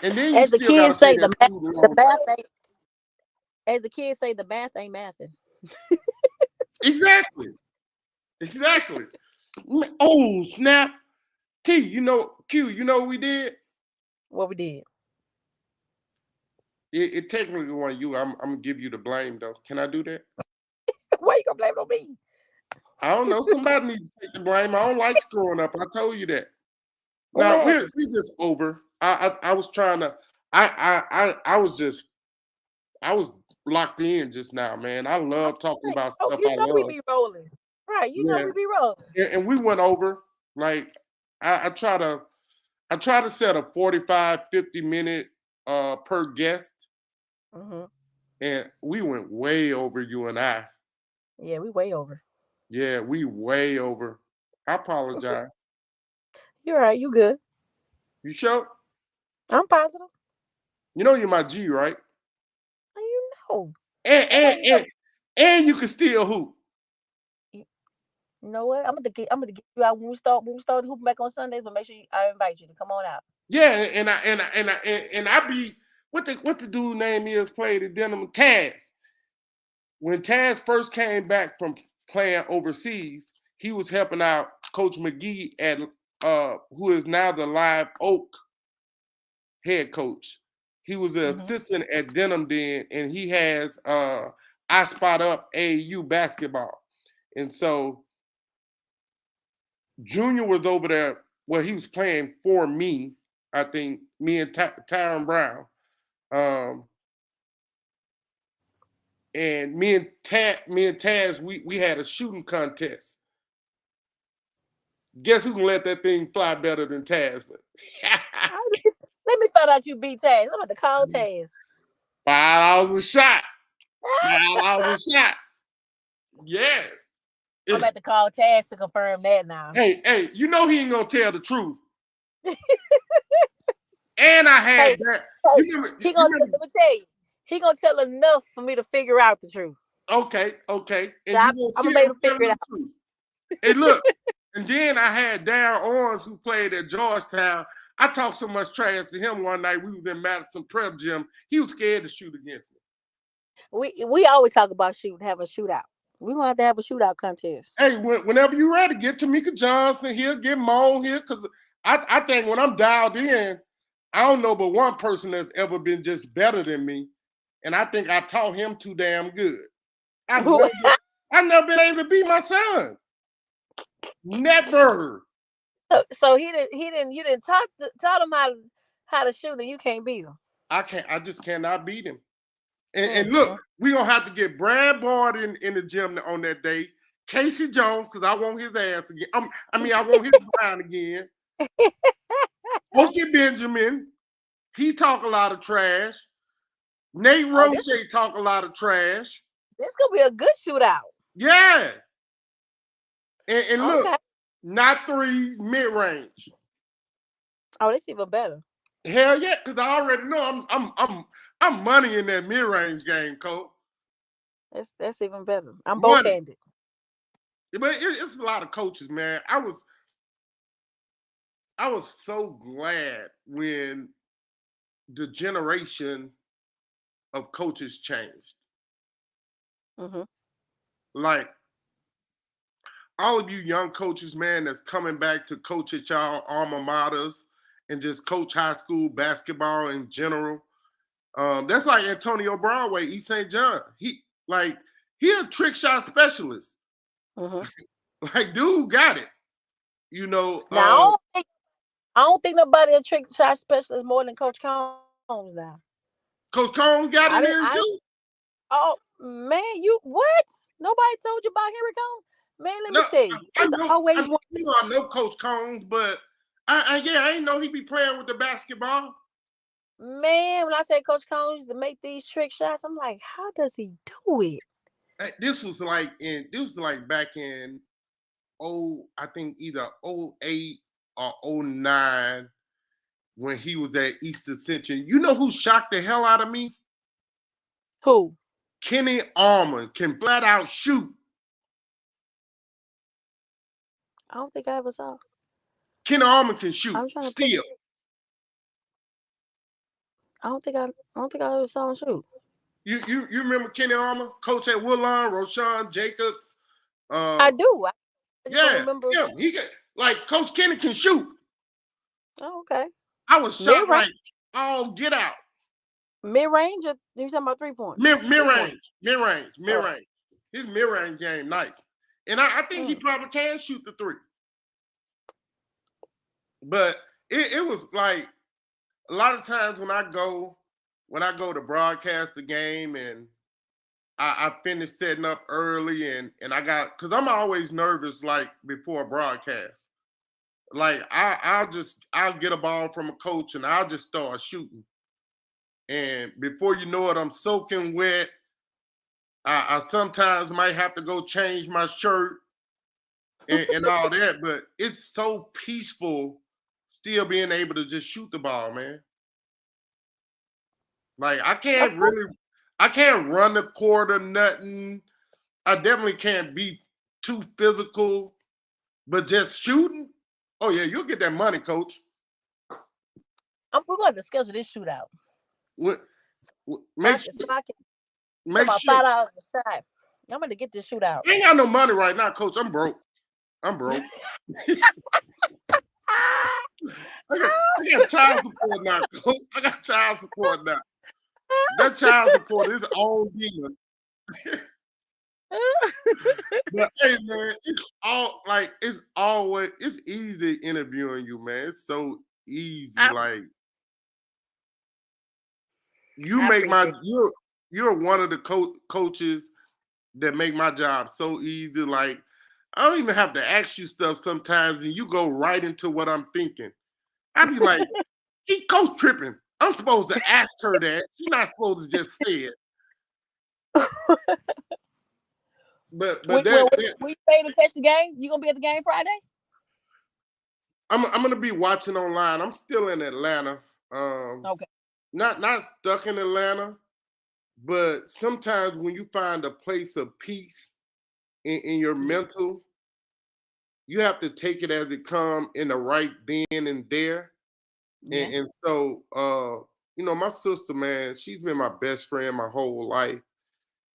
And then you as the still kids say, gotta pay that student the loan. math ain't. As the kids say, the math ain't mathing. Exactly. Oh, snap. T, Q, you know what we did? What we did. It technically wasn't you. I'm gonna give you the blame though. Can I do that? Why you gonna blame it on me? I don't know. Somebody needs to take the blame. I don't like screwing up. I told you that. What Now happened? we're just over. I was trying to. I was locked in just now, man. I love talking about stuff You I know love. we be rolling. Right, you know Yeah. we be rolling. And we went over. Like I try to set a 45, 50-minute per guest, and we went way over, you and I. Yeah, we way over. Yeah, we way over. I apologize. You're right, you good. You sure? I'm positive. You know you're my G, right? You know. And you can still hoop. You know what? I'm gonna get you out when we start hooping back on Sundays, but make sure I invite you to come on out. Yeah, and I be what the dude name is played at Denham, Taz. When Taz first came back from playing overseas, he was helping out Coach McGee at who is now the Live Oak head coach. He was an assistant at Denham then, and he has I Spot Up AAU basketball. And so Junior was over there. Well, he was playing for me I think me and Tyron Brown. And me and Taz, we had a shooting contest. Guess who can let that thing fly better than Taz? Let me find out you beat Taz. I'm about to call Taz. $5 a shot. $5 a shot. Yeah. I'm about to call Taz to confirm that now. Hey, you know he ain't gonna tell the truth. And I had that. Let me tell you, he gonna tell enough for me to figure out the truth. Okay. And I'm gonna be able to figure it out. Hey, look, and then I had Darren Owens who played at Georgetown. I talked so much trash to him one night. We was in Madison Prep Gym. He was scared to shoot against me. We always talk about have a shootout. We're gonna have to have a shootout contest. Hey, whenever you're ready, get Tamika Johnson here, get Moan here, because I think when I'm dialed in, I don't know but one person that's ever been just better than me, and I think I taught him too damn good. I've never been able to beat my son. Never. So you didn't taught him how to shoot, and you can't beat him. I just cannot beat him. And look, we're gonna have to get Brad Bard in the gym on that day. Casey Jones, because I want his ass again. I want his grind again. Okie Benjamin, he talk a lot of trash. Nate Roche talk a lot of trash. This gonna be a good shootout. Yeah. And look, not threes, mid-range. Oh, that's even better. Hell yeah, because I already know I'm money in that mid-range game, Cole. That's even better. I'm both-handed. But it's a lot of coaches, man. I was so glad when the generation of coaches changed. Mm-hmm. Like all of you young coaches, man, that's coming back to coach at y'all alma maters and just coach high school basketball in general. That's like Antonio Broadway, East St. John. He a trick shot specialist. Mm-hmm. Like, dude got it. You know. Now, I don't think nobody a trick shot specialist more than Coach Combs now. Coach Combs got it in too. Oh man, you what? Nobody told you about Henry Combs? Man, let me tell you. I know Coach Combs, but I didn't know he'd be playing with the basketball. Man, when I say Coach Combs to make these trick shots, I'm like, how does he do it? This was like back in I think either 08 or 09 when he was at East Ascension. You know who shocked the hell out of me? Who? Kenny Allman can flat out shoot. I don't think I ever saw. Kenny Allman can shoot still. I don't think I ever saw him shoot. You remember Kenny Allman, coach at Woodlawn, Roshan Jacobs? I do. I yeah, remember. Yeah, he got Coach Kenny can shoot. Oh, okay. I was shocked, like, oh, get out. Mid-range, or you talking about 3-point? Mid-range. His mid-range game, nice. And I think he probably can shoot the three. But it was like a lot of times when I go to broadcast the game and I finish setting up early and because I'm always nervous like before a broadcast. Like I'll get a ball from a coach and I'll just start shooting. And before you know it, I'm soaking wet. I sometimes might have to go change my shirt and all that, but it's so peaceful still being able to just shoot the ball, man. Like I can't run the court or nothing. I definitely can't be too physical, but just shooting. Oh yeah, you'll get that money, coach. We're going to schedule this shootout. Make sure. $5 a shot. I'm going to get this shootout. I ain't got no money right now, coach. I'm broke. I got child support now, coach. I got child support now. That child support is all demon. But hey, man, it's easy interviewing you, man. It's so easy. I- Like you I make my appreciate you're one of the coaches that make my job so easy. Like I don't even have to ask you stuff sometimes, and you go right into what I'm thinking. I be like, he coach tripping. I'm supposed to ask her that. She's not supposed to just say it. But Well, we ready to catch the game? You gonna be at the game Friday? I'm gonna be watching online. I'm still in Atlanta. Okay. Not stuck in Atlanta, but sometimes when you find a place of peace in your mental, you have to take it as it comes in the right then and there. Yeah. And so my sister, man, she's been my best friend my whole life.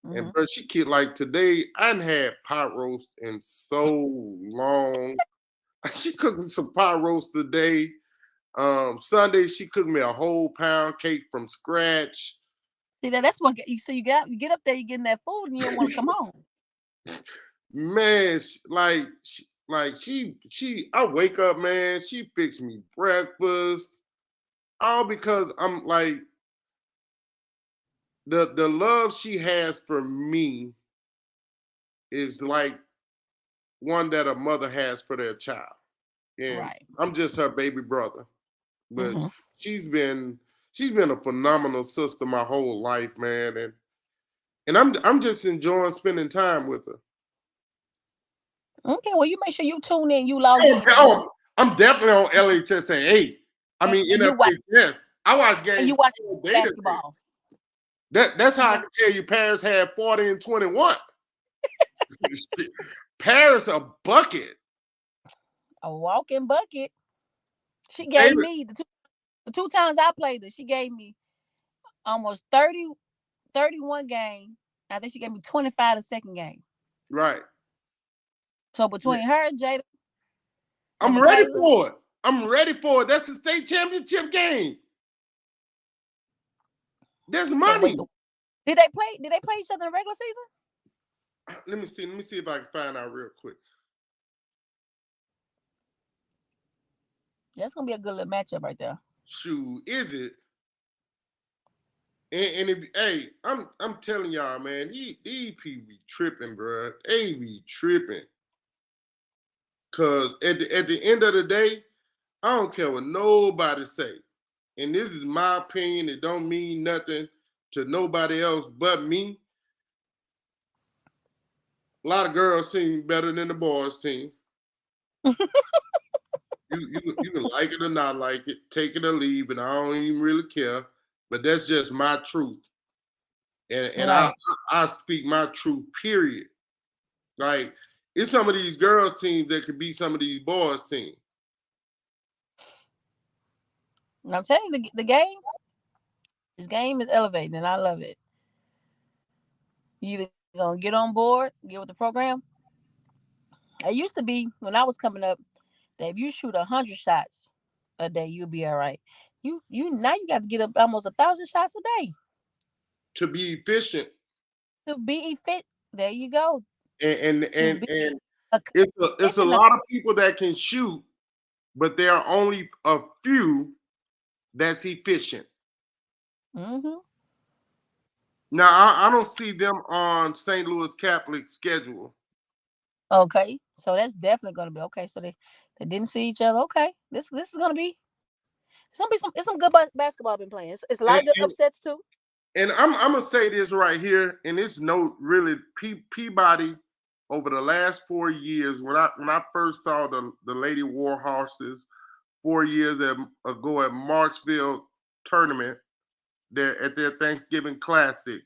And Mhm. but she kid like today, I hadn't had pot roast in so long. She cooked me some pot roast today. Sunday she cooked me a whole pound cake from scratch. See that's what you see. You get up there, you getting that food, and you don't want to come home. Man, she I wake up, man, she fixed me breakfast. All because I'm like the love she has for me is like one that a mother has for their child. And Right. I'm just her baby brother. But Hmm. she's been she's been a phenomenal sister my whole life, man. And I'm just enjoying spending time with her. Okay. Well, you make sure you tune in. You log Oh, in. So I'm definitely on LHSA 8. I mean and you watch NFHS. I watch and you games watch all day today. basketball. That's how I can tell you Paris had 40 and 21. Paris a bucket. A walking bucket. She gave Favorite. me the two times I played her. She gave me almost 30, 31 game. I think she gave me 25 the second game. Right. So between her and Jada and I'm ready Michaela, for it. I'm ready for it. That's the state championship game. There's can't wait money. to. Did they play each other in the regular season? Let me see. Let me see if I can find out real quick. That's gonna be a good little matchup right there. Shoot, is it? And if hey, I'm telling y'all, man, these people be tripping, bro. They be tripping. Cause at the end of the day, I don't care what nobody say. And this is my opinion. It don't mean nothing to nobody else but me. A lot of girls seem better than the boys team. You can like it or not like it, take it or leave it. I don't even really care. But that's just my truth. And Right. I speak my truth, period. Like it's some of these girls teams that could be some of these boys teams. And I'm telling you, the game, this game is elevating, and I love it. You either gonna get on board, get with the program. It used to be when I was coming up that if you shoot 100 shots a day, you'll be all right. You now you got to get up almost 1,000 shots a day To be efficient. to be fit. There you go. And To and be and a it's a efficient. lot of people that can shoot, but there are only a few that's efficient. Mm-hmm. Now I don't see them on St. Louis Catholic schedule. Okay, so that's definitely gonna be okay. So they didn't see each other. Okay, this is gonna be it's some good basketball been playing. It's a lot And, of good and, upsets too. and I'm gonna say this right here, and it's no really Peabody over the last 4 years when I first saw the Lady War Horses 4 years ago at Marksville tournament there at their Thanksgiving Classic,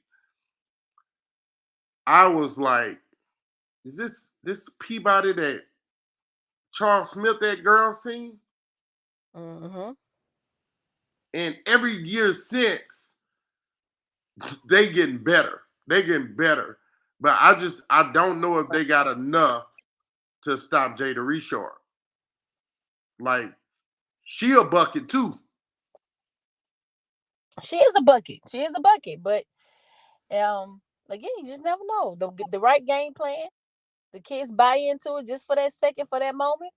I was like, is this Peabody that Charles Smith at girls team? Mm-hmm. And every year since, they getting better. They getting better. But I don't know if they got enough to stop Jada Reshart. Like she a bucket too. She is a bucket. She is a bucket. But again, you just never know. The right game plan, the kids buy into it just for that second, for that moment.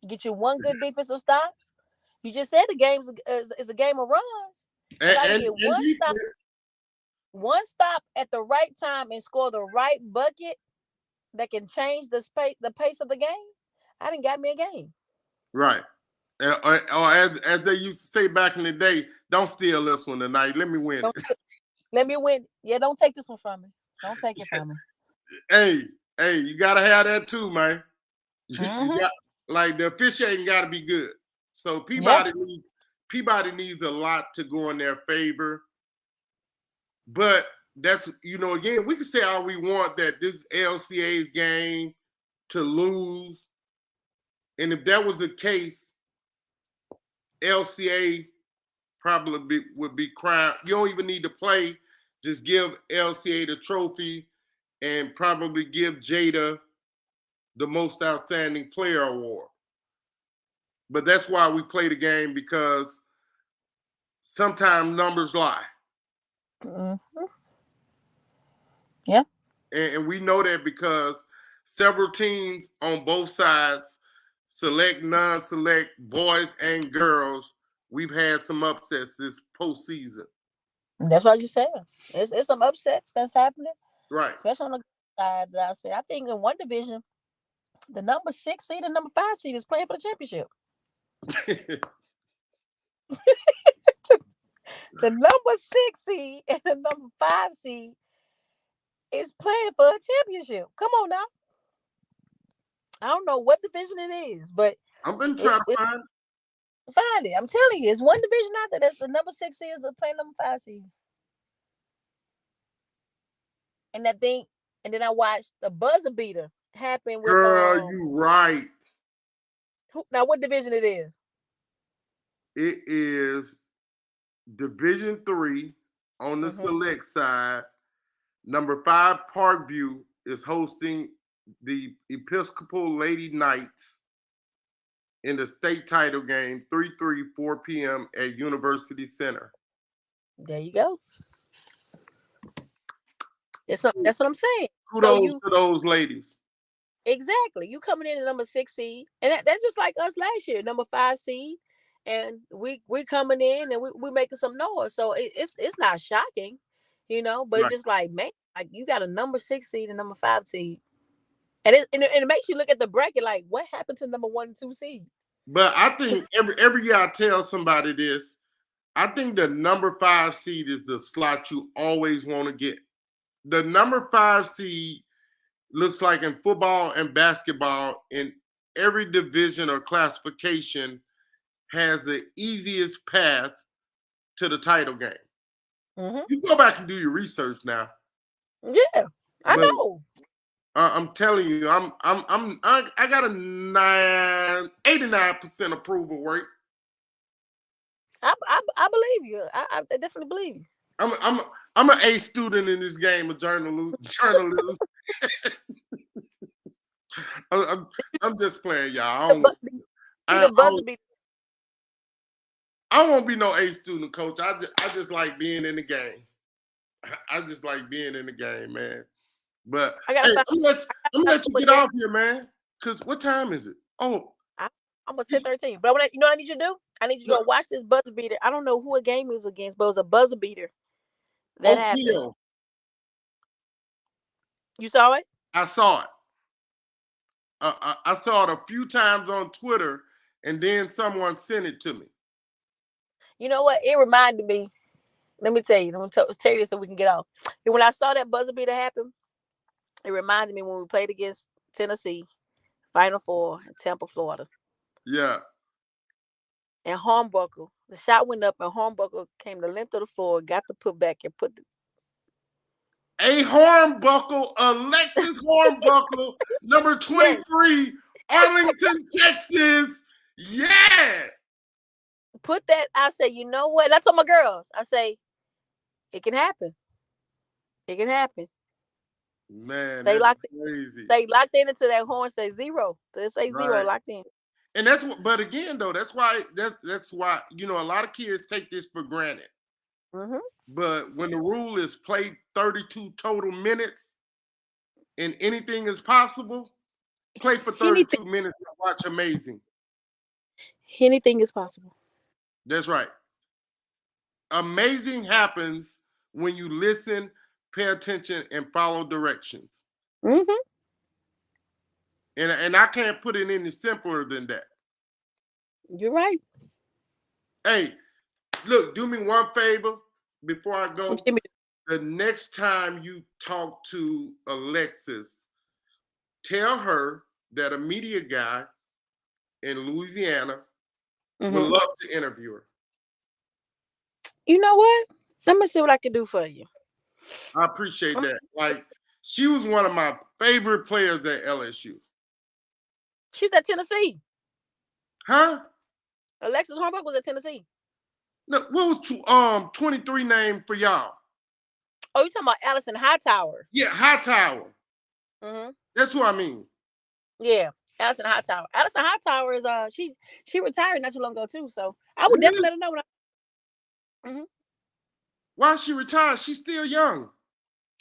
Get you one good defensive stops. You just said the game's is a game of runs. I gotta get one stop at the right time and score the right bucket that can change the pace of the game. I didn't got me a game. Right. Or as they used to say back in the day, don't steal this one tonight. Let me win. Let me win. Yeah, don't take this one from me. Don't take it from me. Hey, you gotta have that too, man. You got, like, the officiating gotta be good. So Peabody needs a lot to go in their favor. But that's, again, we can say all we want that this is LCA's game to lose. And if that was the case, LCA probably would be crying. You don't even need to play. Just give LCA the trophy and probably give Jada the most outstanding player award. But that's why we play the game, because sometimes numbers lie. Yeah. And we know that because several teams on both sides, select, non-select, boys and girls, we've had some upsets this postseason. That's what I just said. It's some upsets that's happening. Right. Especially on the sides. I said, I think in one division, the number 6 seed and number 5 seed is playing for the championship. The number 6 seed and the number 5 seed is playing for a championship. Come on now. I don't know what division it is, but I've been trying to find it. I'm telling you, it's one division out there that's the number 6 seed is playing number 5 seed. And that thing, and then I watched the buzzer beater happen with Girl, you right. Now what division it is? It is Division 3 on the select side. Number 5, Parkview, is hosting the Episcopal Lady Knights in the state title game, 4 p.m. at University Center. There you go. That's what I'm saying. Kudos to those ladies. Exactly. You coming in at number 6 seed, and that's just like us last year, number 5 seed, and we coming in and we making some noise. So it's not shocking, but it's just like, man, like you got a number 6 seed and number 5 seed, and it makes you look at the bracket like, what happened to number 1 and 2 seed? But I think every year I tell somebody this, I think the number 5 seed is the slot you always want to get. The number 5 seed looks like in football and basketball, in every division or classification, has the easiest path to the title game. You go back and do your research now. Yeah, I know. I'm telling you, I got a 89% approval rate. I believe you. I definitely believe you. I'm an A student in this game of journalism. I'm just playing, y'all. I won't be no A student, coach. I just like being in the game. I just like being in the game, man. But I'm gonna let you get off here, man. Cause what time is it? Oh, I'm a 10:13. But you know what I need you to do? I need you to go watch this buzzer beater. I don't know who a game was against, but it was a buzzer beater. That happened. You saw it? I saw it. I saw it a few times on Twitter, and then someone sent it to me. You know what? It reminded me. Let me tell you. Let me tell you this so we can get off. And when I saw that buzzer beater happen, it reminded me when we played against Tennessee, Final Four in Tampa, Florida. Yeah. And Hornbuckle, the shot went up, and Hornbuckle came the length of the floor, got the putback, and put the. A Hornbuckle, Alexis Hornbuckle, number 23, Arlington, Texas. Yeah. Put that. I say, you know what? And I told my girls, I say, it can happen. It can happen. Man, they that's crazy. They locked into that horn. Say 0. They say 0 locked in. And that's what. But again, though, that's why a lot of kids take this for granted. But when the rule is play 32 total minutes, and anything is possible, play for 32 minutes and watch amazing. Anything is possible. That's right. Amazing happens when you listen, pay attention, and follow directions. Mm-hmm. And I can't put it any simpler than that. You're right. Hey, look, do me one favor before I go. Jimmy, The next time you talk to Alexis, tell her that a media guy in Louisiana would mhm. love to interview her. You know what? Let me see what I can do for you. I appreciate that. Like, she was one of my favorite players at LSU. She's at Tennessee. Huh? Alexis Hornbuck was at Tennessee. No, what was 23 name for y'all? Oh, you talking about Allison Hightower? Yeah, Hightower. Mm-hmm. That's who I mean. Yeah, Allison Hightower. Allison Hightower is she retired not too long ago too. So I would Really? definitely let her know when I. Mm-hmm. Why she retired? She's still young.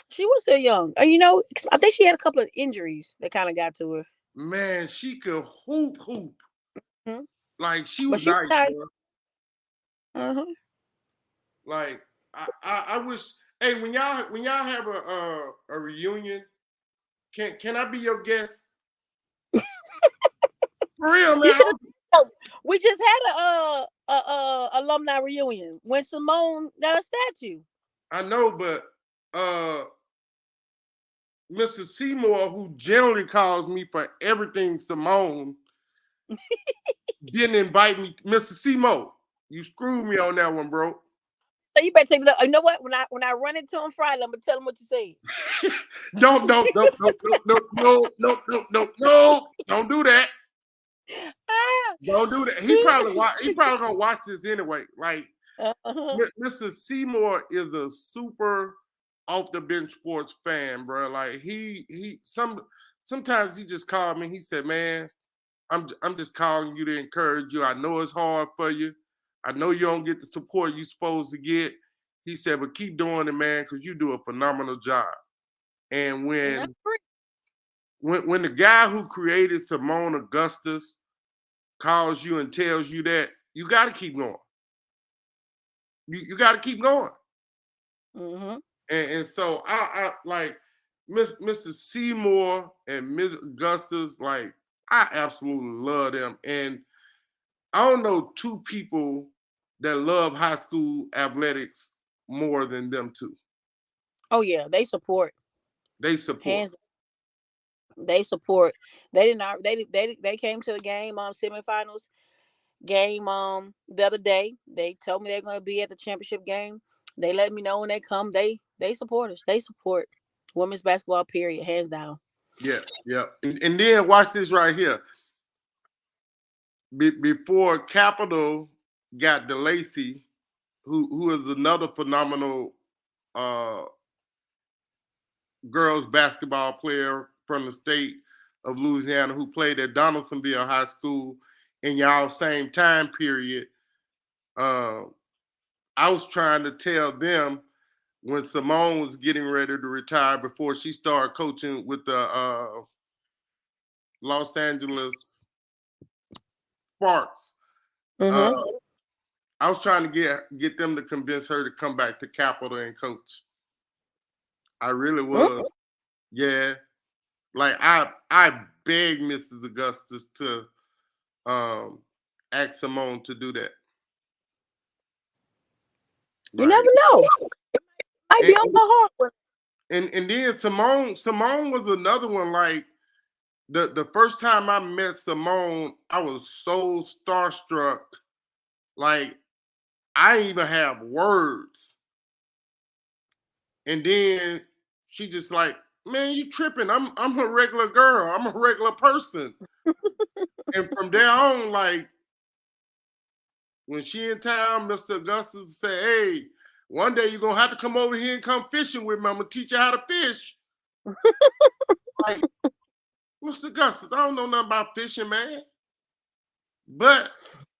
She was still young. You know, 'cause I think she had a couple of injuries that kind of got to her. Man, she could hoop. Mm-hmm. Like, she But was she nice, retired. bro. Uh-huh. Like, I wish. Hey, when y'all have a reunion, can I be your guest? For real, man. You should have. We just had a alumni reunion when Simone got a statue. I know, but Mr. Seymour, who generally calls me for everything Simone, didn't invite me. Mr. Seymour, you screwed me on that one, bro. So you better take it up. You know what? When I run into him Friday, I'm gonna tell him what you said. Don't do that. Ah. Don't do that. He probably gonna watch this anyway. Like, Uh-huh. Mr. Seymour is a super off the bench sports fan, bro. Like, sometimes he just called me. He said, "Man, I'm just calling you to encourage you. I know it's hard for you. I know you don't get the support you're supposed to get." He said, "But keep doing it, man, because you do a phenomenal job." And when the guy who created Simone Augustus calls you and tells you that, you got to keep going. You got to keep going. Mm-hmm. And so I like Mr. Seymour and Ms. Augustus. Like, I absolutely love them. And I don't know two people that love high school athletics more than them two. Oh yeah, they support. They support. Hands. They support. They did not. They came to the game semifinals game the other day. They told me they're going to be at the championship game. They let me know when they come. They support us. They support women's basketball. Period. Hands down. Yeah. And then watch this right here. Before Capital got DeLacy, who is another phenomenal girls basketball player from the state of Louisiana who played at Donaldsonville High School in y'all same time period. I was trying to tell them when Simone was getting ready to retire before she started coaching with the Los Angeles Sparks. Mm-hmm. I was trying to get them to convince her to come back to Capital and coach. I really was. Mm-hmm. Yeah. Like, I begged Mrs. Augustus to ask Simone to do that. You never know. Might be on the hard one. And then Simone was another one. Like, the first time I met Simone, I was so starstruck. Like, I didn't even have words. And then she just like, "Man, you tripping. I'm a regular girl. I'm a regular person." And from there on, like, when she in town, Mr. Augustus said, "Hey, one day you're gonna have to come over here and come fishing with me. I'm gonna teach you how to fish." Like, Mr. Augustus, I don't know nothing about fishing, man. But,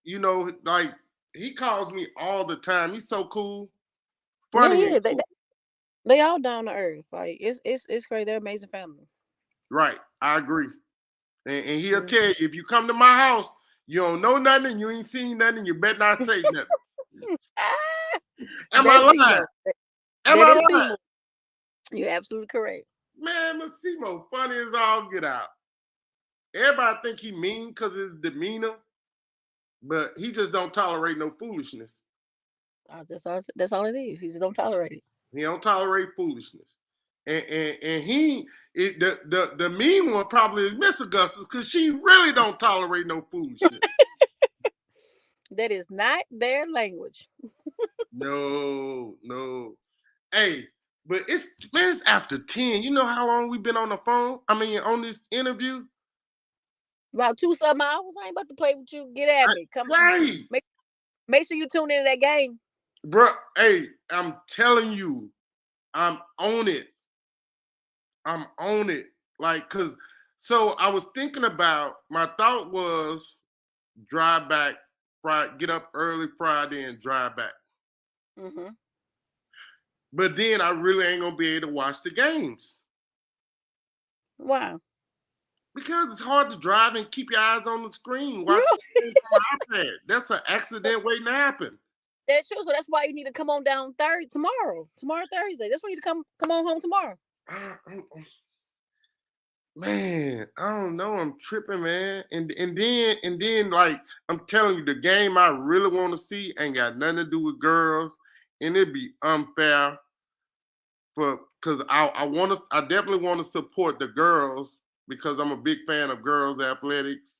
you know, like, he calls me all the time. He's so cool. Funny. Yeah, they all down to earth. Like it's crazy. They're amazing family. Right. I agree. And he'll tell you, if you come to my house, You don't know nothing, you ain't seen nothing, you better not say nothing. Ah, Am I that's lying? Seymour. Am That I is lying? Seymour. You're absolutely correct. Man, Massimo funny as all get out. Everybody think he mean because his demeanor, but he just don't tolerate no foolishness. That's all it is. He just don't tolerate it. He don't tolerate foolishness. And the mean one probably is Miss Augustus because she really don't tolerate no foolishness. That is not their language. No. Hey, but it's after 10. You know how long we've been on the phone? I mean, on this interview? About 2-some hours. I ain't about to play with you. Get at me. Come on. Right. Make sure you tune into that game. Bro, hey, I'm telling you, I'm on it. Like, so I was thinking about, my thought was drive back, get up early Friday and drive back. Mm-hmm. But then I really ain't gonna be able to watch the games. Wow. Because it's hard to drive and keep your eyes on the screen. Watch the games on the iPad. That's an accident waiting to happen. That's true. So that's why you need to come on down tomorrow. Tomorrow, Thursday. That's when you need to come on home tomorrow. Man, I don't know. I'm tripping, man. And then like I'm telling you, the game I really want to see ain't got nothing to do with girls, and it'd be unfair because I definitely want to support the girls because I'm a big fan of girls athletics.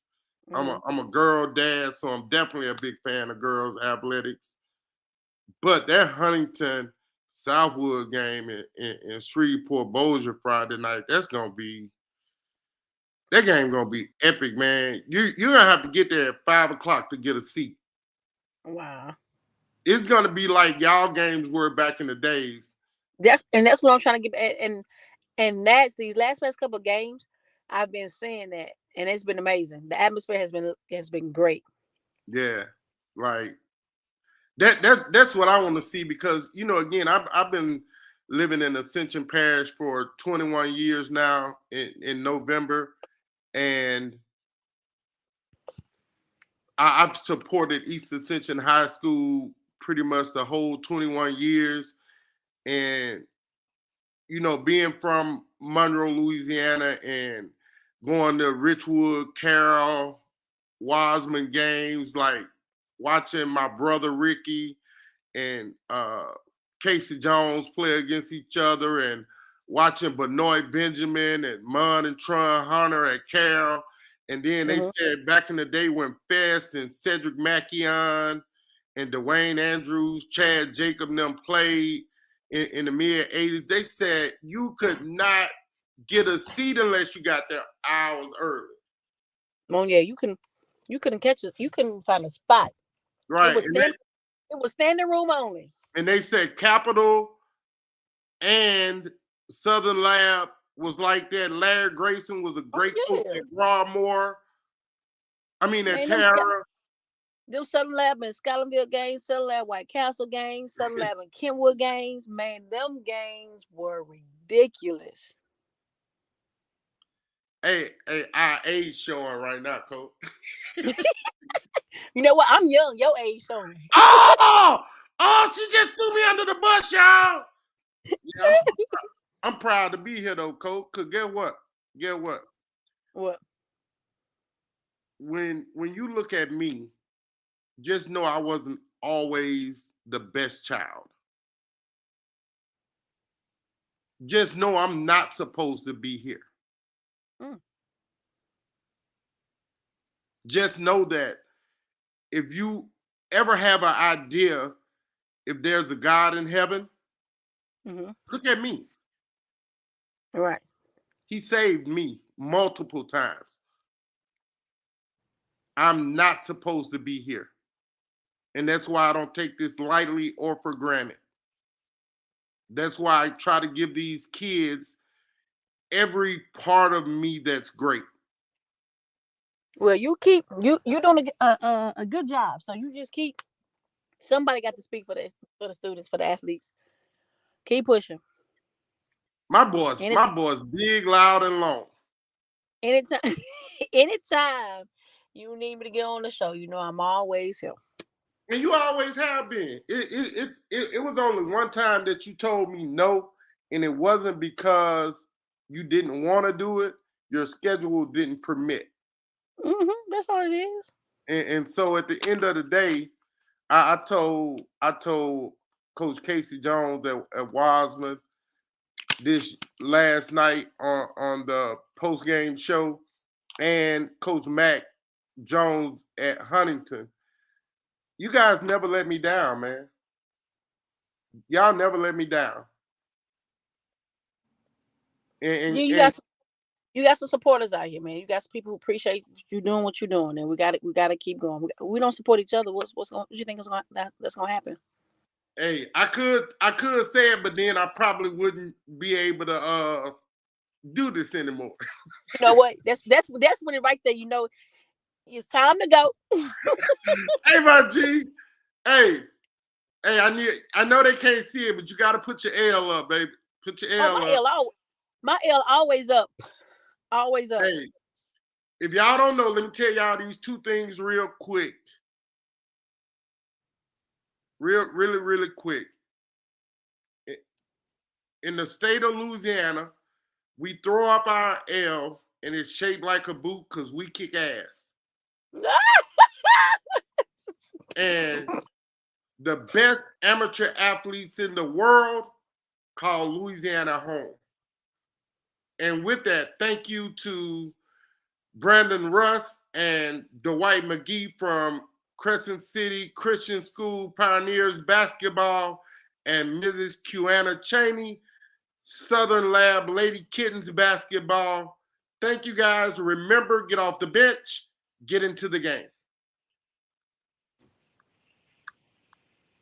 Mhm. I'm a girl dad, so I'm definitely a big fan of girls athletics. But that Huntington Southwood game in Shreveport Bossier Friday night, that game gonna be epic, man. You're gonna have to get there at 5 o'clock to get a seat. Wow. It's gonna be like y'all games were back in the days. That's what I'm trying to get at. And that's these last couple of games. I've been saying that, and it's been amazing. The atmosphere has been great. Yeah, like that's what I want to see because again I've been living in Ascension Parish for 21 years now in November, and I've supported East Ascension High School pretty much the whole 21 years, and being from Monroe, Louisiana, and going to Richwood, Carroll, Wiseman games, like watching my brother Ricky and Casey Jones play against each other, and watching Benoit Benjamin and Munn and Tron Hunter at Carroll. And then they said back in the day when Fess and Cedric Mackion and Dwayne Andrews, Chad Jacob and them played in the mid 80s, they said you could not get a seat unless you got there hours early. Oh yeah, you couldn't catch it. You couldn't find a spot. Right. It was standing room only. And they said Capital and Southern Lab was like that. Larry Grayson was a great coach at Broadmoor. I mean, at Tara. Them Southern Lab and Scotlandville games, Southern Lab White Castle games, Southern Lab and Kenwood games, man, them games were ridiculous. Hey, our age showing right now, Coach. You know what? I'm young. Your age showing. Oh, she just threw me under the bus, y'all. Yeah, I'm proud to be here, though, Coach. Because guess what? What? When you look at me, just know I wasn't always the best child. Just know I'm not supposed to be here. Just know that if you ever have an idea if there's a God in heaven, look at me. Right. He saved me multiple times. I'm not supposed to be here. And that's why I don't take this lightly or for granted. That's why I try to give these kids every part of me that's great. Well, you doing a good job. So you just keep. Somebody got to speak for the students, for the athletes. Keep pushing. My boy's big, loud, and long. Anytime You need me to get on the show. You know I'm always here. And you always have been. It was only one time that you told me no, and it wasn't because you didn't want to do it. Your schedule didn't permit. That's all it is. And so at the end of the day, I told Coach Casey Jones at Wiseman this last night on the post game show, and Coach Mac Jones at Huntington. You guys never let me down, man. Y'all never let me down. And You got some supporters out here, man. You got some people who appreciate you doing what you're doing, and we got to keep going. We don't support each other. What you think that's gonna happen? Hey, I could say it, but then I probably wouldn't be able to do this anymore. You know what? That's when it right there. You know, it's time to go. Hey, my G. Hey, I know they can't see it, but you got to put your L up, baby. Put your L up. My L always up. Always up. Hey, if y'all don't know, let me tell y'all these two things real quick. Really quick. In the state of Louisiana, we throw up our L and it's shaped like a boot because we kick ass. And the best amateur athletes in the world call Louisiana home. And with that, thank you to Brandon Russ and Dwight McGee from Crescent City Christian School Pioneers Basketball and Mrs. Quiana Cheney, Southern Lab Lady Kittens Basketball. Thank you guys. Remember, get off the bench, get into the game.